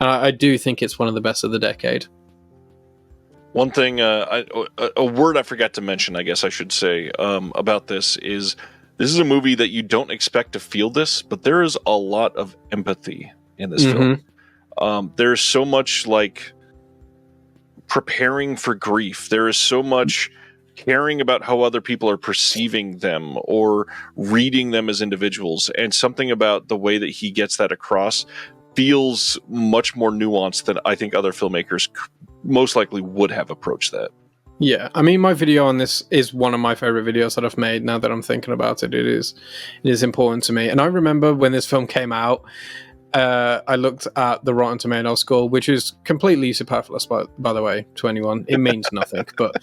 And I do think it's one of the best of the decade. One thing, a word I forgot to mention, I guess I should say, about this is a movie that you don't expect to feel this, but there is a lot of empathy in this film. There's so much like preparing for grief. There is so much caring about how other people are perceiving them or reading them as individuals. And something about the way that he gets that across feels much more nuanced than I think other filmmakers most likely would have approached that. Yeah, I mean, my video on this is one of my favorite videos that I've made. Now that I'm thinking about it, it is important to me. And I remember when this film came out, I looked at the Rotten Tomatoes score, which is completely superfluous, by the way, to anyone. It means nothing. But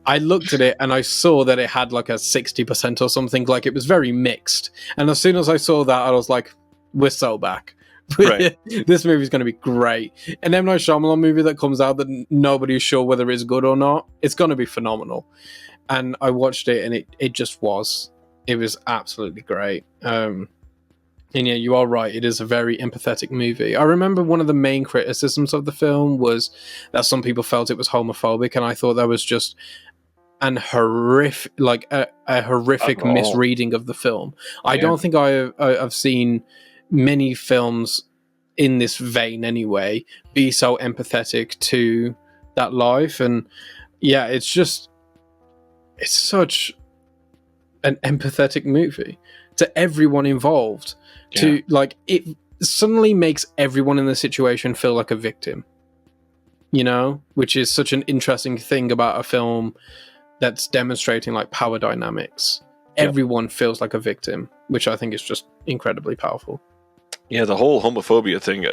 I looked at it and I saw that it had like a 60% or something. Like, it was very mixed. And as soon as I saw that, I was like, we're so back. Right. This movie's going to be great. An M. Night Shyamalan movie that comes out that nobody's sure whether it's good or not, it's going to be phenomenal. And I watched it and it just was. It was absolutely great. And yeah, you are right. It is a very empathetic movie. I remember one of the main criticisms of the film was that some people felt it was homophobic, and I thought that was just an horrific, a horrific misreading of the film. I don't think I've seen many films in this vein anyway be so empathetic to that life. And yeah, it's such an empathetic movie to everyone involved. To like, it suddenly makes everyone in the situation feel like a victim, which is such an interesting thing about a film that's demonstrating like power dynamics. Everyone feels like a victim, which I think is just incredibly powerful. Yeah, the whole homophobia thing,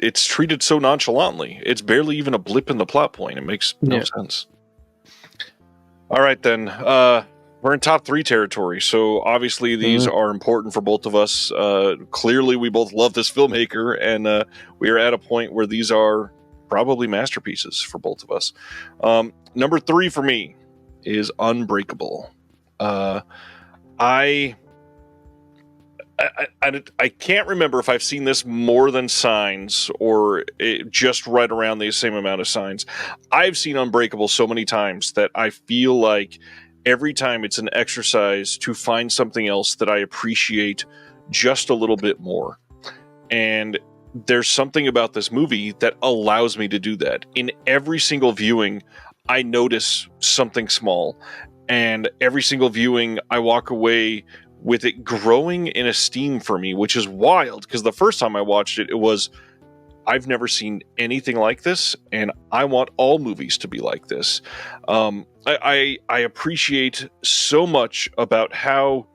it's treated so nonchalantly. It's barely even a blip in the plot point. It makes no sense. All right, then. We're in top 3 territory, so obviously these are important for both of us. Clearly, we both love this filmmaker, and we are at a point where these are probably masterpieces for both of us. Number 3 for me is Unbreakable. I can't remember if I've seen this more than Signs or just right around the same amount of Signs. I've seen Unbreakable so many times that I feel like every time it's an exercise to find something else that I appreciate just a little bit more. And there's something about this movie that allows me to do that. In every single viewing, I notice something small. And every single viewing, I walk away with it growing in esteem for me, which is wild, because the first time I watched it, it was, I've never seen anything like this, and I want all movies to be like this. I appreciate so much about how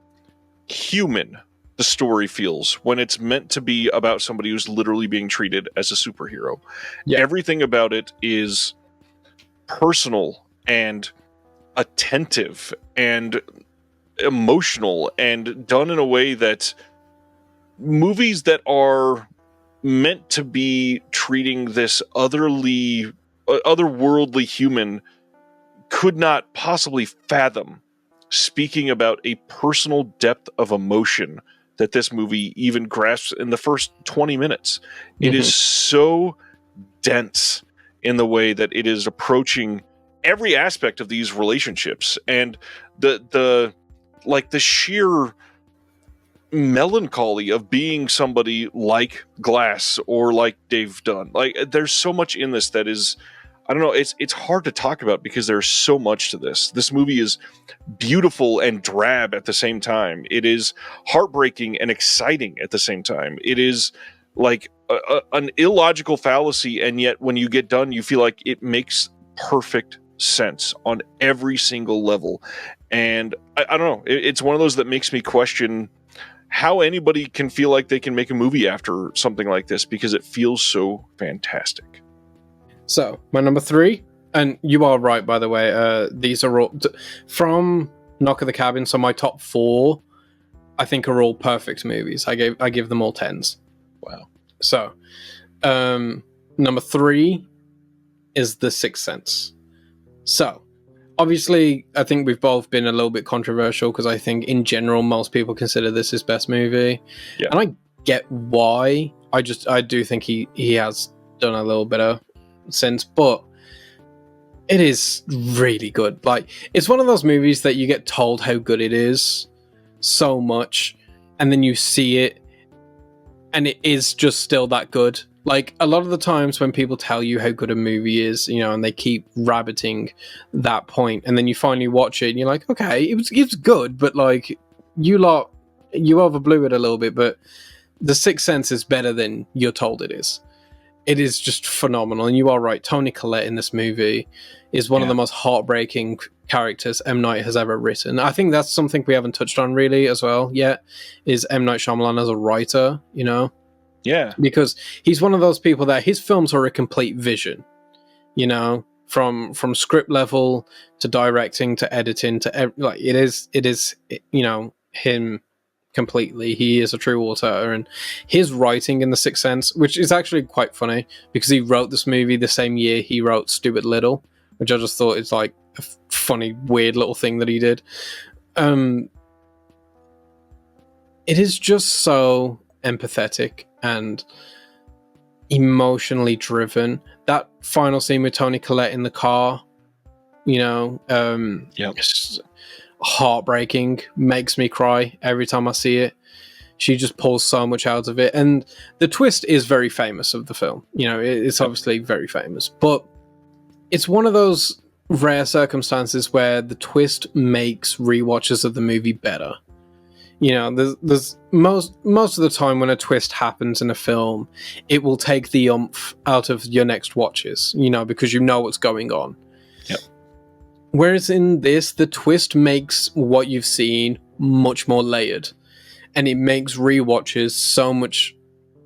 human the story feels when it's meant to be about somebody who's literally being treated as a superhero. Yeah. Everything about it is personal and attentive and emotional and done in a way that movies that are meant to be treating this otherworldly human could not possibly fathom speaking about a personal depth of emotion that this movie even grasps in the first 20 minutes. It is so dense in the way that it is approaching every aspect of these relationships, and the sheer melancholy of being somebody like Glass or like Dave Dunn. Like, there's so much in this that is, I don't know, it's hard to talk about because there's so much to this. This movie is beautiful and drab at the same time. It is heartbreaking and exciting at the same time. It is like an illogical fallacy, and yet when you get done, you feel like it makes perfect sense on every single level. And I don't know, it's one of those that makes me question how anybody can feel like they can make a movie after something like this, because it feels so fantastic. So, my number 3, and you are right, by the way, these are all from Knock at the Cabin, so my top 4, I think, are all perfect movies. I give them all 10s. Wow. So, number 3 is The Sixth Sense. So, obviously, I think we've both been a little bit controversial, because I think, in general, most people consider this his best movie. Yeah. And I get why. I do think he has done a little bit of sense, but it is really good. Like, it's one of those movies that you get told how good it is so much, and then you see it, and it is just still that good. Like, a lot of the times when people tell you how good a movie is, you know, and they keep rabbiting that point, and then you finally watch it, and you're like, okay, it's good, but like, you overblew it a little bit. But The Sixth Sense is better than you're told it is. It is just phenomenal, and you are right. Toni Collette in this movie is one of the most heartbreaking characters M. Night has ever written. I think that's something we haven't touched on really as well yet, is M. Night Shyamalan as a writer, you know? Yeah. Because he's one of those people that his films are a complete vision, you know, from script level to directing to editing to like, it is, you know, him completely. He is a true auteur, and his writing in The Sixth Sense, which is actually quite funny because he wrote this movie the same year he wrote Stuart Little, which I just thought is like a funny, weird little thing that he did. It is just so empathetic and emotionally driven. That final scene with Toni Collette in the car, you know, it's heartbreaking, makes me cry every time I see it. She just pulls so much out of it, and the twist is very famous of the film. You know, it's obviously very famous, but it's one of those rare circumstances where the twist makes rewatches of the movie better. You know, there's most of the time when a twist happens in a film, it will take the oomph out of your next watches, you know, because you know what's going on. Yep. Whereas in this, the twist makes what you've seen much more layered, and it makes rewatches so much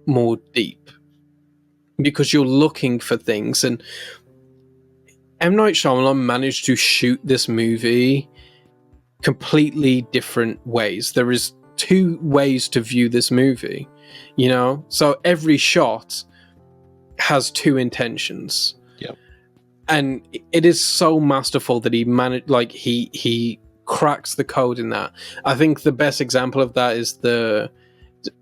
more deep because you're looking for things. And M. Night Shyamalan managed to shoot this movie completely different ways. There is 2 ways to view this movie, you know? So every shot has 2 intentions. Yep. And it is so masterful that he managed, like, he cracks the code in that. I think the best example of that is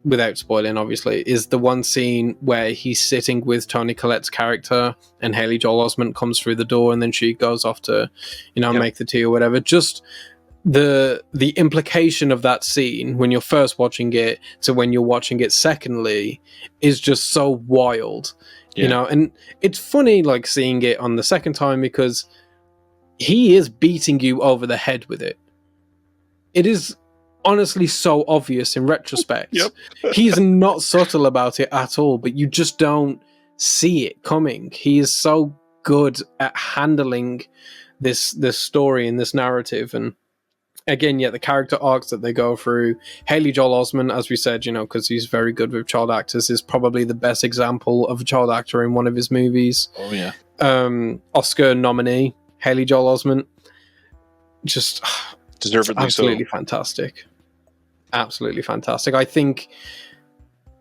without spoiling obviously, is the one scene where he's sitting with Toni Collette's character and Haley Joel Osment comes through the door and then she goes off to, you know, make the tea or whatever. Just the implication of that scene when you're first watching it to when you're watching it secondly is just so wild, you know. And it's funny, like, seeing it on the second time because he is beating you over the head with it. It is honestly so obvious in retrospect. He's not subtle about it at all, but you just don't see it coming. He is so good at handling this story and this narrative. And again, the character arcs that they go through. Haley Joel Osment, as we said, you know, because he's very good with child actors, is probably the best example of a child actor in one of his movies. Oh yeah. Oscar nominee Haley Joel Osment, just deservedly absolutely fantastic. Absolutely fantastic. I think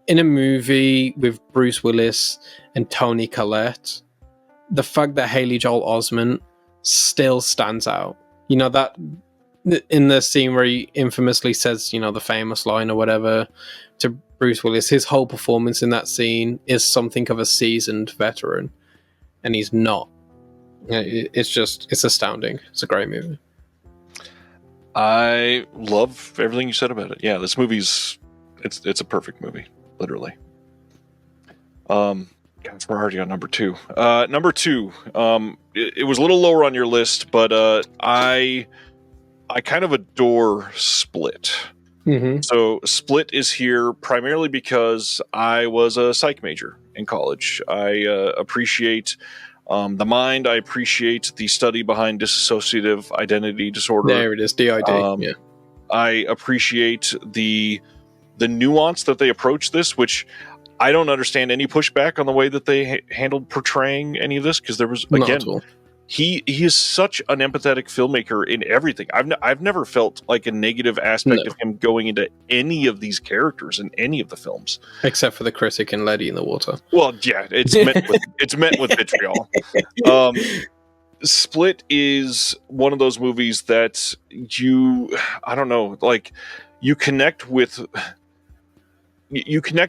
in a movie with Bruce Willis and Toni Collette, the fact that Haley Joel Osment still stands out. You know, that in the scene where he infamously says, you know, the famous line or whatever to Bruce Willis, his whole performance in that scene is something of a seasoned veteran, and he's not. It's astounding. It's a great movie. I love everything you said about it. Yeah, this movie's it's a perfect movie, literally. We're already on number two. Number two, it was a little lower on your list, but I kind of adore Split. Mm-hmm. So Split is here primarily because I was a psych major in college. I appreciate the mind. I appreciate the study behind dissociative identity disorder. There it is, DID. Yeah. I appreciate the nuance that they approach this, which I don't understand any pushback on the way that they handled portraying any of this, because there was, again, he is such an empathetic filmmaker in everything. I've never felt like a negative aspect of him going into any of these characters in any of the films, except for the critic and Lady in the Water. Well, yeah, it's met with vitriol. Split is one of those movies that you connect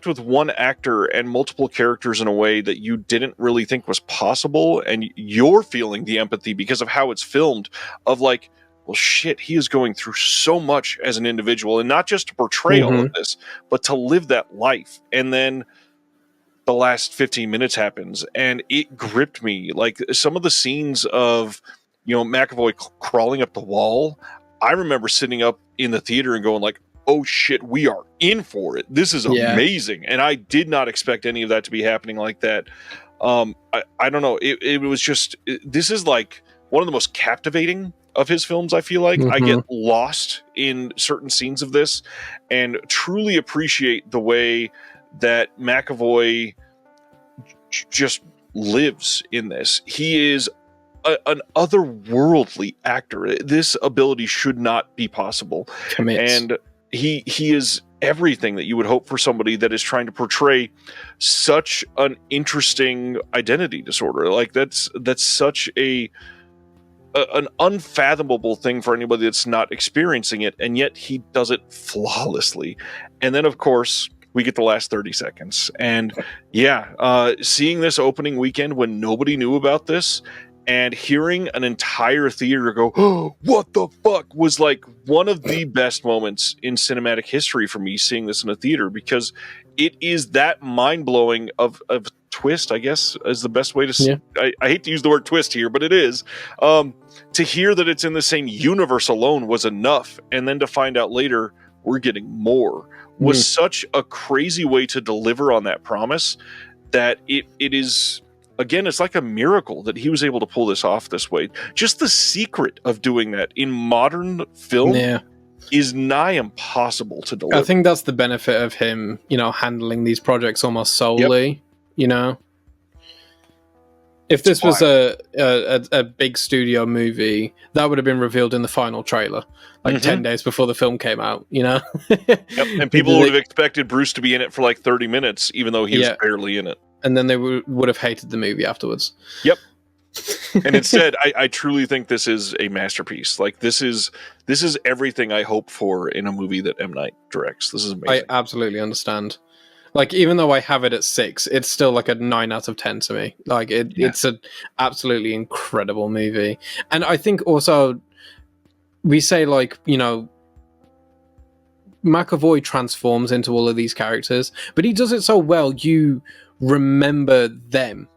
with one actor and multiple characters in a way that you didn't really think was possible, and you're feeling the empathy because of how it's filmed, of like, well, shit, he is going through so much as an individual, and not just to portray all of this, but to live that life. And then the last 15 minutes happens, and it gripped me. Like, some of the scenes of, you know, McAvoy crawling up the wall, I remember sitting up in the theater and going like, oh shit, we are in for it. This is amazing. And I did not expect any of that to be happening like that. I don't know. It was just, this is like one of the most captivating of his films, I feel like. I get lost in certain scenes of this and truly appreciate the way that McAvoy just lives in this. He is an otherworldly actor. This ability should not be possible. And he is everything that you would hope for somebody that is trying to portray such an interesting identity disorder. Like, that's such an unfathomable thing for anybody that's not experiencing it, and yet he does it flawlessly. And then, of course, we get the last 30 seconds. And seeing this opening weekend when nobody knew about this, and hearing an entire theater go, oh, what the fuck, was like one of the best moments in cinematic history for me, seeing this in a theater, because it is that mind-blowing of twist, I guess, is the best way to I hate to use the word twist here, but it is. To hear that it's in the same universe alone was enough, and then to find out later we're getting more was such a crazy way to deliver on that promise, that it is... Again, it's like a miracle that he was able to pull this off this way. Just the secret of doing that in modern film is nigh impossible to deliver. I think that's the benefit of him, you know, handling these projects almost solely, you know. If this was a big studio movie, that would have been revealed in the final trailer, like 10 days before the film came out, you know? And people would have expected Bruce to be in it for like 30 minutes, even though he was barely in it. And then they would have hated the movie afterwards. Yep. And instead, I truly think this is a masterpiece. Like, this is everything I hope for in a movie that M. Night directs. This is amazing. I absolutely understand. Like, even though I have it at 6, it's still like a 9 out of 10 to me. Like, it's an absolutely incredible movie. And I think also, we say, like, you know, McAvoy transforms into all of these characters, but he does it so well, you remember them,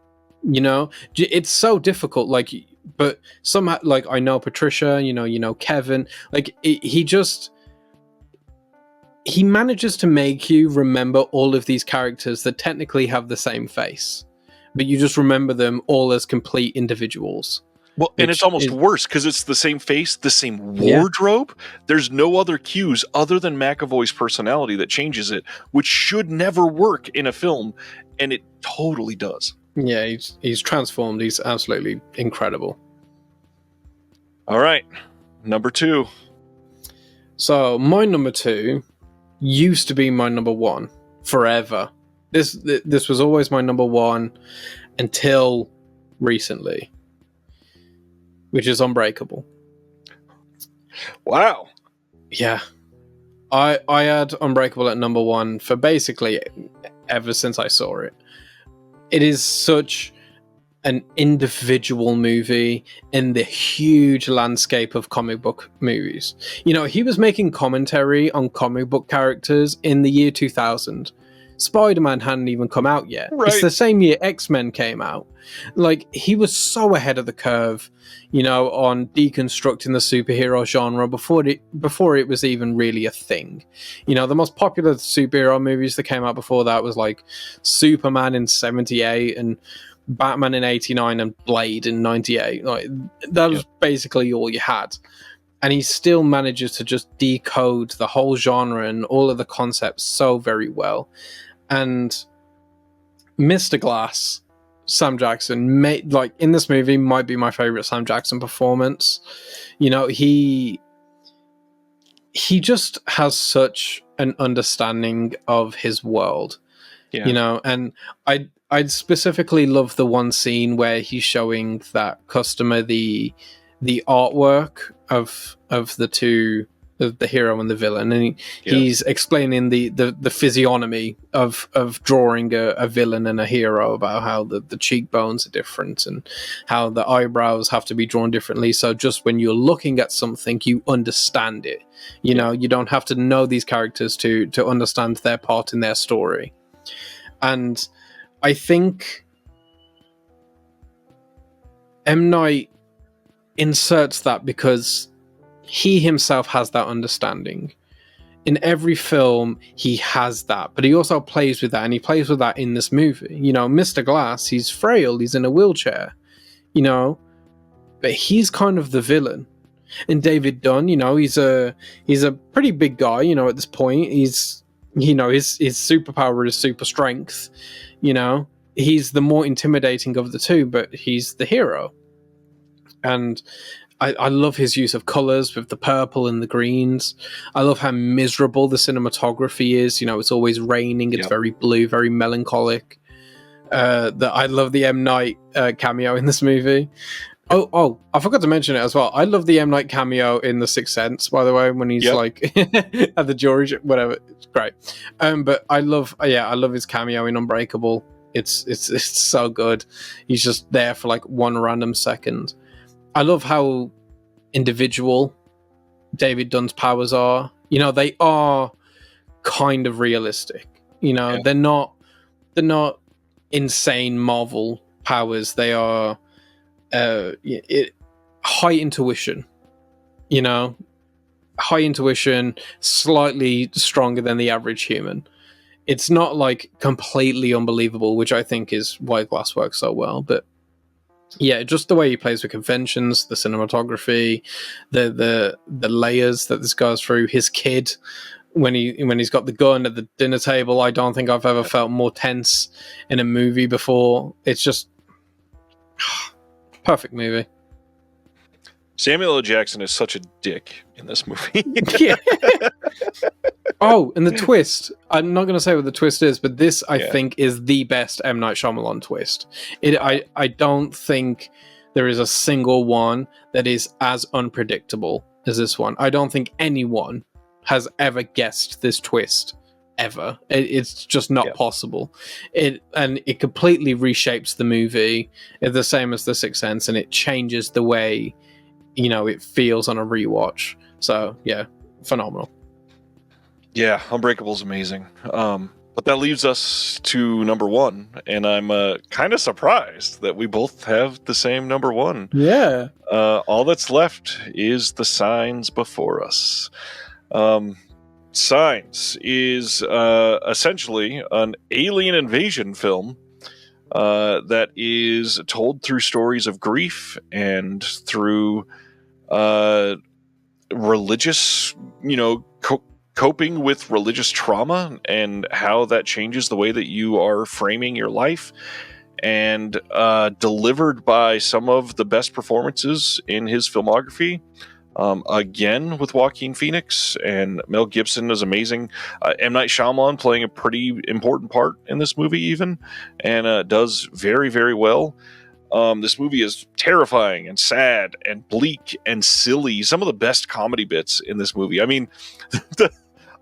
you know. It's so difficult, like, but somehow, like, I know Patricia, you know Kevin, like, he manages to make you remember all of these characters that technically have the same face, but you just remember them all as complete individuals. Well, and it's almost worse because it's the same face, the same wardrobe. There's no other cues other than McAvoy's personality that changes it, which should never work in a film, and it totally does. Yeah, he's transformed. He's absolutely incredible. All right, number 2. So my number 2 used to be my number 1 forever. This was always my number 1 until recently. which is Unbreakable. Wow. Yeah. I had Unbreakable at number one for basically ever since I saw it. It is such an individual movie in the huge landscape of comic book movies. You know, he was making commentary on comic book characters in the year 2000. Spider-Man hadn't even come out yet. Right. It's the same year X-Men came out. Like, he was so ahead of the curve, you know, on deconstructing the superhero genre before it was even really a thing. You know, the most popular superhero movies that came out before that was like Superman in 78 and Batman in 89 and Blade in 98. Like, that was basically all you had. And he still manages to just decode the whole genre and all of the concepts so very well. And Mr. Glass, Sam Jackson, in this movie, might be my favorite Sam Jackson performance. You know, he just has such an understanding of his world. You know, and I specifically love the one scene where he's showing that customer the artwork of the two, of the hero and the villain, and he's explaining the physiognomy of drawing a villain and a hero, about how the cheekbones are different and how the eyebrows have to be drawn differently, so just when you're looking at something you understand it. You know, you don't have to know these characters to understand their part in their story. And I think M. Night inserts that because he himself has that understanding. In every film, he has that, but he also plays with that, and he plays with that in this movie. You know, Mr. Glass, he's frail, he's in a wheelchair, you know, but he's kind of the villain. And David Dunn, you know, he's a pretty big guy, you know, at this point. He's, you know, his superpower is super strength, you know. He's the more intimidating of the two, but he's the hero. And I love his use of colors with the purple and the greens. I love how miserable the cinematography is. You know, it's always raining. It's very blue, very melancholic. I love the M. Night cameo in this movie. Oh, I forgot to mention it as well. I love the M. Night cameo in The Sixth Sense, by the way, when he's like at the jury, whatever. It's great. But I love his cameo in Unbreakable. It's so good. He's just there for like one random second. I love how individual David Dunn's powers are. You know, they are kind of realistic. You know, they're not insane Marvel powers. They are high intuition. You know, high intuition, slightly stronger than the average human. It's not like completely unbelievable, which I think is why Glass works so well, but yeah, just the way he plays with conventions, the cinematography, the layers that this goes through. His kid, when he's got the gun at the dinner table, I don't think I've ever felt more tense in a movie before. It's just perfect movie. Samuel L. Jackson is such a dick in this movie. Yeah. Oh, and the twist. I'm not going to say what the twist is, but this, I think, is the best M. Night Shyamalan twist. I don't think there is a single one that is as unpredictable as this one. I don't think anyone has ever guessed this twist, ever. It's just not possible. It completely reshapes the movie. It's the same as The Sixth Sense, and it changes the way, you know, it feels on a rewatch. So, yeah, phenomenal. Yeah, Unbreakable's amazing. But that leaves us to number one, and I'm kind of surprised that we both have the same number one. Yeah. All that's left is The Signs Before Us. Signs is essentially an alien invasion film that is told through stories of grief and through religious, you know, coping with religious trauma and how that changes the way that you are framing your life, and delivered by some of the best performances in his filmography. Again, with Joaquin Phoenix, and Mel Gibson is amazing. M. Night Shyamalan playing a pretty important part in this movie even, and does very, very well. This movie is terrifying and sad and bleak and silly. Some of the best comedy bits in this movie. I mean,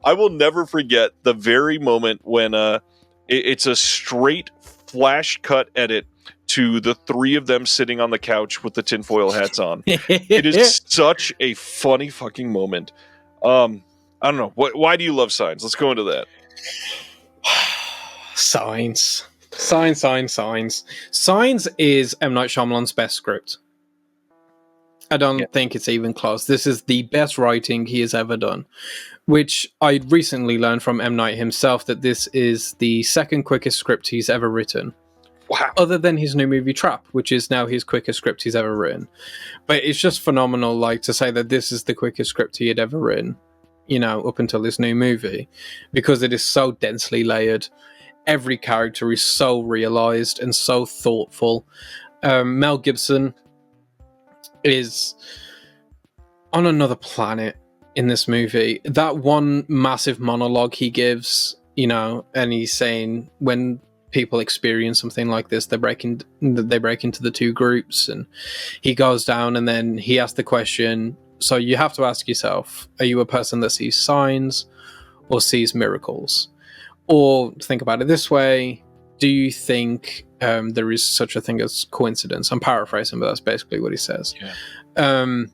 I will never forget the very moment when it's a straight flash cut edit to the three of them sitting on the couch with the tinfoil hats on. It is such a funny fucking moment. I don't know. Why do you love Signs? Let's go into that. Signs. Signs is M. Night Shyamalan's best script. I don't think it's even close. This is the best writing he has ever done, which I recently learned from M. Night himself that this is the second quickest script he's ever written. Wow. Other than his new movie Trap, which is now his quickest script he's ever written. But it's just phenomenal, like, to say that this is the quickest script he had ever written, you know, up until this new movie, because it is so densely layered. Every character is so realized and so thoughtful. Mel Gibson is on another planet in this movie. That one massive monologue he gives, you know, and he's saying when people experience something like this, they break into the two groups, and he goes down and then he asks the question, so you have to ask yourself, are you a person that sees signs or sees miracles? Or think about it this way, do you think there is such a thing as coincidence? I'm paraphrasing, but that's basically what he says. Yeah. And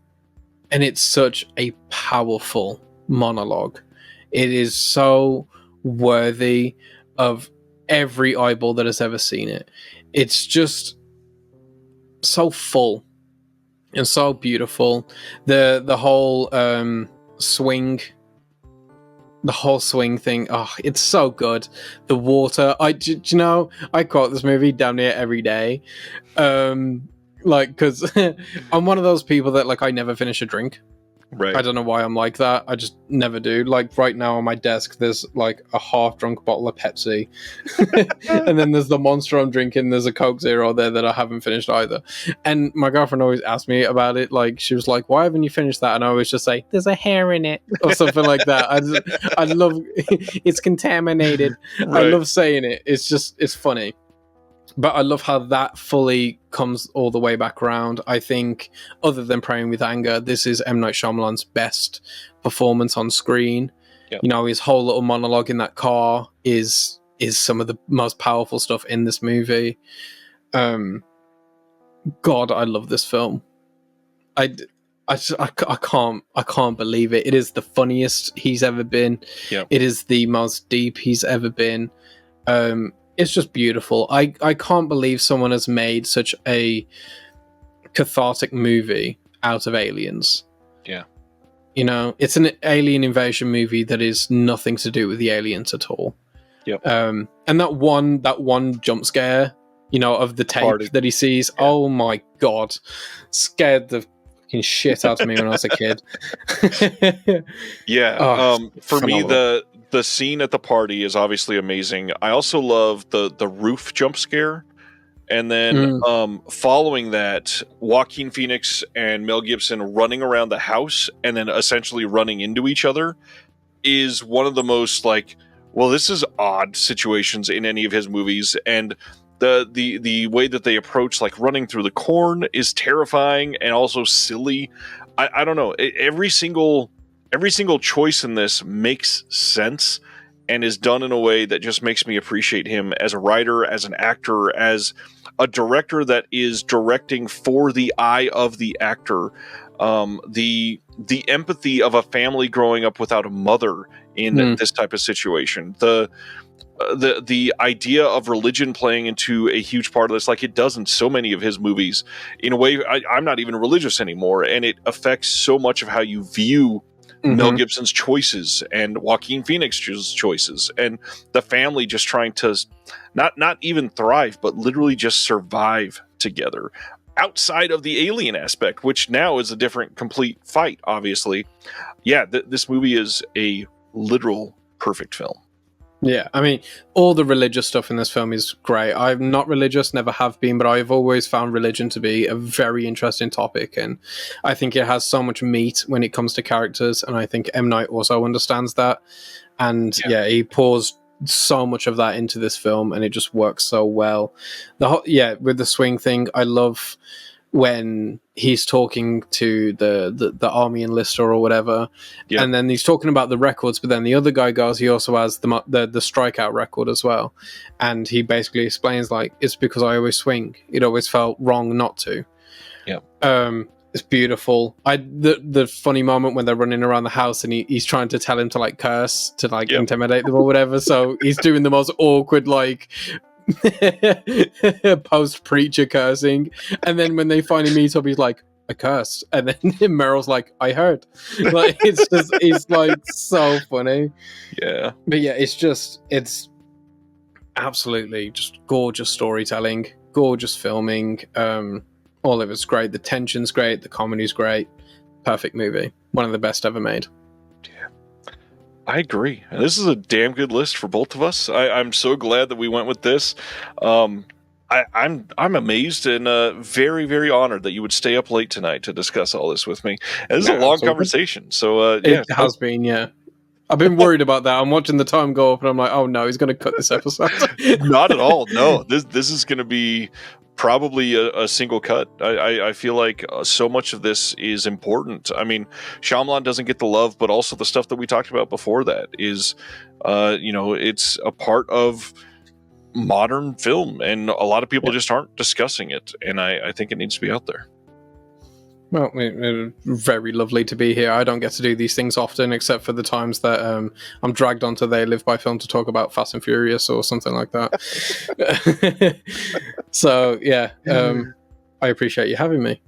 it's such a powerful monologue. It is so worthy of every eyeball that has ever seen it. It's just so full and so beautiful. The whole swing, the whole swing thing, oh, it's so good. The water, you know, I quote this movie damn near every day, like, because I'm one of those people that, like, I never finish a drink. Right. I don't know why I'm like that. I just never do. Like, right now on my desk, there's like a half-drunk bottle of Pepsi. And then there's the Monster I'm drinking. There's a Coke Zero there that I haven't finished either. And my girlfriend always asks me about it. Like, she was like, why haven't you finished that? And I always just say, there's a hair in it. Or something like that. I love... It's contaminated. Right. I love saying it. It's just... It's funny. But I love how that fully comes all the way back around. I think, other than Praying with Anger, this is M. Night Shyamalan's best performance on screen. Yep. You know, his whole little monologue in that car is some of the most powerful stuff in this movie. God, I love this film. I can't believe it. It is the funniest he's ever been. Yep. It is the most deep he's ever been. It's just beautiful. I can't believe someone has made such a cathartic movie out of aliens. Yeah. You know, it's an alien invasion movie that is nothing to do with the aliens at all. Yep. And that one jump scare, you know, of the tape that he sees, yeah. Oh my God. Scared the fucking shit out of me when I was a kid. Yeah. For phenomenal. Me, the scene at the party is obviously amazing. I also love the roof jump scare. And then following that, Joaquin Phoenix and Mel Gibson running around the house and then essentially running into each other is one of the most, like, well, this is odd situations in any of his movies. And the way that they approach, like, running through the corn is terrifying and also silly. I don't know. Every single choice in this makes sense and is done in a way that just makes me appreciate him as a writer, as an actor, as a director that is directing for the eye of the actor. The empathy of a family growing up without a mother in this type of situation. The idea of religion playing into a huge part of this, like it does in so many of his movies. In a way, I'm not even religious anymore, and it affects so much of how you view Mel Gibson's choices and Joaquin Phoenix's choices, and the family just trying to not even thrive, but literally just survive together outside of the alien aspect, which now is a different, complete fight, obviously. Yeah, this movie is a literal perfect film. Yeah, I mean, all the religious stuff in this film is great. I'm not religious, never have been, but I've always found religion to be a very interesting topic, and I think it has so much meat when it comes to characters, and I think M. Night also understands that. And yeah he pours so much of that into this film, and it just works so well. With the swing thing, I love when he's talking to the army enlister or whatever, and then he's talking about the records, but then the other guy goes, he also has the strikeout record as well, and he basically explains, like, it's because I always swing. It always felt wrong not to. It's beautiful. The funny moment when they're running around the house and he's trying to tell him to, like, curse, to, like, intimidate them or whatever, so he's doing the most awkward, like, post-preacher cursing, and then when they finally meet up, he's like, I cursed, and then Meryl's like, I heard. Like, it's like so funny. But yeah, it's absolutely just gorgeous storytelling, gorgeous filming. All of it's great. The tension's great, the comedy's great. Perfect movie, one of the best ever made. I agree. This is a damn good list for both of us. I'm so glad that we went with this. I'm amazed and very, very honored that you would stay up late tonight to discuss all this with me. And this is a long conversation. So it has been, yeah. I've been worried about that. I'm watching the time go up, and I'm like, oh no, he's going to cut this episode. Not at all. No, this is going to be probably a single cut. I feel like so much of this is important. I mean, Shyamalan doesn't get the love, but also the stuff that we talked about before that is, it's a part of modern film, and a lot of people just aren't discussing it, and I think it needs to be out there. Well, very lovely to be here. I don't get to do these things often, except for the times that I'm dragged onto They Live by Film to talk about Fast and Furious or something like that. So, yeah, I appreciate you having me.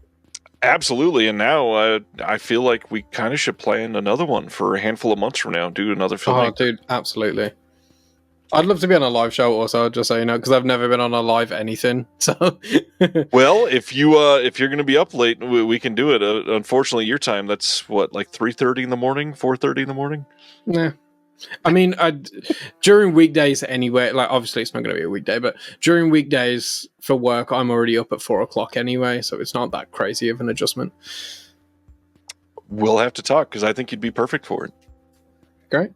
Absolutely, and now I feel like we kind of should plan another one for a handful of months from now, do another film. Oh, dude, absolutely. I'd love to be on a live show also, just so you know, because I've never been on a live anything. So, well, if you're going to be up late, we can do it. Unfortunately, your time, that's what, like 3:30 in the morning, 4:30 in the morning. Yeah, I mean, during weekdays anyway. Like, obviously, it's not going to be a weekday, but during weekdays for work, I'm already up at 4:00 anyway, so it's not that crazy of an adjustment. We'll have to talk, because I think you'd be perfect for it. Great.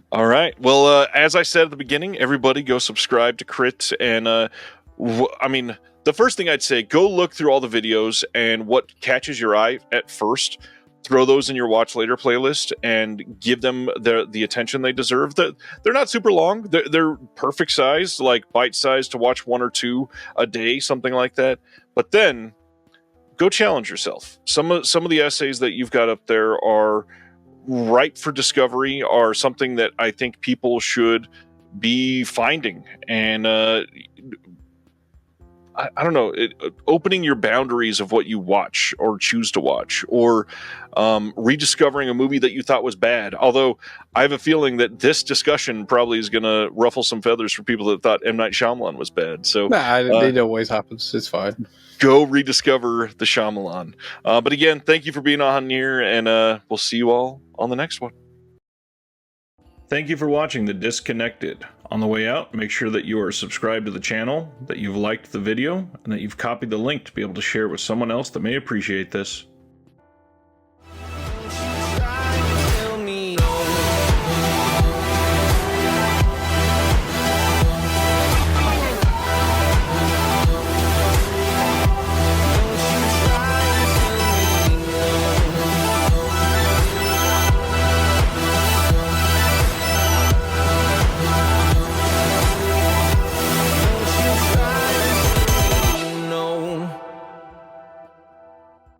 All right. Well, as I said at the beginning, everybody go subscribe to Krit. And I mean, the first thing I'd say, go look through all the videos, and what catches your eye at first, throw those in your watch later playlist and give them the attention they deserve. They're not super long. They're perfect size, like bite size to watch 1 or 2 a day, something like that. But then go challenge yourself. Some of the essays that you've got up there are ripe for discovery, are something that I think people should be finding, and I don't know, opening your boundaries of what you watch or choose to watch, or rediscovering a movie that you thought was bad. Although I have a feeling that this discussion probably is going to ruffle some feathers for people that thought M. Night Shyamalan was bad. So it always happens. It's fine. Go rediscover the Shyamalan. But again, thank you for being on here, and we'll see you all on the next one. Thank you for watching The Disconnected. On the way out, make sure that you are subscribed to the channel, that you've liked the video, and that you've copied the link to be able to share it with someone else that may appreciate this.